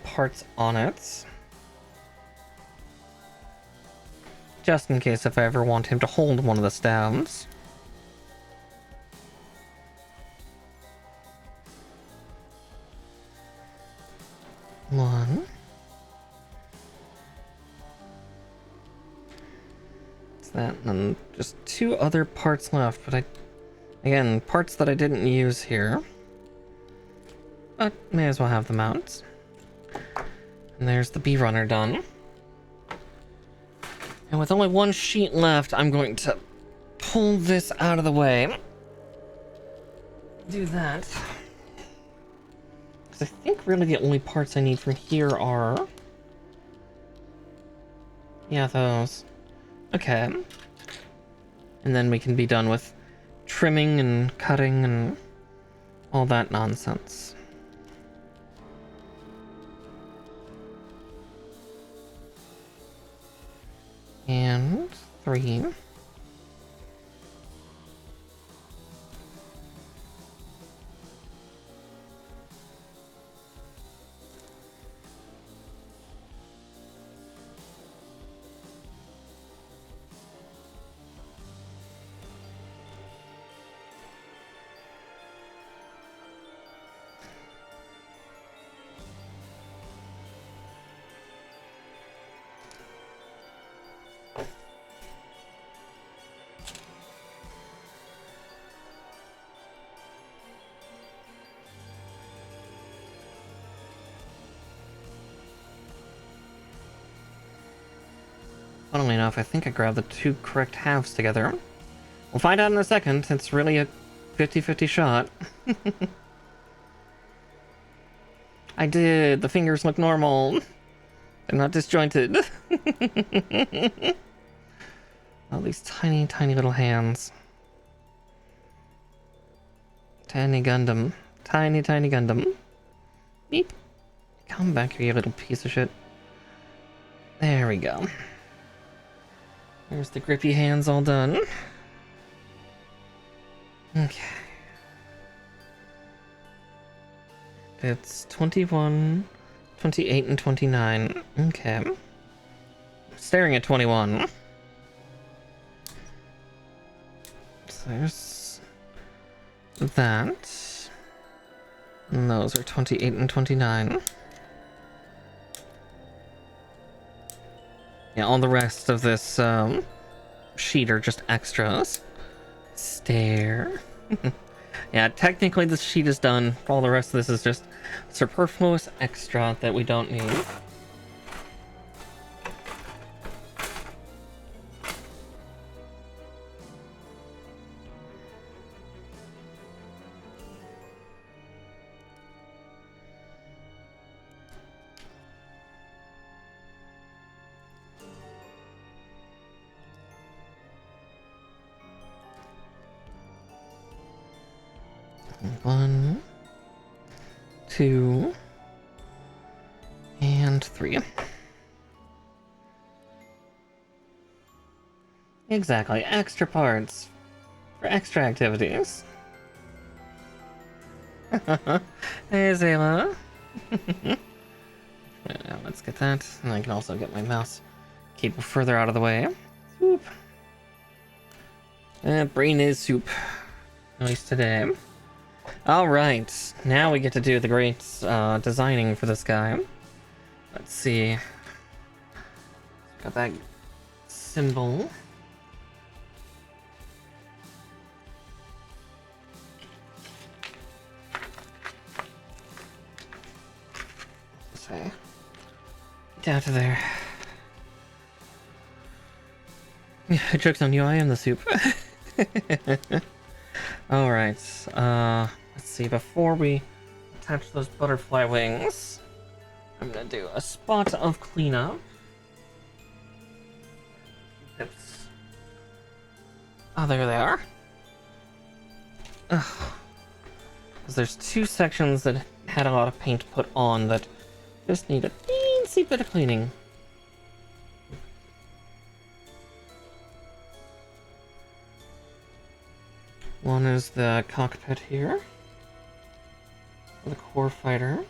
parts on it. Just in case if I ever want him to hold one of the stabs. One. It's that, and then just 2 other parts left, but again, parts that I didn't use here. But may as well have them out. And there's the bee runner done. And with only 1 sheet left, I'm going to pull this out of the way. Do that. Because I think really the only parts I need from here are... yeah, those. Okay. And then we can be done with trimming and cutting and all that nonsense. And 3. Funnily enough, I think I grabbed the 2 correct halves together. We'll find out in a second. It's really a 50-50 shot. I did. The fingers look normal. They're not disjointed. All these tiny, tiny little hands. Tiny Gundam. Tiny, tiny Gundam. Beep. Come back here, you little piece of shit. There we go. There's the grippy hands all done. Okay. It's 21, 28, and 29. Okay. Staring at 21. So there's that. And those are 28 and 29. Yeah, all the rest of this sheet are just extras. Stare. Yeah, technically this sheet is done. All the rest of this is just superfluous extra that we don't need. 2, and 3. Exactly, extra parts for extra activities. Hey, Zayla. Let's get that, and I can also get my mouse cable further out of the way. Swoop. Brain is soup. At least today. Alright, now we get to do the great designing for this guy. Let's see. Got that symbol. Okay. Down to there. Joke's on you, I am the soup. Alright, let's see, before we attach those butterfly wings, I'm gonna do a spot of cleanup. Oops. Oh, there they are. Ugh. Because there's 2 sections that had a lot of paint put on that just need a teensy bit of cleaning. One is the cockpit here, for the core fighter.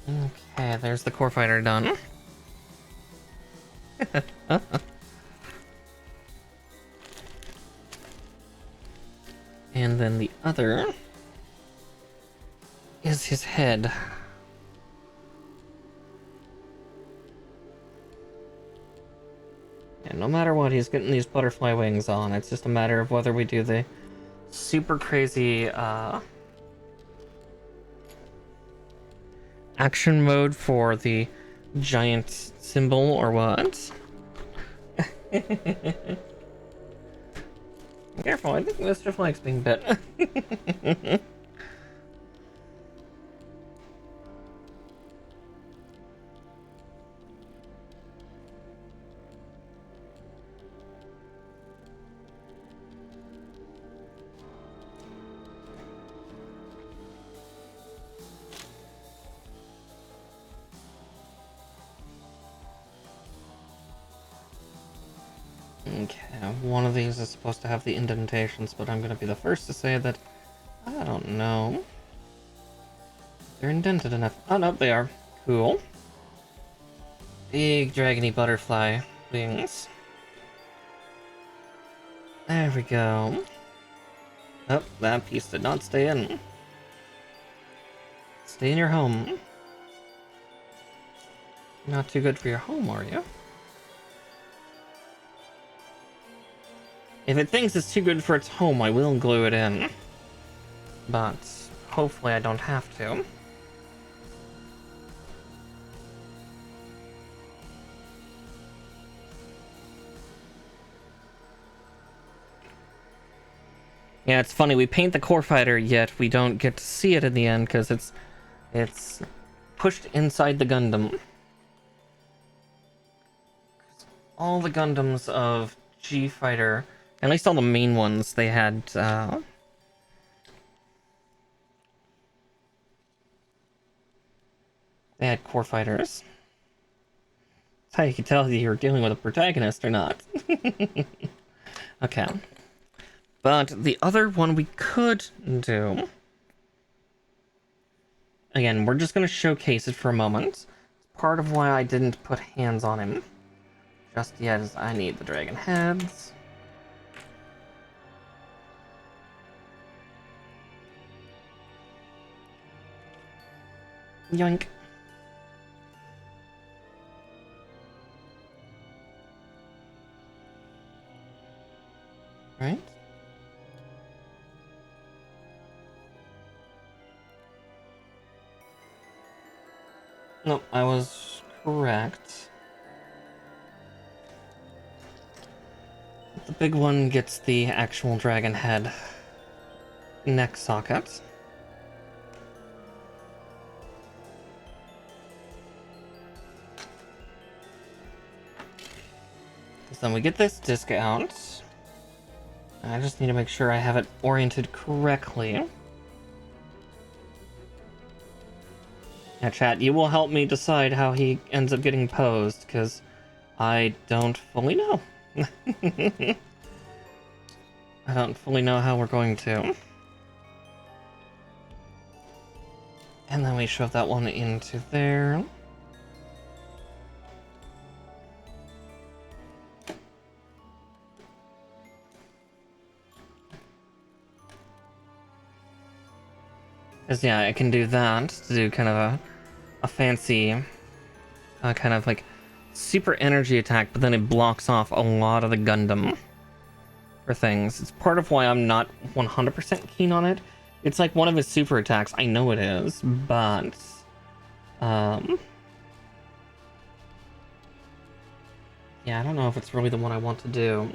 Okay, there's the core fighter done. And then the other is his head. And no matter what, he's getting these butterfly wings on. It's just a matter of whether we do the super crazy action mode for the giant symbol or what. Careful, I think Mr. Flank's being bit. Okay, one of these is supposed to have the indentations, but I'm gonna be the first to say that I don't know. They're indented enough. Oh, no, they are. Cool. Big dragony butterfly wings. There we go. Oh, that piece did not stay in. Stay in your home. Not too good for your home, are you? If it thinks it's too good for its home, I will glue it in. But hopefully I don't have to. Yeah, it's funny, we paint the core fighter, yet we don't get to see it in the end because it's pushed inside the Gundam. All the Gundams of G Fighter, at least all the main ones, they had they had core fighters. That's how you can tell if you're dealing with a protagonist or not. Okay. But the other one we could do... Again, we're just going to showcase it for a moment. Part of why I didn't put hands on him just yet is I need the dragon heads. Yoink. Right? Nope, I was correct. The big one gets the actual dragon head neck socket. So then we get this disc out. I just need to make sure I have it oriented correctly. Now, chat, you will help me decide how he ends up getting posed, because I don't fully know. I don't fully know how we're going to. And then we shove that one into there. Because, yeah, I can do that to do kind of a fancy, kind of like super energy attack, but then it blocks off a lot of the Gundam for things. It's part of why I'm not 100% keen on it. It's like one of his super attacks. I know it is, but yeah, I don't know if it's really the one I want to do.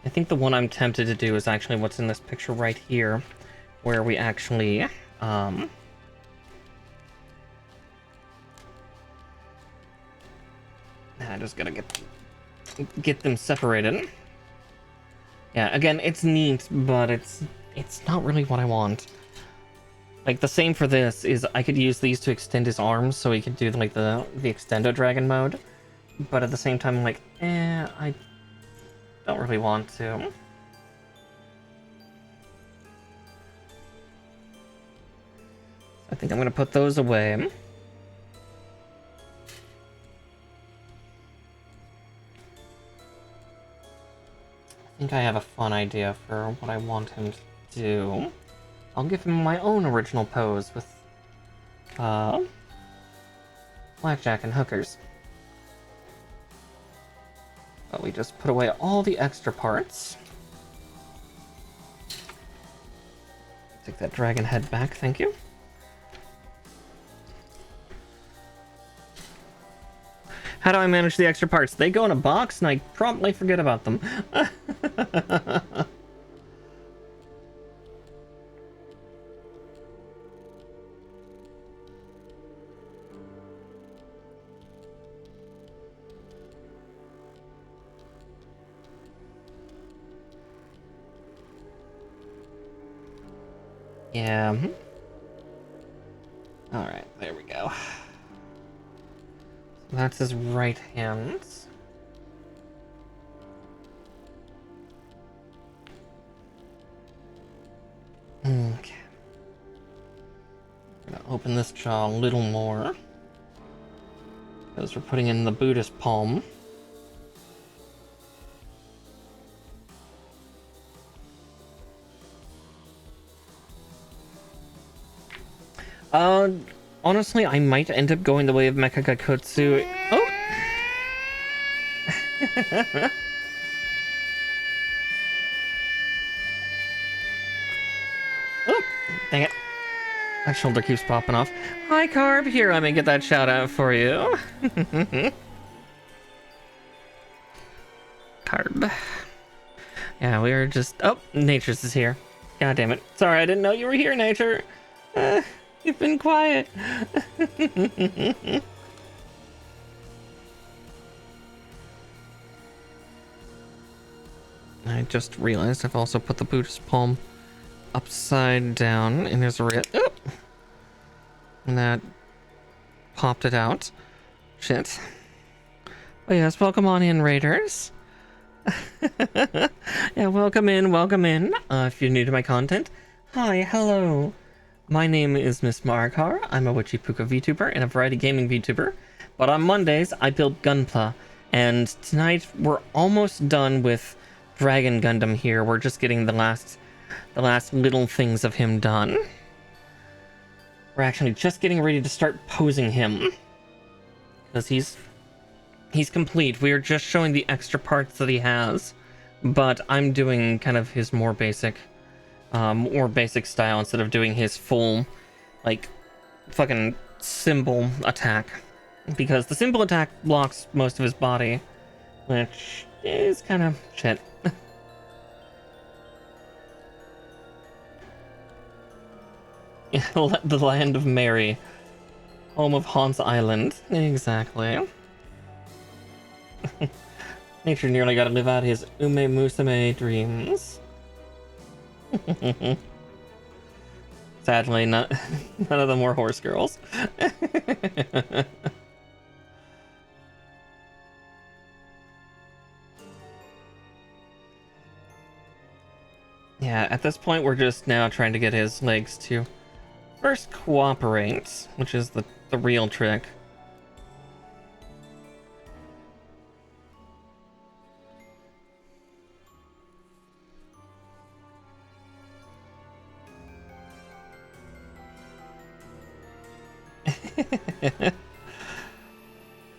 I think the one I'm tempted to do is actually what's in this picture right here, where we actually I just gotta get them separated. Yeah, again, it's neat, but it's not really what I want. Like, the same for this is I could use these to extend his arms so he could do like the extendo dragon mode, but at the same time I'm like, I don't really want to. I think I'm gonna put those away. I think I have a fun idea for what I want him to do. I'll give him my own original pose with blackjack and hookers. But we just put away all the extra parts. Take that dragon head back, thank you. How do I manage the extra parts? They go in a box and I promptly forget about them. Yeah. Alright, there we go. So that's his right hand. Okay. I'm gonna open this jaw a little more, because we're putting in the Buddhist palm. Honestly, I might end up going the way of Mecha Gaikutsu. Oh! Oh! Dang it. That shoulder keeps popping off. Hi, Carb. Here, let me get that shout out for you. Carb. Yeah, we are just... Oh, Nature's is here. God damn it. Sorry, I didn't know you were here, Nature. You've been quiet. I just realized I've also put the Buddhist palm upside down in his wrist. Oh! And that popped it out. Shit. Oh yes, welcome on in, Raiders. Yeah, welcome in, welcome in. If you're new to my content, hi, hello. My name is Miss Marikar. I'm a Witchy Puka VTuber and a variety gaming VTuber. But on Mondays, I build Gunpla. And tonight, we're almost done with Dragon Gundam here. We're just getting the last little things of him done. We're actually just getting ready to start posing him. Because he's complete. We are just showing the extra parts that he has. But I'm doing kind of his more basic style instead of doing his full, like, fucking symbol attack. Because the symbol attack blocks most of his body, which is kind of shit. The land of Mary. Home of Hans Island. Exactly. Nature nearly got to live out his Ume Musume dreams. Sadly, none of them were horse girls. Yeah, at this point, we're just now trying to get his legs to first cooperate, which is the real trick.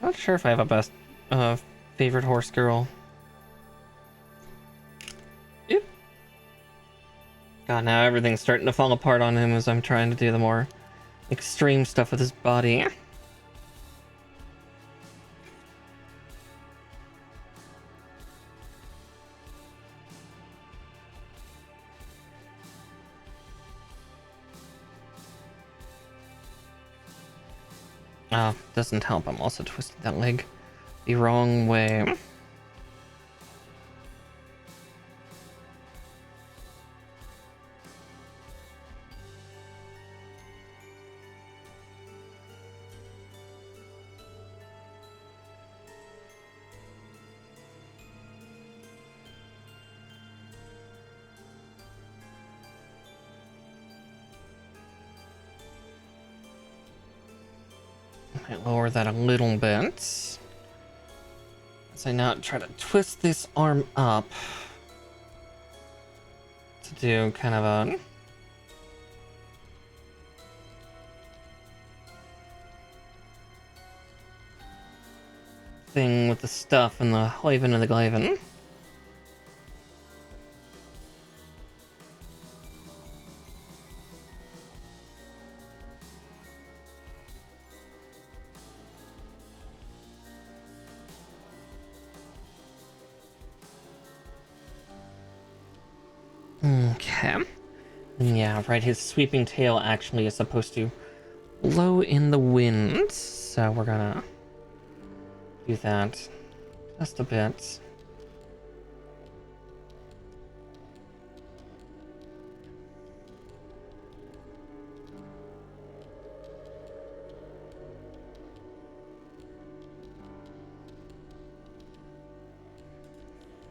Not sure if I have a best favorite horse girl. Oop. God, now everything's starting to fall apart on him as I'm trying to do the more extreme stuff with his body. Oh, doesn't help. I'm also twisting that leg the wrong way. Might lower that a little bit. As I now try to twist this arm up to do kind of a thing with the stuff and the Haven and the Glaven. Okay. Yeah, right, his sweeping tail actually is supposed to blow in the wind, so we're gonna do that just a bit.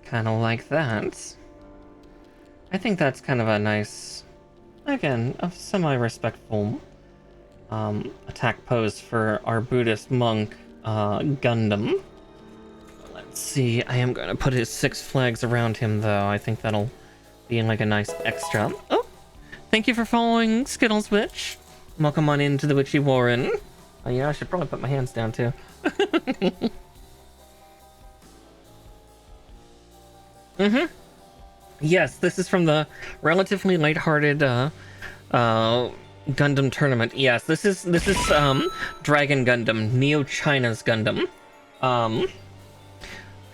Kind of like that. I think that's kind of a nice, again, a semi-respectful attack pose for our Buddhist monk, Gundam. Let's see, I am going to put his 6 flags around him, though. I think that'll be like a nice extra. Oh, thank you for following Skittles Witch. Welcome on into the Witchy Warren. Oh, yeah, I should probably put my hands down, too. Mm-hmm. Yes, this is from the relatively lighthearted Gundam tournament. Yes, this is Dragon Gundam, Neo China's Gundam. I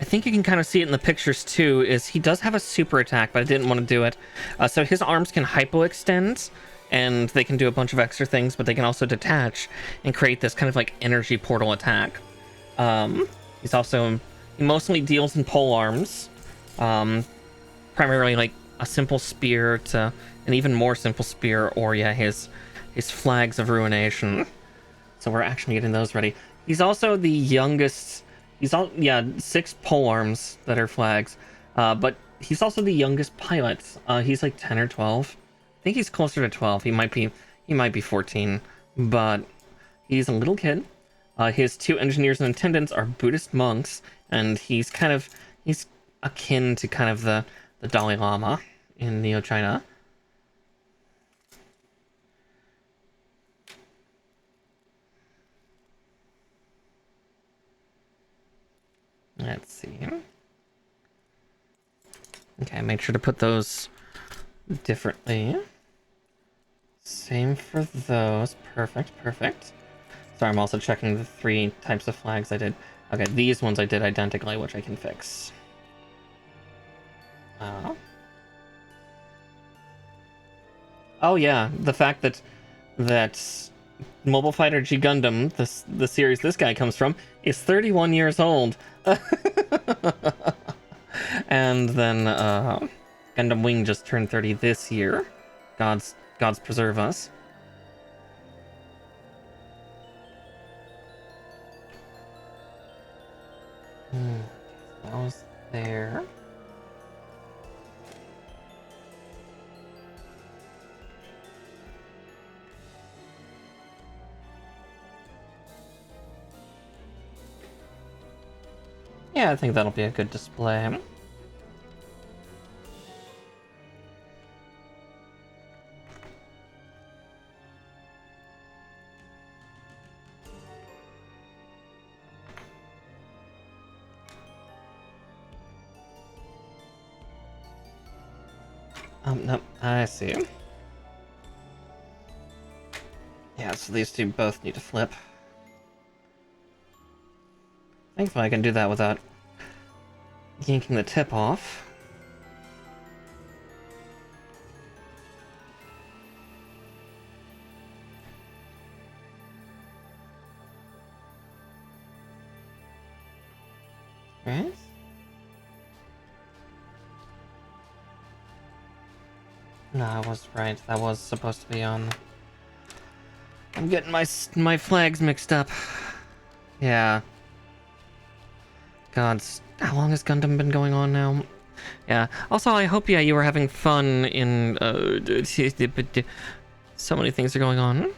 think you can kind of see it in the pictures too, is he does have a super attack, but I didn't want to do it. So his arms can hypoextend, and they can do a bunch of extra things, but they can also detach and create this kind of like energy portal attack. He mostly deals in pole arms. Primarily like a simple spear to an even more simple spear, or yeah, his flags of ruination. So we're actually getting those ready. He's also the youngest. He's 6 pole arms that are flags, but he's also the youngest pilot. He's like 10 or 12. I think he's closer to 12. He might be 14, but he's a little kid. His 2 engineers and attendants are Buddhist monks, and he's akin to kind of the Dalai Lama in Neo China. Let's see. Okay, make sure to put those differently. Same for those. Perfect. Sorry, I'm also checking the 3 types of flags I did. Okay, these ones I did identically, which I can fix. Oh yeah, the fact that Mobile Fighter G Gundam, the series this guy comes from, is 31 years old. And then Gundam Wing just turned 30 this year. Gods preserve us. That was there. Yeah, I think that'll be a good display. No, I see. Yeah, so these two both need to flip. Thankfully I can do that without yanking the tip off. Right? No, I was right. That was supposed to be on. I'm getting my flags mixed up. Yeah. Gods, how long has Gundam been going on now? Yeah. Also, I hope you were having fun in so many things are going on.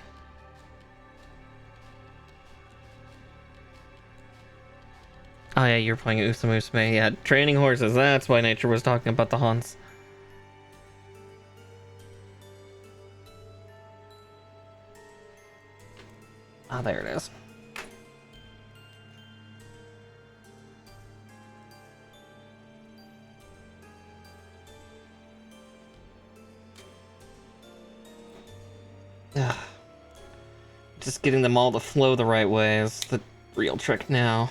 Oh yeah, you're playing Usame Usame. Yeah, training horses. That's why Nature was talking about the haunts. Ah, there it is. Ugh. Just getting them all to flow the right way is the real trick now.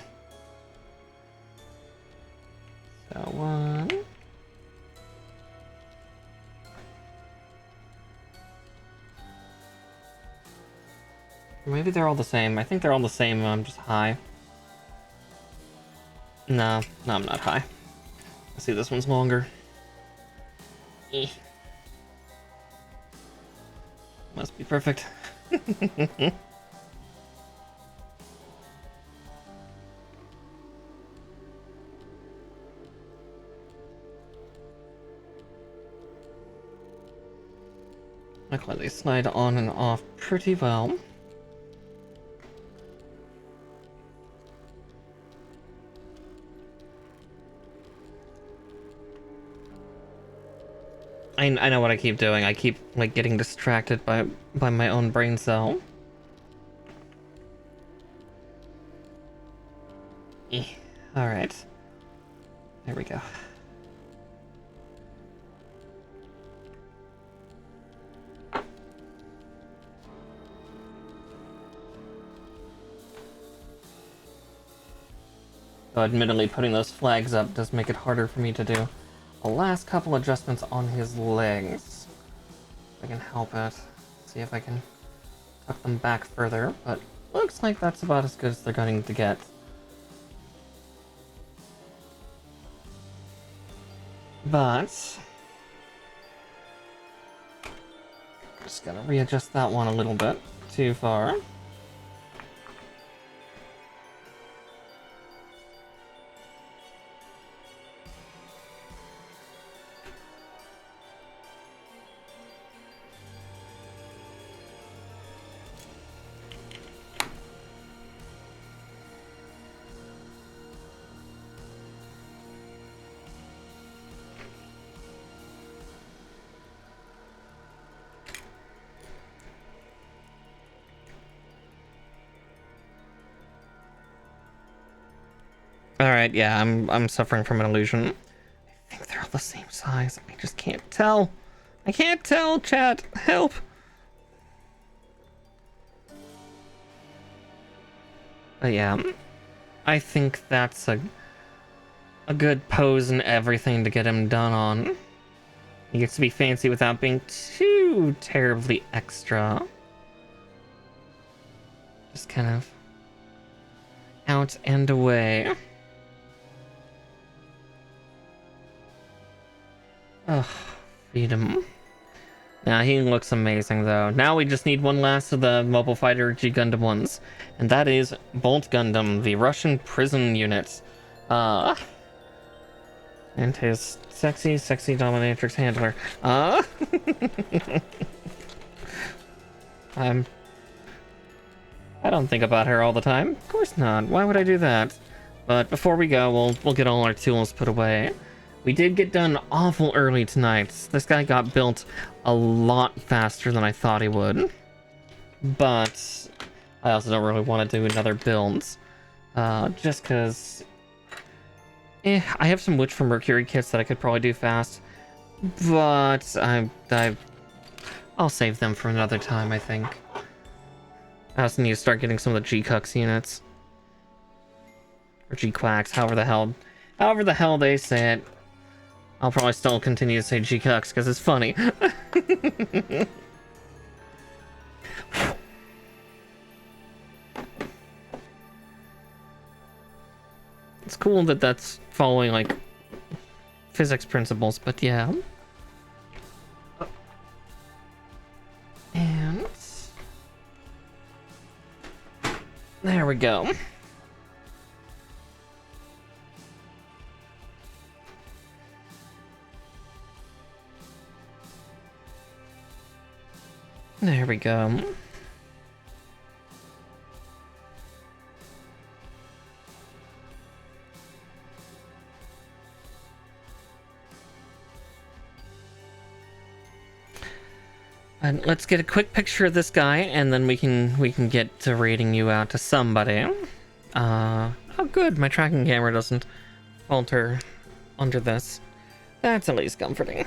So, one. Maybe they're all the same. I think they're all the same. I'm just high. No, I'm not high. I see this one's longer. Must be perfect. Luckily, they slide on and off pretty well. I know what I keep doing. I keep like getting distracted by my own brain cell. All right. There we go. So admittedly, putting those flags up does make it harder for me to do the last couple adjustments on his legs. If I can help it. See if I can tuck them back further, but looks like that's about as good as they're going to get. But just gotta readjust that one a little bit too far. Alright, yeah, I'm suffering from an illusion. I think they're all the same size. I just can't tell. I can't tell, chat. Help. But yeah, I think that's a good pose and everything to get him done on. He gets to be fancy without being too terribly extra. Just kind of out and away. Ugh, feed him. Now he looks amazing though. Now we just need one last of the Mobile Fighter G Gundam ones, and that is Bolt Gundam, the Russian prison unit. And his sexy dominatrix handler. I don't think about her all the time. Of course not. Why would I do that? But before we go, we'll get all our tools put away. We did get done awful early tonight. This guy got built a lot faster than I thought he would. But I also don't really want to do another build. Just because... I have some Witch from Mercury kits that I could probably do fast. But I'll save them for another time, I think. I also need to start getting some of the G-Cux units. Or G-Quacks, however the hell they say it. I'll probably still continue to say G-Cux because it's funny. It's cool that that's following, like, physics principles, but yeah. And... there we go. There we go. And let's get a quick picture of this guy, and then we can get to rating you out to somebody. Oh good, my tracking camera doesn't falter under this. That's at least comforting.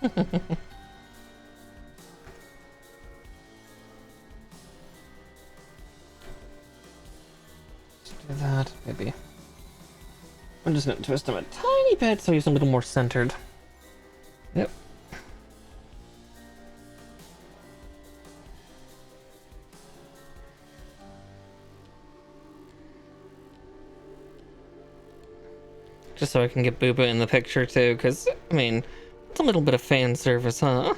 Let's do that, maybe. I'm just gonna twist him a tiny bit so he's a little more centered. Yep. Just so I can get Booba in the picture too, because, I mean, it's a little bit of fan service, huh?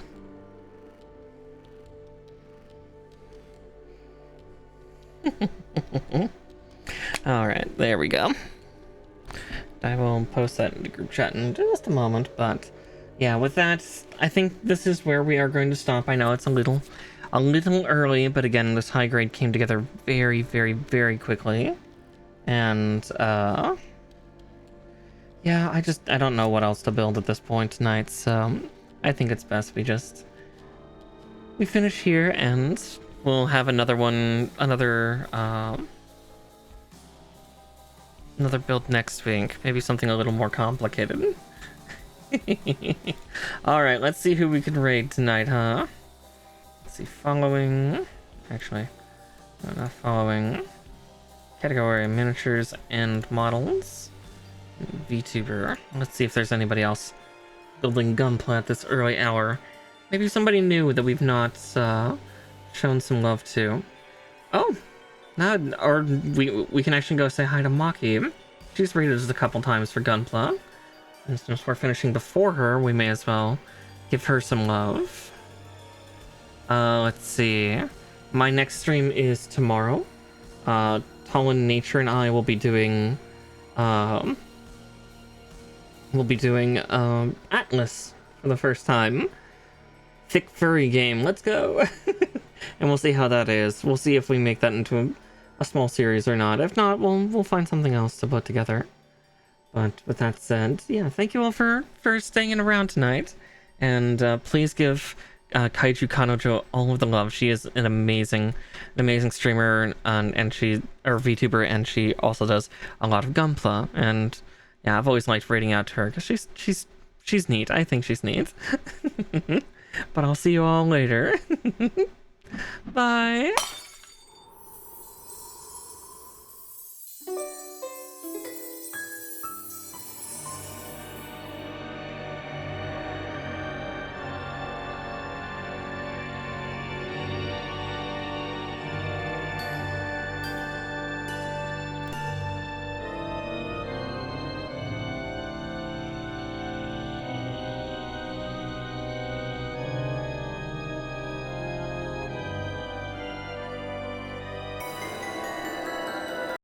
Alright, there we go. I will post that in the group chat in just a moment, but yeah, with that, I think this is where we are going to stop. I know it's a little early, but again, this high grade came together very, very, very quickly. And, yeah, I don't know what else to build at this point tonight, so I think it's best we finish here, and we'll have another build next week. Maybe something a little more complicated. Alright, let's see who we can raid tonight, huh? Let's see, following... Actually, not following. Category, miniatures and models. VTuber. Let's see if there's anybody else building Gunpla at this early hour. Maybe somebody new that we've not shown some love to. Oh, or we can actually go say hi to Maki. She's rated us a couple times for Gunpla. And since we're finishing before her, we may as well give her some love. Let's see. My next stream is tomorrow. Talon Nature and I will be doing Atlas for the first time. Thick furry game, let's go. And we'll see how that is. We'll see if we make that into a small series or not. If not, we'll find something else to put together. But with that said, yeah, thank you all for staying around tonight. And please give Kaiju Kanojo all of the love. She is an amazing streamer and she VTuber, and she also does a lot of Gunpla. And yeah, I've always liked raiding out to her because she's neat. I think she's neat. But I'll see you all later. Bye.